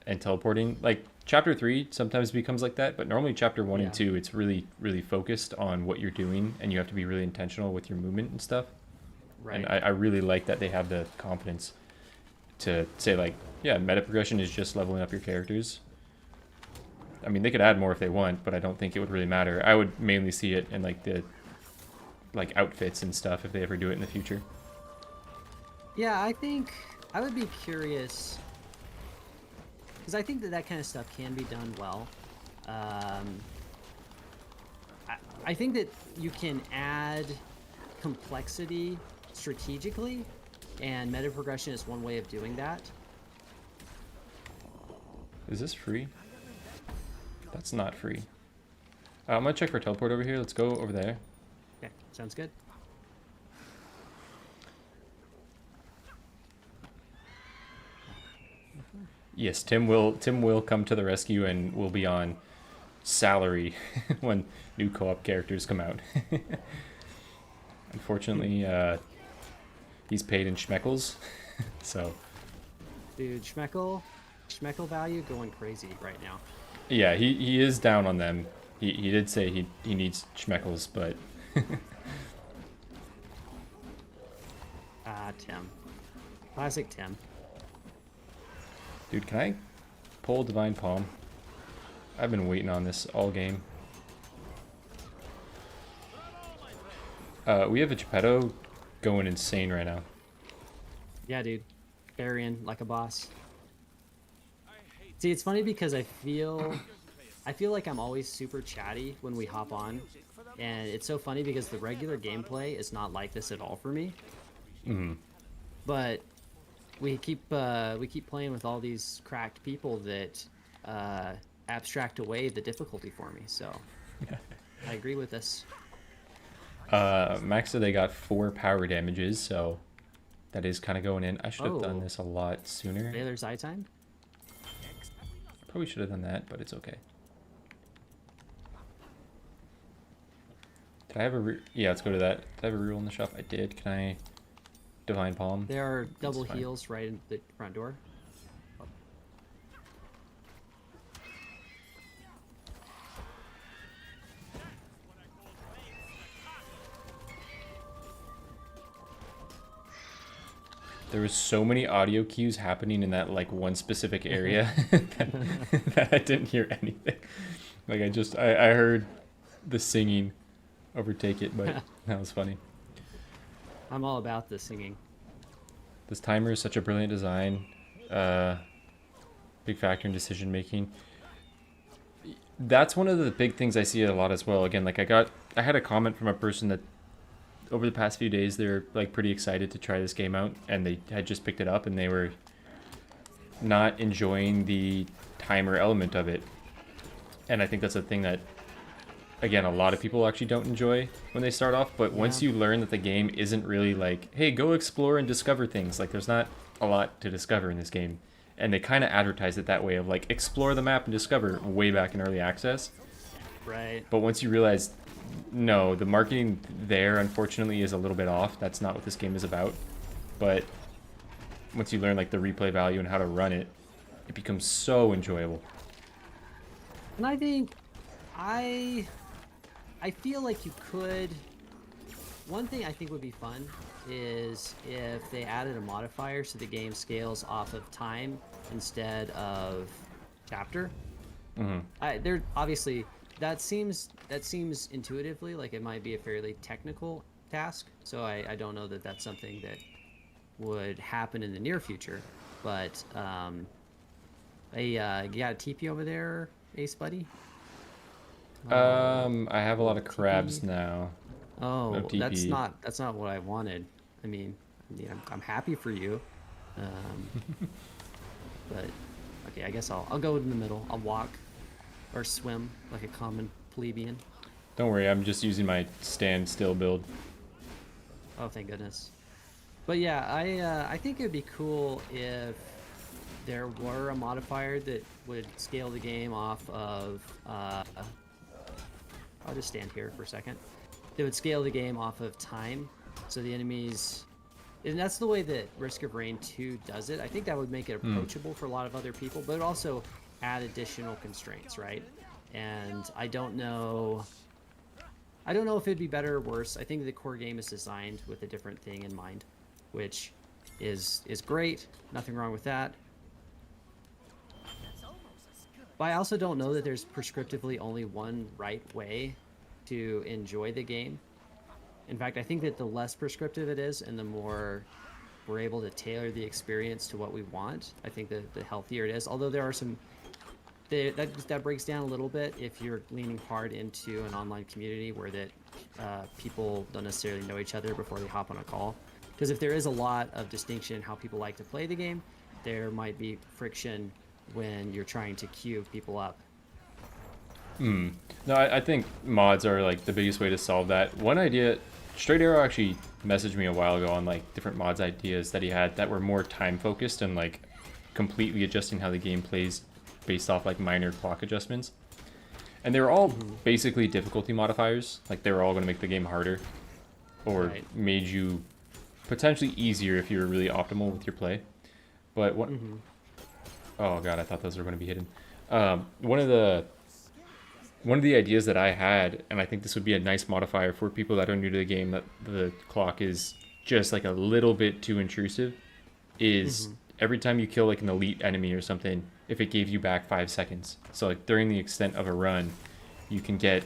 and teleporting. Like chapter 3 sometimes becomes like that, but normally chapter 1 and 2 it's really focused on what you're doing, and you have to be really intentional with your movement and stuff. Right. And I really like that they have the confidence to say like, yeah, meta progression is just leveling up your characters. I mean, they could add more if they want, but I don't think it would really matter. I would mainly see it in like the outfits and stuff if they ever do it in the future. Yeah, I think I would be curious because I think that kind of stuff can be done well. I think that you can add complexity strategically, and meta progression is one way of doing that. Is this free? That's not free. I'm gonna check for teleport over here. Let's go over there. Okay, sounds good. Yes, Tim will come to the rescue and will be on salary when new co-op characters come out. Unfortunately, he's paid in schmeckles, so. Dude, Schmeckle value going crazy right now. Yeah, he is down on them. He did say he needs schmeckles, but. Tim. Classic Tim. Dude, can I pull Divine Palm? I've been waiting on this all game. We have a Geppetto going insane right now. Yeah, dude. Burying like a boss. See, it's funny because I feel like I'm always super chatty when we hop on, and it's so funny because the regular gameplay is not like this at all for me. Mm-hmm. But we keep playing with all these cracked people that abstract away the difficulty for me. So I agree with this. Max said they got 4 power damages, so that is kind of going in. I should have done Oh. this a lot sooner. Baylor's eye time. Probably should have done that, but it's okay. Did I have a yeah, let's go to that. Did I have a reroll in the shop? I did. Can I Divine Palm? There are double fine. heals right in the front door. There was so many audio cues happening in that like one specific area that I didn't hear anything. Like I heard the singing overtake it, but that was funny. I'm all about the singing. This timer is such a brilliant design. Big factor in decision making. That's one of the big things I see a lot as well. Again, like I had a comment from a person that over the past few days they're like pretty excited to try this game out, and they had just picked it up and they were not enjoying the timer element of it. And I think that's a thing that, again, a lot of people actually don't enjoy when they start off. But once you learn that the game isn't really like, hey, go explore and discover things. Like, there's not a lot to discover in this game. And they kind of advertise it that way of like, explore the map and discover way back in early access. Right. But once you realize, no, the marketing there, unfortunately, is a little bit off. That's not what this game is about. But once you learn like the replay value and how to run it, it becomes so enjoyable. And I think I feel like you could. One thing I think would be fun is if they added a modifier so the game scales off of time instead of chapter. There obviously that seems intuitively like it might be a fairly technical task. So I don't know that that's something that would happen in the near future. But you got a TP over there, Ace buddy? I have a lot of crabs now. Oh, No TP. that's not what I wanted. I mean, I'm happy for you, but okay, I guess I'll go in the middle. I'll walk or swim like a common plebeian. Don't worry, I'm just using my stand still build. Oh, thank goodness. But yeah, I think it'd be cool if there were a modifier that would scale the game off of. I'll just stand here for a second. They would scale the game off of time, so the enemies, and that's the way that Risk of Rain 2 does it. I think that would make it approachable for a lot of other people, but it also add additional constraints, right? And I don't know if it'd be better or worse. I think the core game is designed with a different thing in mind, which is great. Nothing wrong with that. But I also don't know that there's prescriptively only one right way to enjoy the game. In fact, I think that the less prescriptive it is and the more we're able to tailor the experience to what we want, I think that the healthier it is. Although there are some... That breaks down a little bit if you're leaning hard into an online community where people don't necessarily know each other before they hop on a call. Because if there is a lot of distinction in how people like to play the game, there might be friction when you're trying to queue people up. No, I think mods are like the biggest way to solve that. One idea, Straight Arrow actually messaged me a while ago on like different mods ideas that he had that were more time focused and like completely adjusting how the game plays based off like minor clock adjustments. And they were all basically difficulty modifiers. Like they were all going to make the game harder or made you potentially easier if you were really optimal with your play. But what... Oh god, I thought those were going to be hidden. One of the ideas that I had, and I think this would be a nice modifier for people that are new to the game, that the clock is just like a little bit too intrusive, is every time you kill like an elite enemy or something, if it gave you back 5 seconds. So like during the extent of a run, you can get,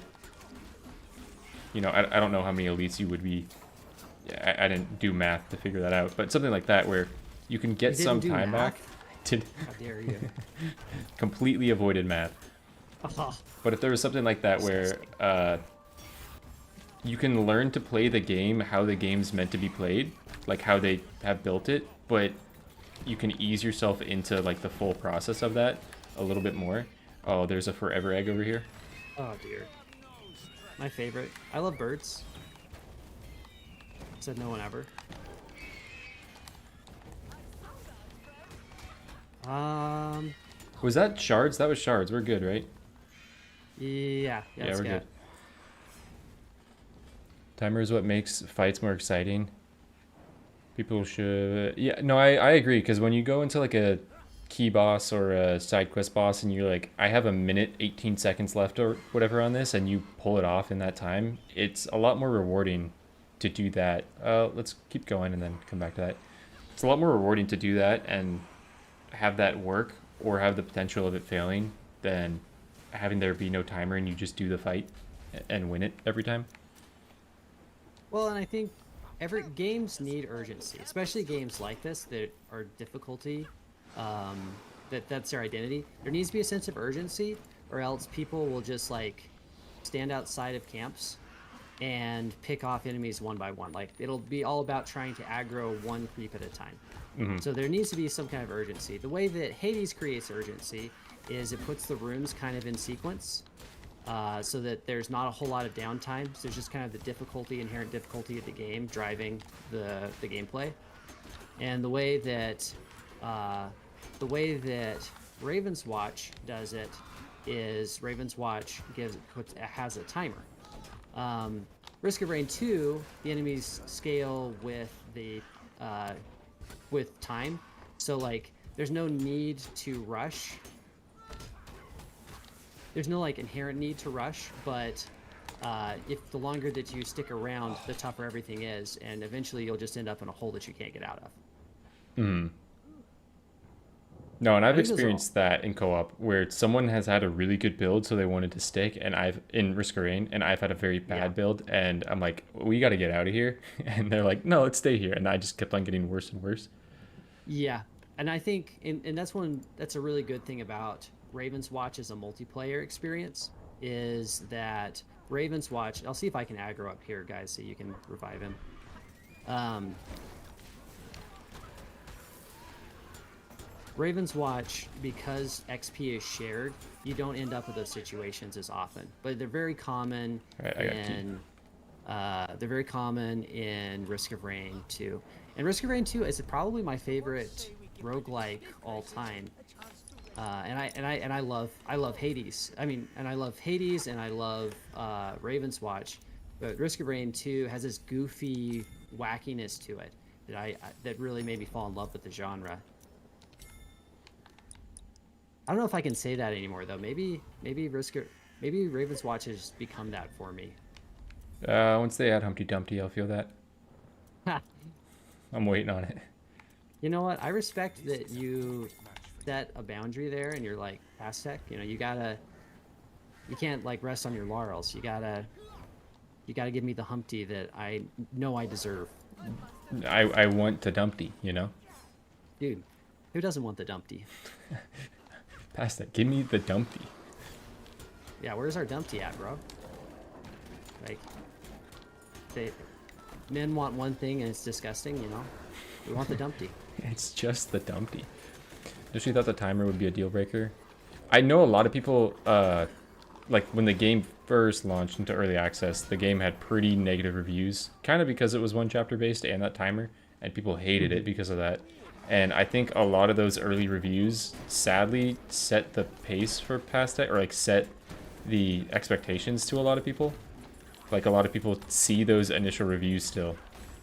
I don't know how many elites you would be. I didn't do math to figure that out, but something like that where you can get some time back. How dare you? Completely avoided math. But if there was something like that where you can learn to play the game how the game's meant to be played, like how they have built it, but you can ease yourself into like the full process of that a little bit more. Oh, there's a forever egg over here. Oh dear. My favorite. I love birds. Said no one ever. Was that shards? That was shards. We're good, right? Yeah, We're good. Timer is what makes fights more exciting. People should... Yeah, no, I agree, because when you go into like a key boss or a side quest boss and you're like, I have a minute, 18 seconds left or whatever on this, and you pull it off in that time, it's a lot more rewarding to do that. Let's keep going and then come back to that. It's a lot more rewarding to do that and have that work or have the potential of it failing than having there be no timer and you just do the fight and win it every time. Well, and I think games need urgency, especially games like this that are difficulty. That's their identity. There needs to be a sense of urgency, or else people will just like stand outside of camps and pick off enemies one by one. Like it'll be all about trying to aggro one creep at a time. So there needs to be some kind of urgency. The way that Hades creates urgency is it puts the rooms kind of in sequence, so that there's not a whole lot of downtime. So there's just kind of the difficulty, inherent difficulty of the game driving the gameplay. And the way that Ravenswatch does it is Ravenswatch has a timer. Risk of Rain 2, the enemies scale with the with time, so like there's no need to rush. There's no like inherent need to rush, but if the longer that you stick around, the tougher everything is, and eventually you'll just end up in a hole that you can't get out of. No, and I've think those are experienced that in co-op where someone has had a really good build, so they wanted to stick, and I've in Risk of Rain, and I've had a very bad build, and I'm like, we got to get out of here, and they're like, no, let's stay here, and I just kept on getting worse and worse. Yeah, and I think, and that's a really good thing about Ravenswatch as a multiplayer experience, is that Ravenswatch. I'll see if I can aggro up here, guys, so you can revive him. Ravenswatch, because XP is shared, you don't end up with those situations as often, but they're very common Right, I got in they're very common in Risk of Rain 2. And Risk of Rain 2 is probably my favorite roguelike all time. And I love Hades. I mean, and I love Hades and I love Ravenswatch, but Risk of Rain 2 has this goofy wackiness to it that really made me fall in love with the genre. I don't know if I can say that anymore though. Maybe Ravenswatch has become that for me. Once they add Humpty Dumpty, I'll feel that. Ha. I'm waiting on it. You know what? I respect that you set a boundary there and you're like, Aztec, you know, you can't like rest on your laurels. You gotta give me the Humpty that I know I deserve. I want the Dumpty, you know? Dude, who doesn't want the Dumpty? Pass that. Give me the Dumpty. Yeah, where's our Dumpty at, bro? Like, men want one thing and it's disgusting, you know? We want the Dumpty. It's just the Dumpty. Just you thought the timer would be a deal breaker? I know a lot of people, like when the game first launched into early access, the game had pretty negative reviews, kind of because it was one chapter based and that timer, and people hated it because of that. And I think a lot of those early reviews sadly set the pace for past that, or like set the expectations to a lot of people. Like a lot of people see those initial reviews still,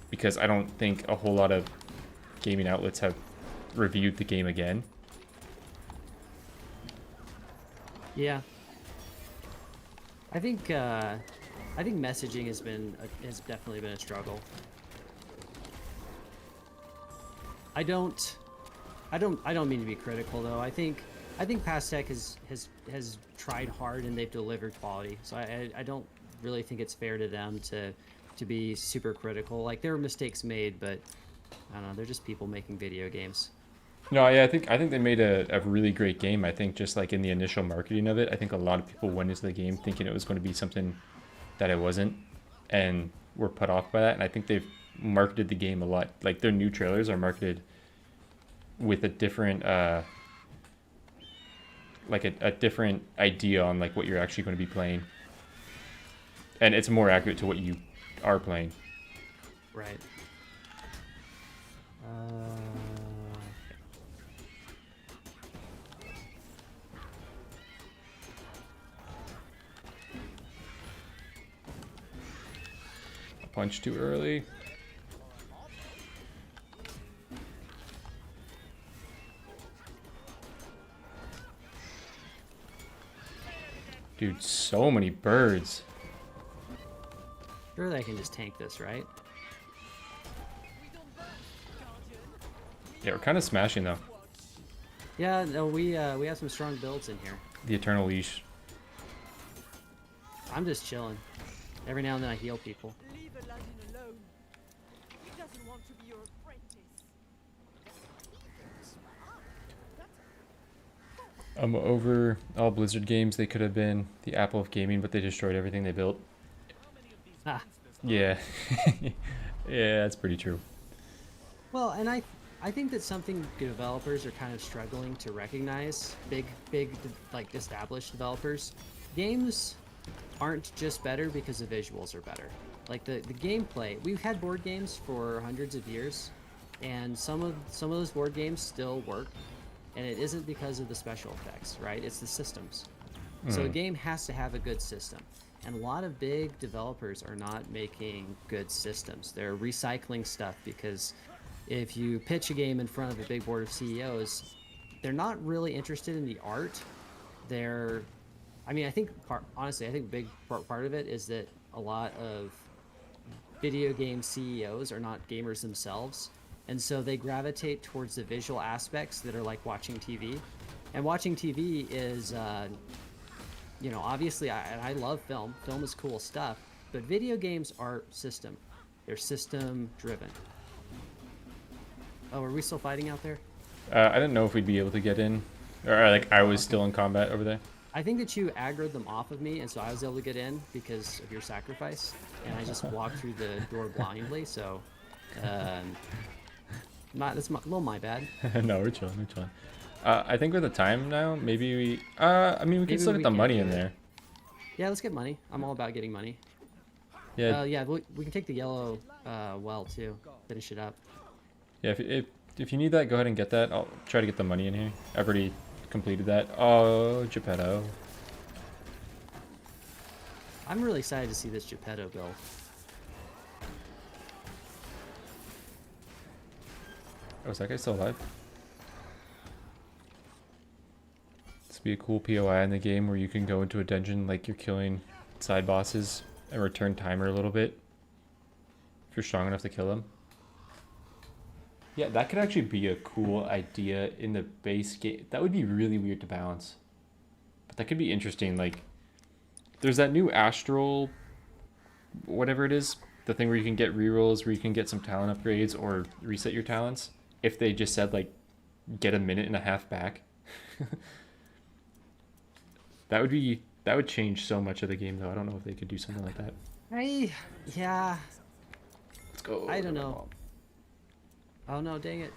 because I don't think a whole lot of gaming outlets have reviewed the game again. Yeah. I think messaging has definitely been a struggle. I don't mean to be critical though. I think Pastec has tried hard and they've delivered quality. So I don't really think it's fair to them to be super critical. Like there were mistakes made, but I don't know, they're just people making video games. No, yeah, I think they made a really great game. I think just like in the initial marketing of it, I think a lot of people went into the game thinking it was going to be something that it wasn't, and were put off by that. And I think they've marketed the game a lot. Like their new trailers are marketed with a different like a different idea on like what you're actually going to be playing, and it's more accurate to what you are playing. Right. Punch too early. Dude, so many birds. Surely I can just tank this, right? Yeah, we're kind of smashing though. Yeah, no, we have some strong builds in here. The Eternal Leash. I'm just chilling. Every now and then I heal people. Leave Aladdin alone. He doesn't want to be your apprentice. I'm over all Blizzard games. They could have been the apple of gaming, but they destroyed everything they built. Ah, Yeah. Yeah, that's pretty true. well, and I think that's something developers are kind of struggling to recognize. Like established developers, games aren't just better because the visuals are better. Like the gameplay, we've had board games for hundreds of years, and some of those board games still work, and it isn't because of the special effects, right? It's the systems. So a game has to have a good system. And a lot of big developers are not making good systems. They're recycling stuff because if you pitch a game in front of a big board of CEOs, they're not really interested in the art. They're, I mean, I think honestly, I think a big part of it is that a lot of video game CEOs are not gamers themselves, and so they gravitate towards the visual aspects that are like watching TV. And watching TV is, you know, obviously, I love film. Film is cool stuff, but video games are system. They're system driven. Oh, are we still fighting out there? I didn't know if we'd be able to get in, or like I was still in combat over there. I think that you aggroed them off of me, and so I was able to get in because of your sacrifice, and I just walked through the door blindly. So, that's a little my bad. No, we're chilling. We're chilling. I think with the time now, maybe we. I mean, we can Maybe still get we the can money do in it. there. Yeah, let's get money. I'm all about getting money. Yeah. Yeah, we can take the yellow well too. Finish it up. Yeah. If you need that, go ahead and get that. I'll try to get the money in here. I've already completed that. Oh, Geppetto. I'm really excited to see this Geppetto build. Oh, is that guy still alive? This would be a cool POI in the game where you can go into a dungeon like you're killing side bosses and return timer a little bit if you're strong enough to kill them. Yeah, that could actually be a cool idea in the base game. That would be really weird to balance, but that could be interesting. Like, there's that new Astral, whatever it is, the thing where you can get rerolls, where you can get some talent upgrades or reset your talents. If they just said like, get a minute and a half back, that would change so much of the game. Though I don't know if they could do something like that. Yeah. Let's go. I don't know. Oh no, dang it.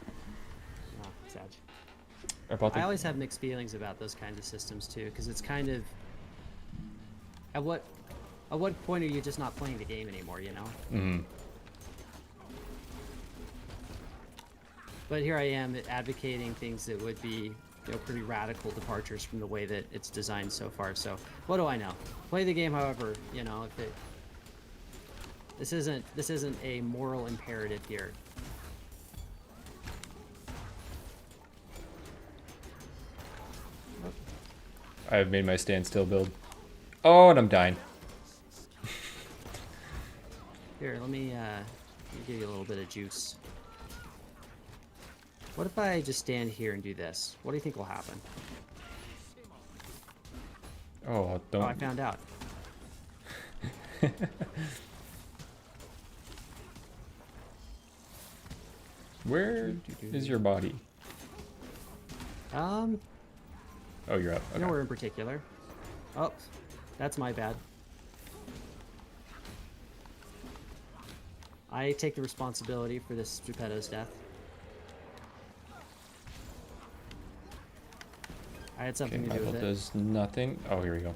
Oh, sad. I always have mixed feelings about those kinds of systems too, because it's kind of at what point are you just not playing the game anymore, you know? Mm-hmm. But here I am advocating things that would be, you know, pretty radical departures from the way that it's designed so far. So what do I know? Play the game, however, you know. If it this isn't a moral imperative here. I've made my standstill build. Oh, and I'm dying. Here, let me give you a little bit of juice. What if I just stand here and do this? What do you think will happen? Oh, don't. Oh, I found out. Where is your body? Oh, you're up. Okay. Nowhere in particular. Oh, that's my bad. I take the responsibility for this Geppetto's death. I had something Okay, to my do with build it. does nothing. Oh, here we go.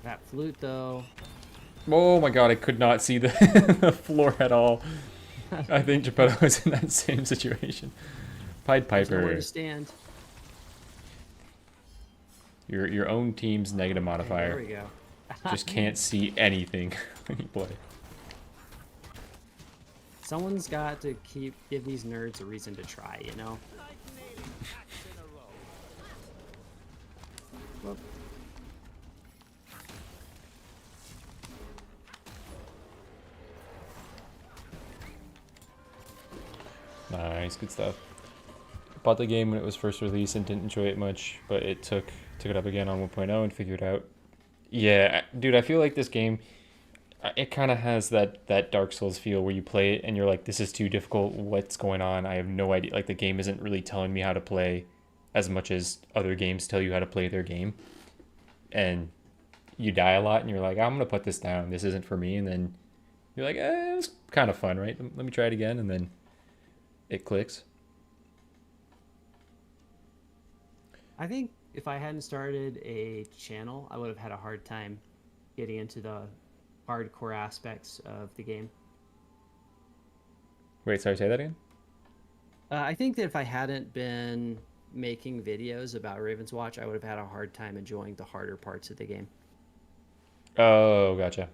That flute, though. Oh my god, I could not see the, the floor at all. I think Geppetto was in that same situation. Pied There's nowhere Piper. to stand. Your own team's negative Okay, modifier. there we go. Just can't see anything when you play. Someone's got to give these nerds a reason to try, you know? Whoop. Nice, good stuff. Bought the game when it was first released and didn't enjoy it much, but it took it up again on 1.0 and figured out. Yeah, dude, I feel like this game, It kind of has that Dark Souls feel where you play it and you're like, this is too difficult. What's going on? I have no idea. Like the game isn't really telling me how to play as much as other games tell you how to play their game. And you die a lot and you're like, I'm gonna put this down. This isn't for me. And then you're like, it's kind of fun, right? Let me try it again, and then it clicks. I think if I hadn't started a channel, I would have had a hard time getting into the hardcore aspects of the game. Wait, sorry, say that again? I think that if I hadn't been making videos about Ravenswatch, I would have had a hard time enjoying the harder parts of the game. Oh, gotcha.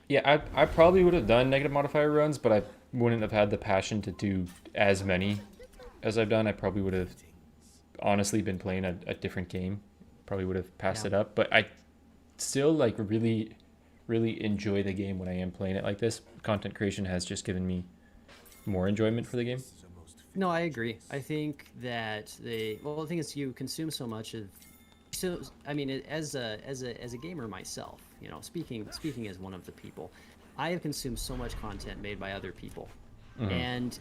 Yeah, I probably would have done negative modifier runs, but I wouldn't have had the passion to do as many as I've done. I probably would have honestly been playing a different game. Probably would have passed it up, but I still like really enjoy the game when I am playing it like this. Content creation has just given me more enjoyment for the game. No, I agree. I think that the thing is you consume so much of. So I mean, as a gamer myself, you know, speaking as one of the people, I have consumed so much content made by other people, and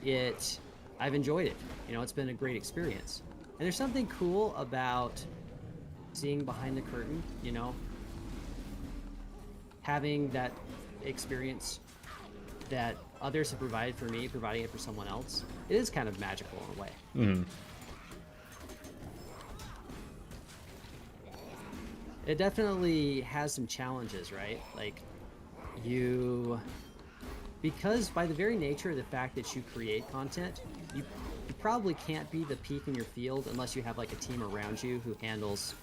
I've enjoyed it. You know, it's been a great experience, and there's something cool about seeing behind the curtain. You know, having that experience that others have provided for me, providing it for someone else. It is kind of magical in a way. Mm-hmm. It definitely has some challenges, right? Like, because by the very nature of the fact that you create content, you probably can't be the peak in your field unless you have like a team around you who handles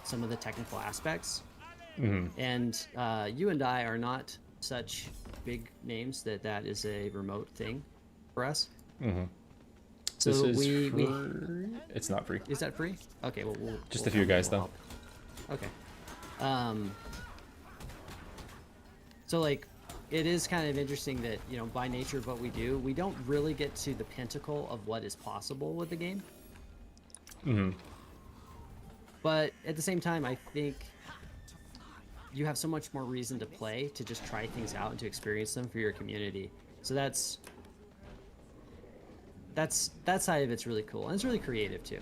some of the technical aspects. And you and I are not such big names that is a remote thing for us. So This is we it's not free. is that free? Okay, well, Just we'll a few help, guys we'll though. help. Okay. So like, it is kind of interesting that, you know, by nature of what we do, we don't really get to the pinnacle of what is possible with the game. But at the same time, I think you have so much more reason to play, to just try things out and to experience them for your community. So that side of it's really cool, and it's really creative too.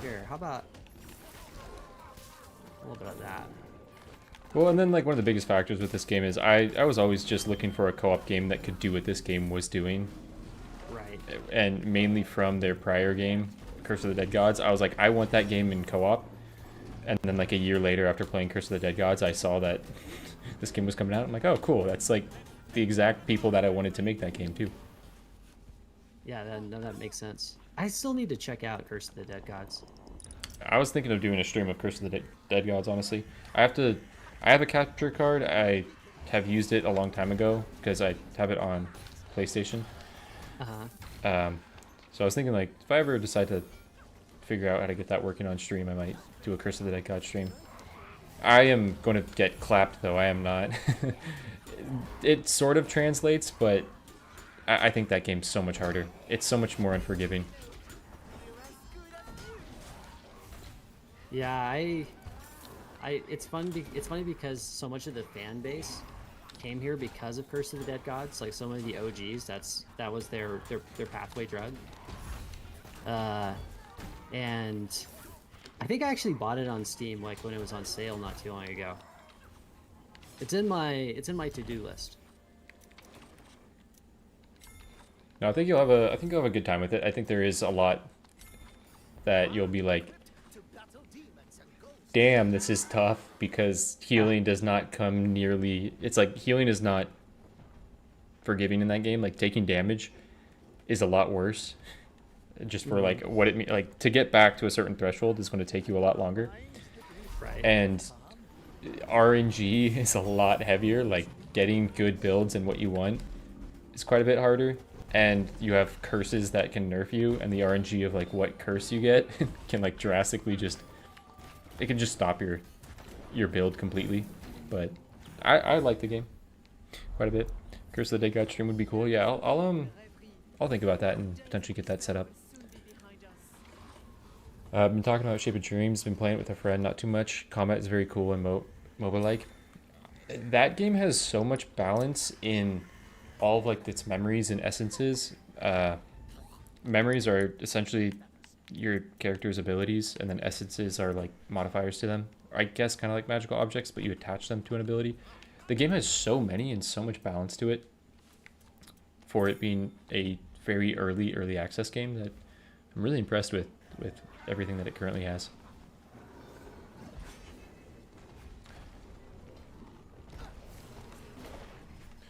Here, how about a little bit of that? Well, and then like one of the biggest factors with this game is I was always just looking for a co-op game that could do what this game was doing. Right. And mainly from their prior game, Curse of the Dead Gods, I was like, I want that game in co-op. And then like a year later, after playing Curse of the Dead Gods, I saw that this game was coming out. I'm like, oh, cool. That's like the exact people that I wanted to make that game too. Yeah, that makes sense. I still need to check out Curse of the Dead Gods. I was thinking of doing a stream of Curse of the Dead Gods, honestly. I have a capture card. I have used it a long time ago because I have it on PlayStation. So I was thinking, like, if I ever decide to figure out how to get that working on stream, I might do a Curse of the Dead God stream. I am going to get clapped, though. I am not. It sort of translates, but I think that game's so much harder. It's so much more unforgiving. Yeah, it's funny because so much of the fan base came here because of Curse of the Dead Gods. Like some of the OGs, that was their pathway drug. And I think I actually bought it on Steam like when it was on sale not too long ago. It's in my to-do list. No, I think you'll have a good time with it. I think there is a lot that you'll be like, damn, this is tough, because healing does not come nearly... It's like, healing is not forgiving in that game. Like, taking damage is a lot worse. Just for, like, what it means. Like, to get back to a certain threshold is going to take you a lot longer. Right. And RNG is a lot heavier. Like, getting good builds and what you want is quite a bit harder. And you have curses that can nerf you, and the RNG of, like, what curse you get can, like, drastically just... It can just stop your build completely. But I like the game quite a bit. Curse of the Dead God stream would be cool. Yeah, I'll think about that and potentially get that set up. I've been talking about Shape of Dreams. Been playing it with a friend. Not too much. Combat is very cool and MOBA like. That game has so much balance in all of like its memories and essences. Memories are essentially your character's abilities, and then essences are like modifiers to them. I guess kind of like magical objects, but you attach them to an ability. The game has so many and so much balance to it for it being a very early access game that I'm really impressed with everything that it currently has.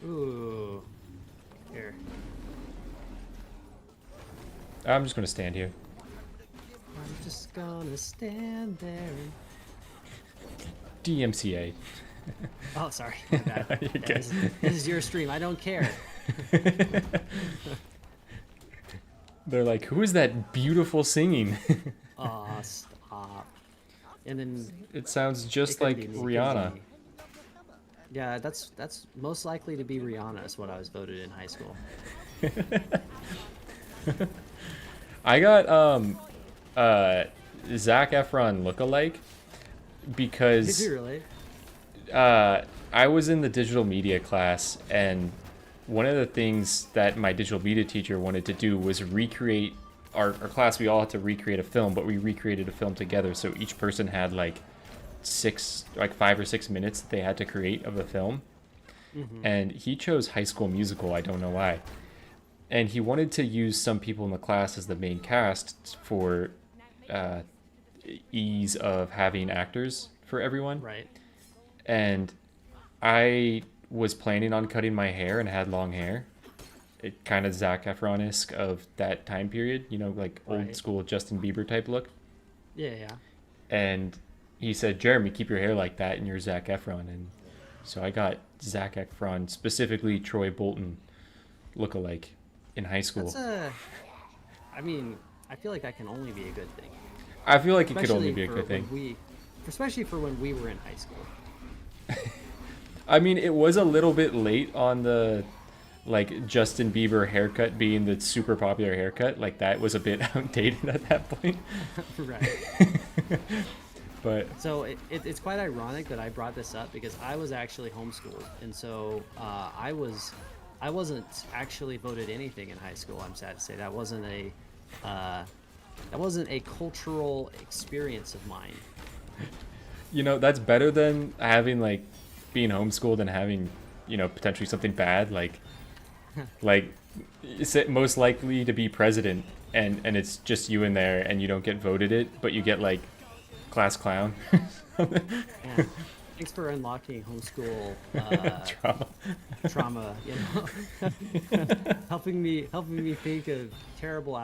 Ooh. Here. I'm just gonna stand here. I'm just gonna stand there. and- DMCA. Oh, sorry. My bad. You're Yeah, good. this is your stream. I don't care. They're like, who is that beautiful singing? Aw, stop. And then It sounds just it could like be me, it could Rihanna. be me. Yeah, that's most likely to be Rihanna is what I was voted in high school. I got Zac Efron lookalike Did because you really? I was in the digital media class, and one of the things that my digital media teacher wanted to do was recreate our class. We all had to recreate a film, but we recreated a film together. So each person had like 5 or 6 minutes that they had to create of a film. And he chose High School Musical. I don't know why. And he wanted to use some people in the class as the main cast for ease of having actors for everyone. Right. And I was planning on cutting my hair and had long hair. It kind of Zac Efron-esque of that time period, you know, like old Right. school Justin Bieber type look. Yeah, yeah. And he said, Jeremy, keep your hair like that and you're Zac Efron. And so I got Zac Efron, specifically Troy Bolton lookalike in high school. I mean, I feel like that can only be a good thing. I feel like it could only Especially be a for good when thing. Especially for when we were in high school. I mean, it was a little bit late on the like Justin Bieber haircut being the super popular haircut. Like that was a bit outdated at that point. Right. But So it's quite ironic that I brought this up because I was actually homeschooled, and so I wasn't actually voted anything in high school. I'm sad to say that wasn't a cultural experience of mine. you know, that's better than having like being homeschooled and having, you know, potentially something bad like is it most likely to be president and it's just you in there and you don't get voted it, but you get like class clown. Yeah. Thanks for unlocking homeschool trauma. You know, helping me think of terrible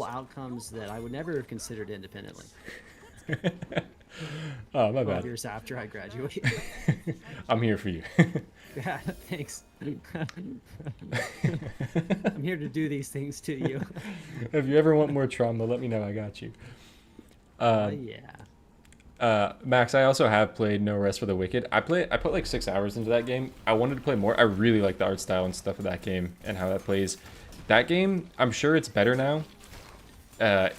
outcomes that I would never have considered independently. Oh, my 12 bad. years after I graduated. I'm here for you. Yeah, thanks. I'm here to do these things to you. If you ever want more trauma, let me know. I got you. Yeah. Max, I also have played No Rest for the Wicked. I put like 6 hours into that game. I wanted to play more. I really like the art style and stuff of that game and how that plays. That game, I'm sure it's better now. I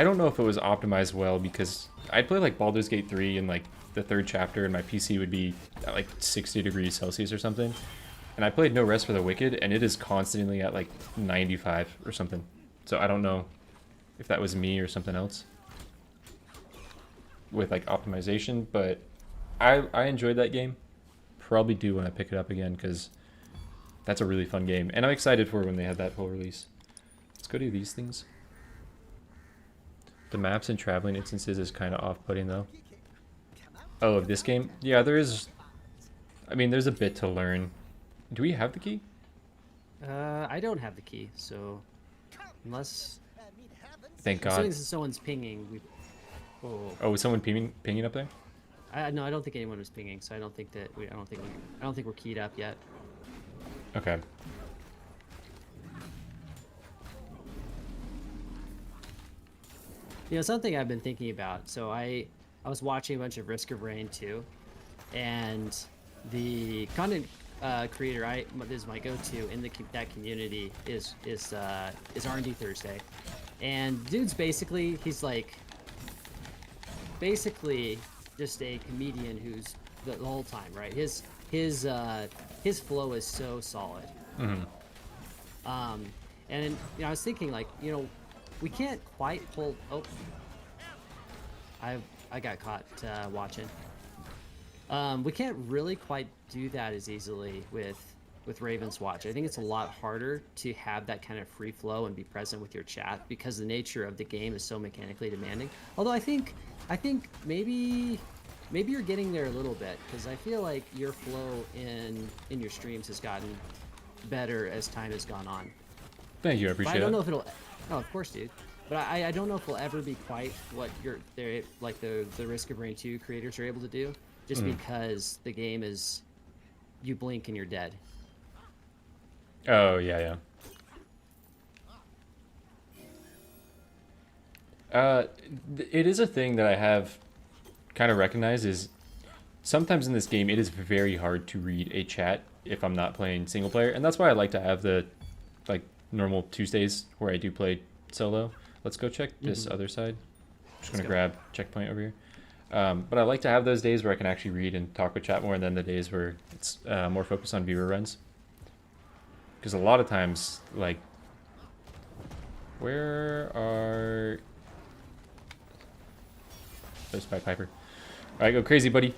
don't know if it was optimized well because I'd play like Baldur's Gate 3 in like the 3rd chapter and my PC would be at like 60 degrees Celsius or something. And I played No Rest for the Wicked and it is constantly at like 95 or something. So I don't know if that was me or something else with like optimization, but I enjoyed that game. Probably do when I pick it up again because that's a really fun game. And I'm excited for when they had that full release. Let's go do these things. The maps and traveling instances is kind of off-putting though. Oh, of this game? Yeah, there is. I mean, there's a bit to learn. Do we have the key? I don't have the key, so unless Thank as soon God. as someone's pinging, we. Oh, Oh, was someone pinging up there? no, I don't think anyone was pinging, so I don't think that I don't think we're keyed up yet. Okay. You know, something I've been thinking about. So I was watching a bunch of Risk of Rain 2, and the content creator is my go-to in that community is R&D Thursday, and dude's basically basically just a comedian who's the whole time, right? His flow is so solid. And I was thinking, like, we can't quite pull. Oh, I got caught watching. We can't really quite do that as easily with Ravenswatch. I think it's a lot harder to have that kind of free flow and be present with your chat because the nature of the game is so mechanically demanding. Although I think maybe you're getting there a little bit, because I feel like your flow in your streams has gotten better as time has gone on. Thank you, I But appreciate I don't it. know if it'll. Oh, of course, dude. But I don't know if we'll ever be quite what the Risk of Rain 2 creators are able to do, just because the game is, you blink and you're dead. Oh, yeah, yeah. It is a thing that I have kind of recognized is sometimes in this game it is very hard to read a chat if I'm not playing single player, and that's why I like to have the normal Tuesdays where I do play solo. Let's go check this other side. Just gonna grab checkpoint over here. But I like to have those days where I can actually read and talk with chat more, and then the days where it's more focused on viewer runs. Because a lot of times, like, where are... There's Spy Piper. Alright, go crazy, buddy.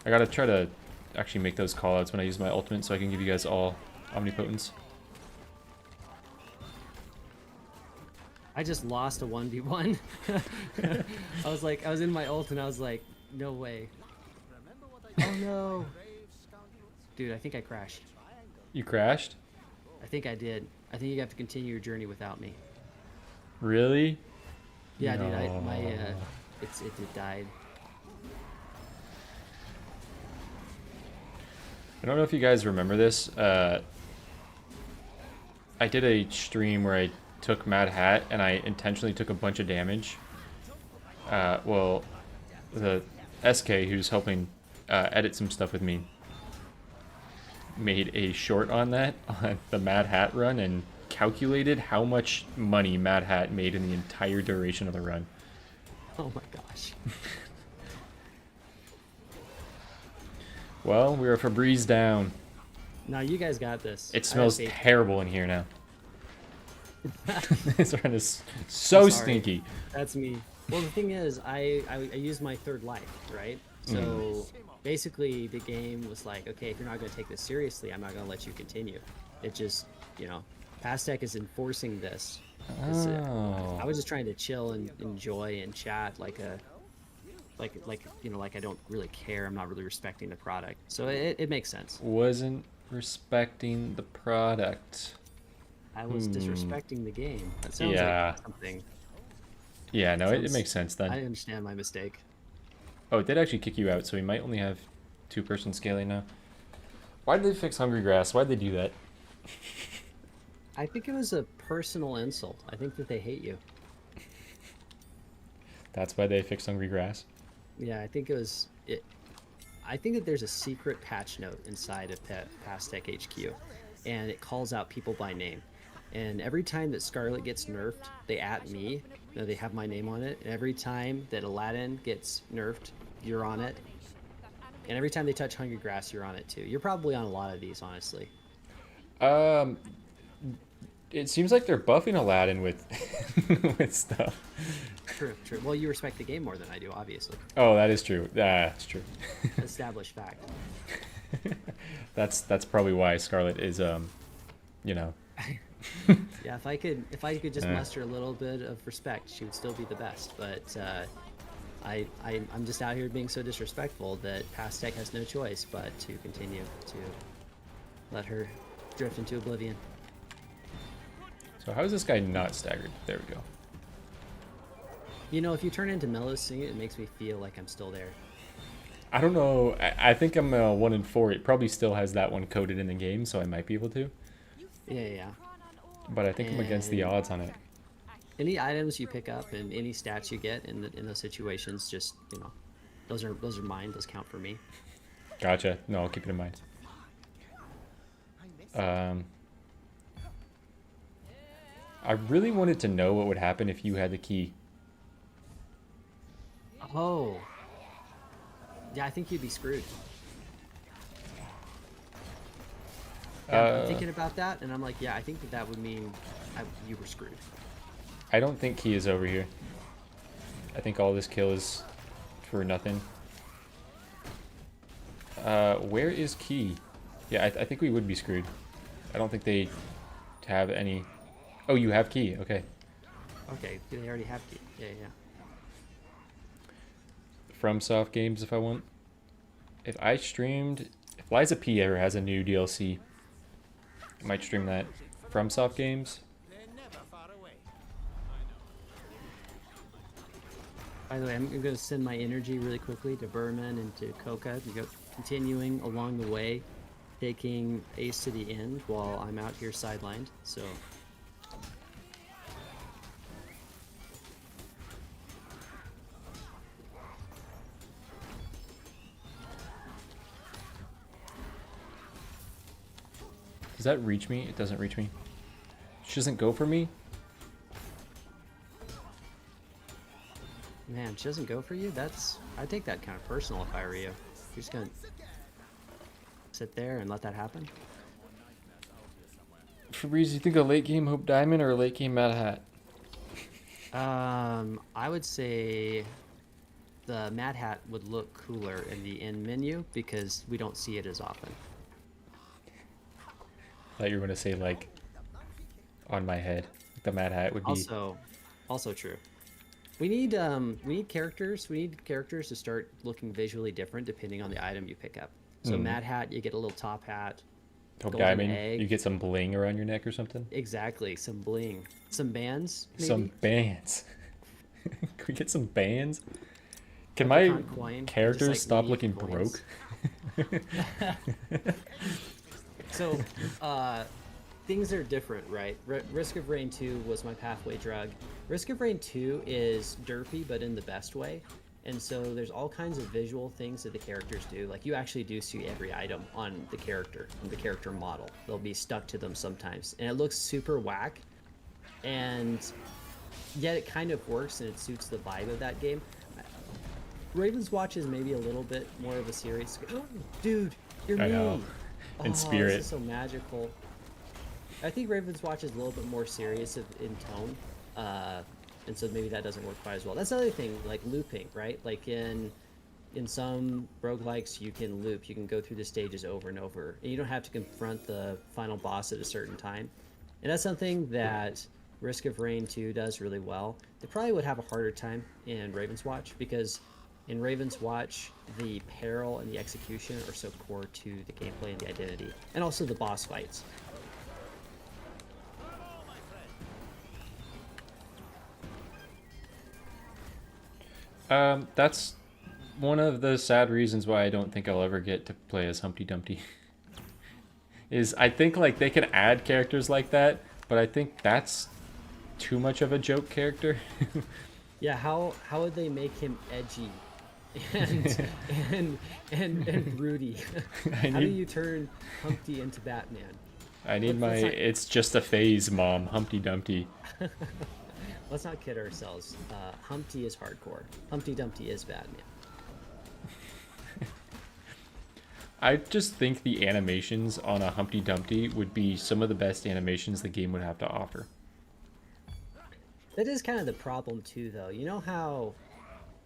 I gotta try to actually make those callouts when I use my ultimate so I can give you guys all omnipotence. I just lost a 1v1. I was in my ult and I was like, no way. Oh no. Dude, I think I crashed. You crashed? I think I did. I think you have to continue your journey without me. Really? Yeah, No. dude, it died. I don't know if you guys remember this. I did a stream where I took Mad Hat and I intentionally took a bunch of damage. Well, the SK who's helping edit some stuff with me made a short on that on the Mad Hat run and calculated how much money Mad Hat made in the entire duration of the run. Oh my gosh. Well, we're a Febreze down. Now you guys got this. It I smells have faith. terrible in here now. This run is so I'm sorry. stinky. That's me. Well, the thing is, I used my third life, right? So basically, the game was like, okay, if you're not going to take this seriously, I'm not going to let you continue. It just, Pastech is enforcing this. I was just trying to chill and enjoy and chat like I don't really care. I'm not really respecting the product. So it makes sense. Wasn't respecting the product. I was disrespecting the game. That sounds Yeah. like something. Yeah, no, it makes sense then. I understand my mistake. Oh, it did actually kick you out, so we might only have 2-person scaling now. Why did they fix Hungry Grass? Why'd they do that? I think it was a personal insult. I think that they hate you. That's why they fixed Hungry Grass? Yeah, I think it was it. I think that there's a secret patch note inside of Pastech HQ, and it calls out people by name. And every time that Scarlet gets nerfed, they at me. They have my name on it. And every time that Aladdin gets nerfed, you're on it. And every time they touch Hungry Grass, you're on it too. You're probably on a lot of these, honestly. It seems like they're buffing Aladdin with with stuff. True, true. Well, you respect the game more than I do, obviously. Oh, that is true. That's true. Established fact. That's probably why Scarlet is Yeah, if I could just muster a little bit of respect, she would still be the best. But I'm just out here being so disrespectful that Pastech has no choice but to continue to let her drift into oblivion. So how is this guy not staggered? There we go. If you turn into Mellow Sing it makes me feel like I'm still there. I don't know. I think I'm 1 in 4. It probably still has that one coded in the game, so I might be able to. Yeah. But I think I'm against the And- odds on it. any items you pick up and any stats you get in those situations, just those are mine. Those count for me. Gotcha. No, I'll keep it in mind. I really wanted to know what would happen if you had the key. Oh, yeah, I think you'd be screwed. Yeah, I'm thinking about that, and I'm like, yeah, I think that would mean you were screwed. I don't think key is over here. I think all this kill is for nothing. Where is key? Yeah, I think we would be screwed. I don't think they have any... Oh, you have key. Okay. Okay, they already have key. Yeah, yeah. FromSoft games if I want. If I streamed... If Liza P ever has a new DLC, I might stream that. FromSoft games. By the way, I'm going to send my energy really quickly to Berman and to Coca to go continuing along the way, taking Ace to the end while I'm out here sidelined. So Does that reach me? It doesn't reach me. She doesn't go for me? man, she doesn't go for you. I take that kind of personal if I were you. You're just gonna sit there and let that happen. Febreze, you think a late game Hope Diamond or a late game Mad Hat? I would say the Mad Hat would look cooler in the end menu because we don't see it as often. I thought you were gonna say like on my head. The Mad Hat would be Also true. We need characters. We need characters to start looking visually different depending on the item you pick up. So Mad Hat, you get a little top hat. Hope golden Diamond, egg. you get some bling around your neck or something. Exactly, some bling, some bands. Maybe? Some bands. Can we get some bands? Can Leprechaun my coin, characters just, like, stop leaf looking coins. broke? So, things are different, right? Risk of Rain 2 was my pathway drug. Risk of Rain 2 is derpy, but in the best way. And so there's all kinds of visual things that the characters do. Like you actually do see every item on the character model. They'll be stuck to them sometimes. And it looks super whack. And yet it kind of works and it suits the vibe of that game. Ravenswatch is maybe a little bit more of a serious... Oh, dude, you're I me! know. In spirit. This is so magical. I think Ravenswatch is a little bit more serious in tone. And so maybe that doesn't work quite as well. That's another thing, like looping, right? Like in some roguelikes, you can loop. You can go through the stages over and over. And you don't have to confront the final boss at a certain time. And that's something that Risk of Rain 2 does really well. They probably would have a harder time in Ravenswatch because in Ravenswatch, the peril and the execution are so core to the gameplay and the identity. And also the boss fights. That's one of the sad reasons why I don't think I'll ever get to play as Humpty Dumpty. Is I think like they can add characters like that, but I think that's too much of a joke character. Yeah, how would they make him edgy and broody? How do you turn Humpty into Batman? I need my it's just a phase, Mom. Humpty Dumpty. Let's not kid ourselves. Humpty is hardcore. Humpty Dumpty is Batman. I just think the animations on a Humpty Dumpty would be some of the best animations the game would have to offer. That is kind of the problem too, though. You know how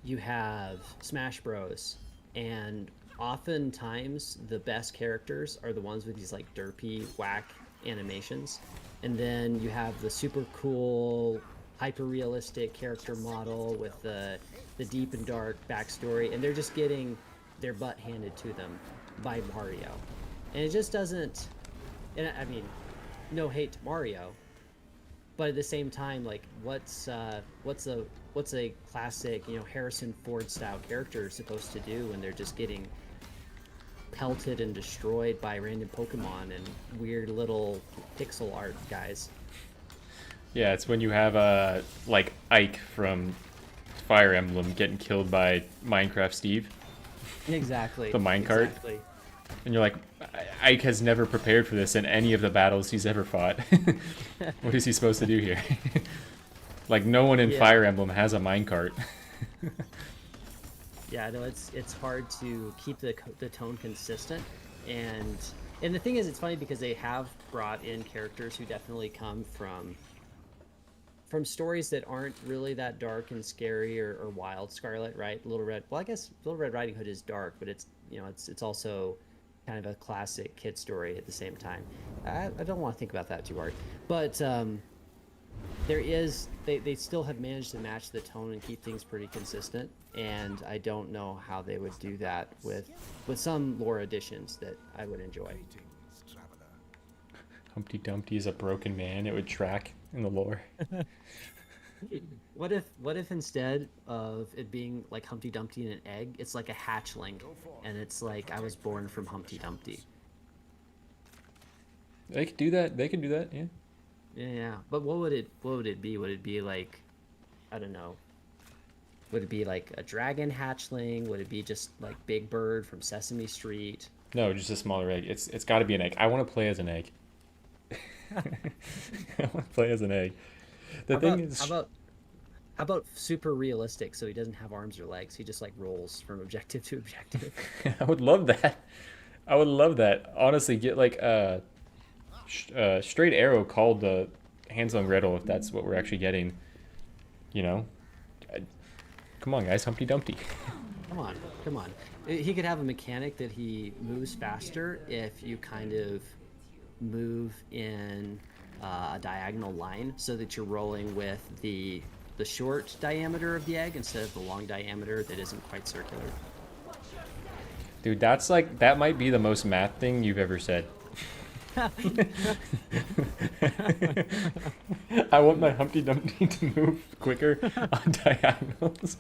you have Smash Bros. And oftentimes the best characters are the ones with these like derpy, whack animations. And then you have the super cool, hyper-realistic character model with the deep and dark backstory, and they're just getting their butt handed to them by Mario. And it just doesn't... And I mean, no hate to Mario, but at the same time, like, what's a classic, Harrison Ford style character supposed to do when they're just getting pelted and destroyed by random Pokemon and weird little pixel art guys? Yeah, it's when you have like Ike from Fire Emblem getting killed by Minecraft Steve, Exactly. the minecart, Exactly. and you're like, Ike has never prepared for this in any of the battles he's ever fought. What is he supposed to do here? Like no one in Yeah. Fire Emblem has a minecart. Yeah, no, it's hard to keep the tone consistent, and the thing is, it's funny because they have brought in characters who definitely come from stories that aren't really that dark and scary or wild. Scarlet, right? Little Red. Well, I guess Little Red Riding Hood is dark, but it's it's also kind of a classic kid story at the same time. I don't want to think about that too hard, but there is they still have managed to match the tone and keep things pretty consistent, and I don't know how they would do that with some lore additions that I would enjoy. Greetings, traveler. Humpty Dumpty is a broken man. It would track in the lore. What if instead of it being like Humpty Dumpty and an egg, it's like a hatchling, and it's like I was born from Humpty Dumpty. They could do that. They could do that. Yeah. Yeah, but what would it be? Would it be like, I don't know. Would it be like a dragon hatchling? Would it be just like Big Bird from Sesame Street? No, just a smaller egg. It's got to be an egg. I want to play as an egg. I want to play as an egg. The thing is, how about super realistic? So he doesn't have arms or legs. He just like rolls from objective to objective. I would love that. I would love that. Honestly, get like straight arrow called the Hansel and Gretel if that's what we're actually getting. You know, come on, guys, Humpty Dumpty. Come on. He could have a mechanic that he moves faster if you kind of move in a diagonal line, so that you're rolling with the short diameter of the egg instead of the long diameter that isn't quite circular. Dude, that might be the most math thing you've ever said. I want my Humpty Dumpty to move quicker on diagonals.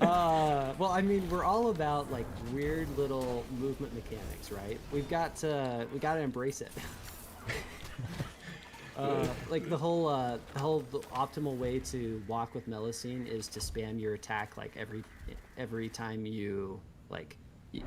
Well, I mean, we're all about like weird little movement mechanics, right? We got to embrace it. Like the optimal way to walk with Melusine is to spam your attack like every time you like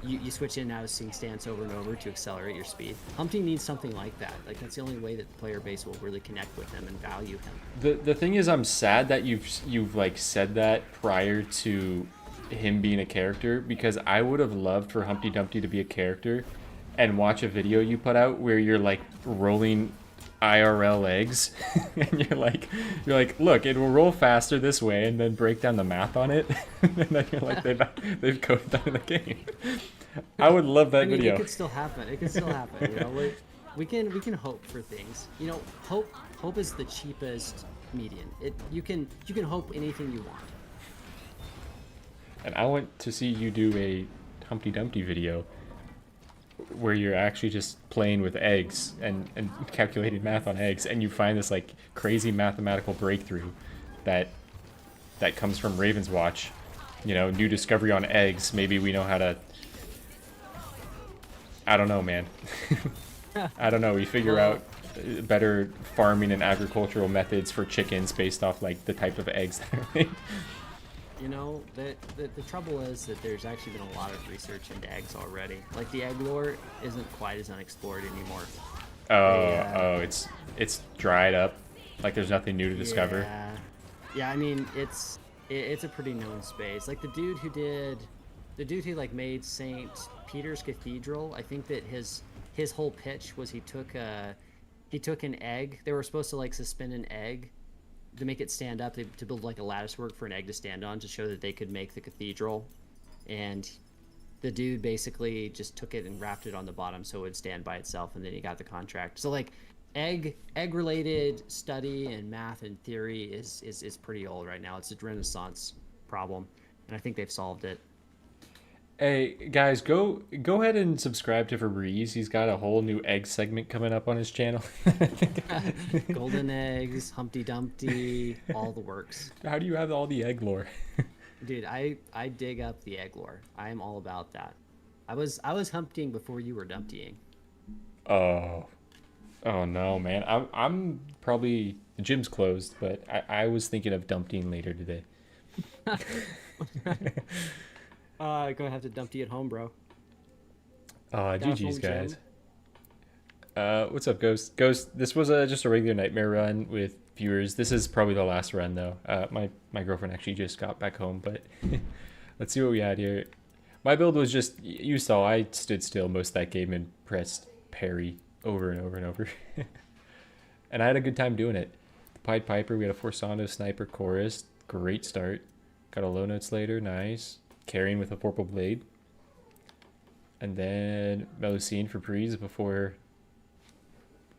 you switch in and out of sync stance over and over to accelerate your speed. Humpty needs something like that. Like that's the only way that the player base will really connect with him and value him. The thing is, I'm sad that you've like said that prior to him being a character, because I would have loved for Humpty Dumpty to be a character and watch a video you put out where you're like rolling IRL eggs and you're like look, it will roll faster this way, and then break down the math on it. And then you're like they've coded that in the game. I would love that video. It could still happen. You know, we can hope for things. You know, hope is the cheapest median. You can hope anything you want. And I want to see you do a Humpty Dumpty video where you're actually just playing with eggs and calculating math on eggs, and you find this like crazy mathematical breakthrough that comes from Ravenswatch. You know, new discovery on eggs. Maybe we know how to... I don't know, man. I don't know. We figure out better farming and agricultural methods for chickens based off like the type of eggs that are made. You know, the trouble is that there's actually been a lot of research into eggs already. Like the egg lore isn't quite as unexplored anymore. It's dried up. Like there's nothing new to discover. Yeah. I mean, it's a pretty known space. Like the dude who like made St. Peter's Cathedral. I think that his whole pitch was he took an egg. They were supposed to like suspend an egg to make it stand up, to build like a lattice work for an egg to stand on to show that they could make the cathedral. And the dude basically just took it and wrapped it on the bottom so it would stand by itself, and then he got the contract. So like egg related study and math and theory is pretty old right now. It's a Renaissance problem, and I think they've solved it. Hey guys, go ahead and subscribe to Fabrice. He's got a whole new egg segment coming up on his channel. Golden eggs, Humpty Dumpty, all the works. How do you have all the egg lore? Dude, I dig up the egg lore. I am all about that. I was Humptying before you were Dumptying. Oh, Oh no, man. I'm probably the gym's closed, but I was thinking of dumping later today. Gonna have to dump you at home, bro. Got a GG's home gym. guys. What's up, Ghost? Ghost, this was just a regular nightmare run with viewers. This is probably the last run though. My girlfriend actually just got back home, but let's see what we had here. My build was just, you saw, I stood still most of that game and pressed parry over and over and over. And I had a good time doing it. The Pied Piper, we had a Forsando Sniper Chorus. Great start. Got a low note Slater, nice. Carrying with a Vorpal Blade. And then Melusine for Prees before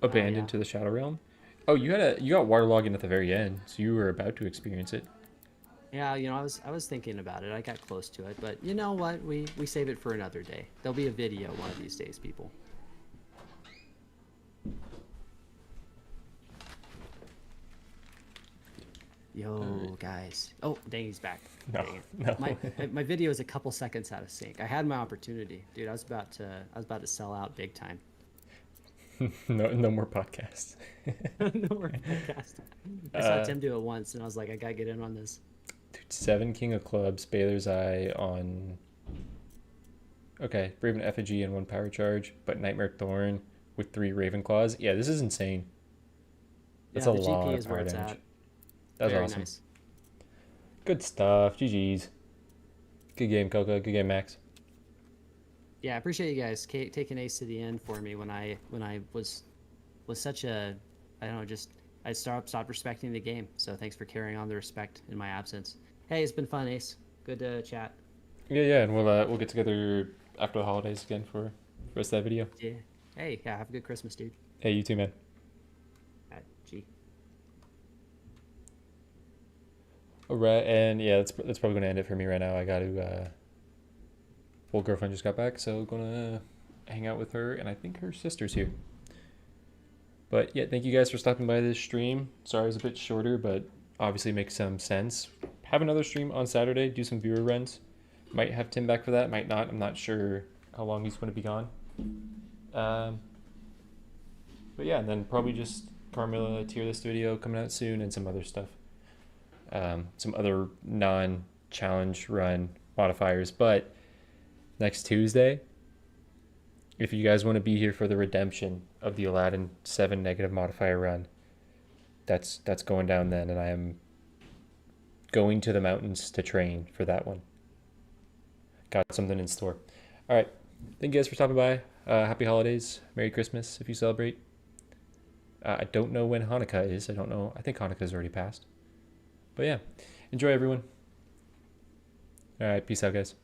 abandoned yeah. to the Shadow Realm. Oh, you got waterlogging at the very end, so you were about to experience it. Yeah, you know, I was thinking about it. I got close to it, but you know what? We save it for another day. There'll be a video one of these days, people. Yo, guys. Oh, dang, he's back. No, Dang it. no. My video is a couple seconds out of sync. I had my opportunity, dude. I was about to sell out big time. No more podcasts. No more podcast. I saw Tim do it once, and I was like, I gotta get in on this. Dude, 7 King of Clubs, Baylor's Eye on... Okay, Brave and Effigy and 1 Power Charge, but Nightmare Thorn with 3 Ravenclaws. Yeah, this is insane. That's Yeah, a the lot GP of is where power it's damage. at. That was Very awesome. nice. Good stuff. GG's. Good game, Coco. Good game, Max. Yeah, I appreciate you guys taking Ace to the end for me when I was such a, I don't know, just I stopped respecting the game. So thanks for carrying on the respect in my absence. Hey, it's been fun, Ace. Good to chat. Yeah, and we'll get together after the holidays again for the rest of that video. Yeah. Hey, yeah, have a good Christmas, dude. Hey, you too, man. Gee. All right, and yeah, that's probably gonna end it for me right now. I got to. Full girlfriend just got back, so gonna hang out with her, and I think her sister's here. But yeah, thank you guys for stopping by this stream. Sorry it's a bit shorter, but obviously makes some sense. Have another stream on Saturday. Do some viewer runs. Might have Tim back for that. Might not. I'm not sure how long he's going to be gone. But yeah, and then probably just Carmela tier list video coming out soon, and some other stuff. Some other non-challenge run modifiers, but next Tuesday, if you guys want to be here for the redemption of the Aladdin 7 negative modifier run, that's going down then, and I am going to the mountains to train for that one. Got something in store. All right, thank you guys for stopping by. Happy holidays, Merry Christmas if you celebrate. I don't know when Hanukkah is. I don't know. I think Hanukkah's already passed. But yeah, enjoy everyone. All right, peace out, guys.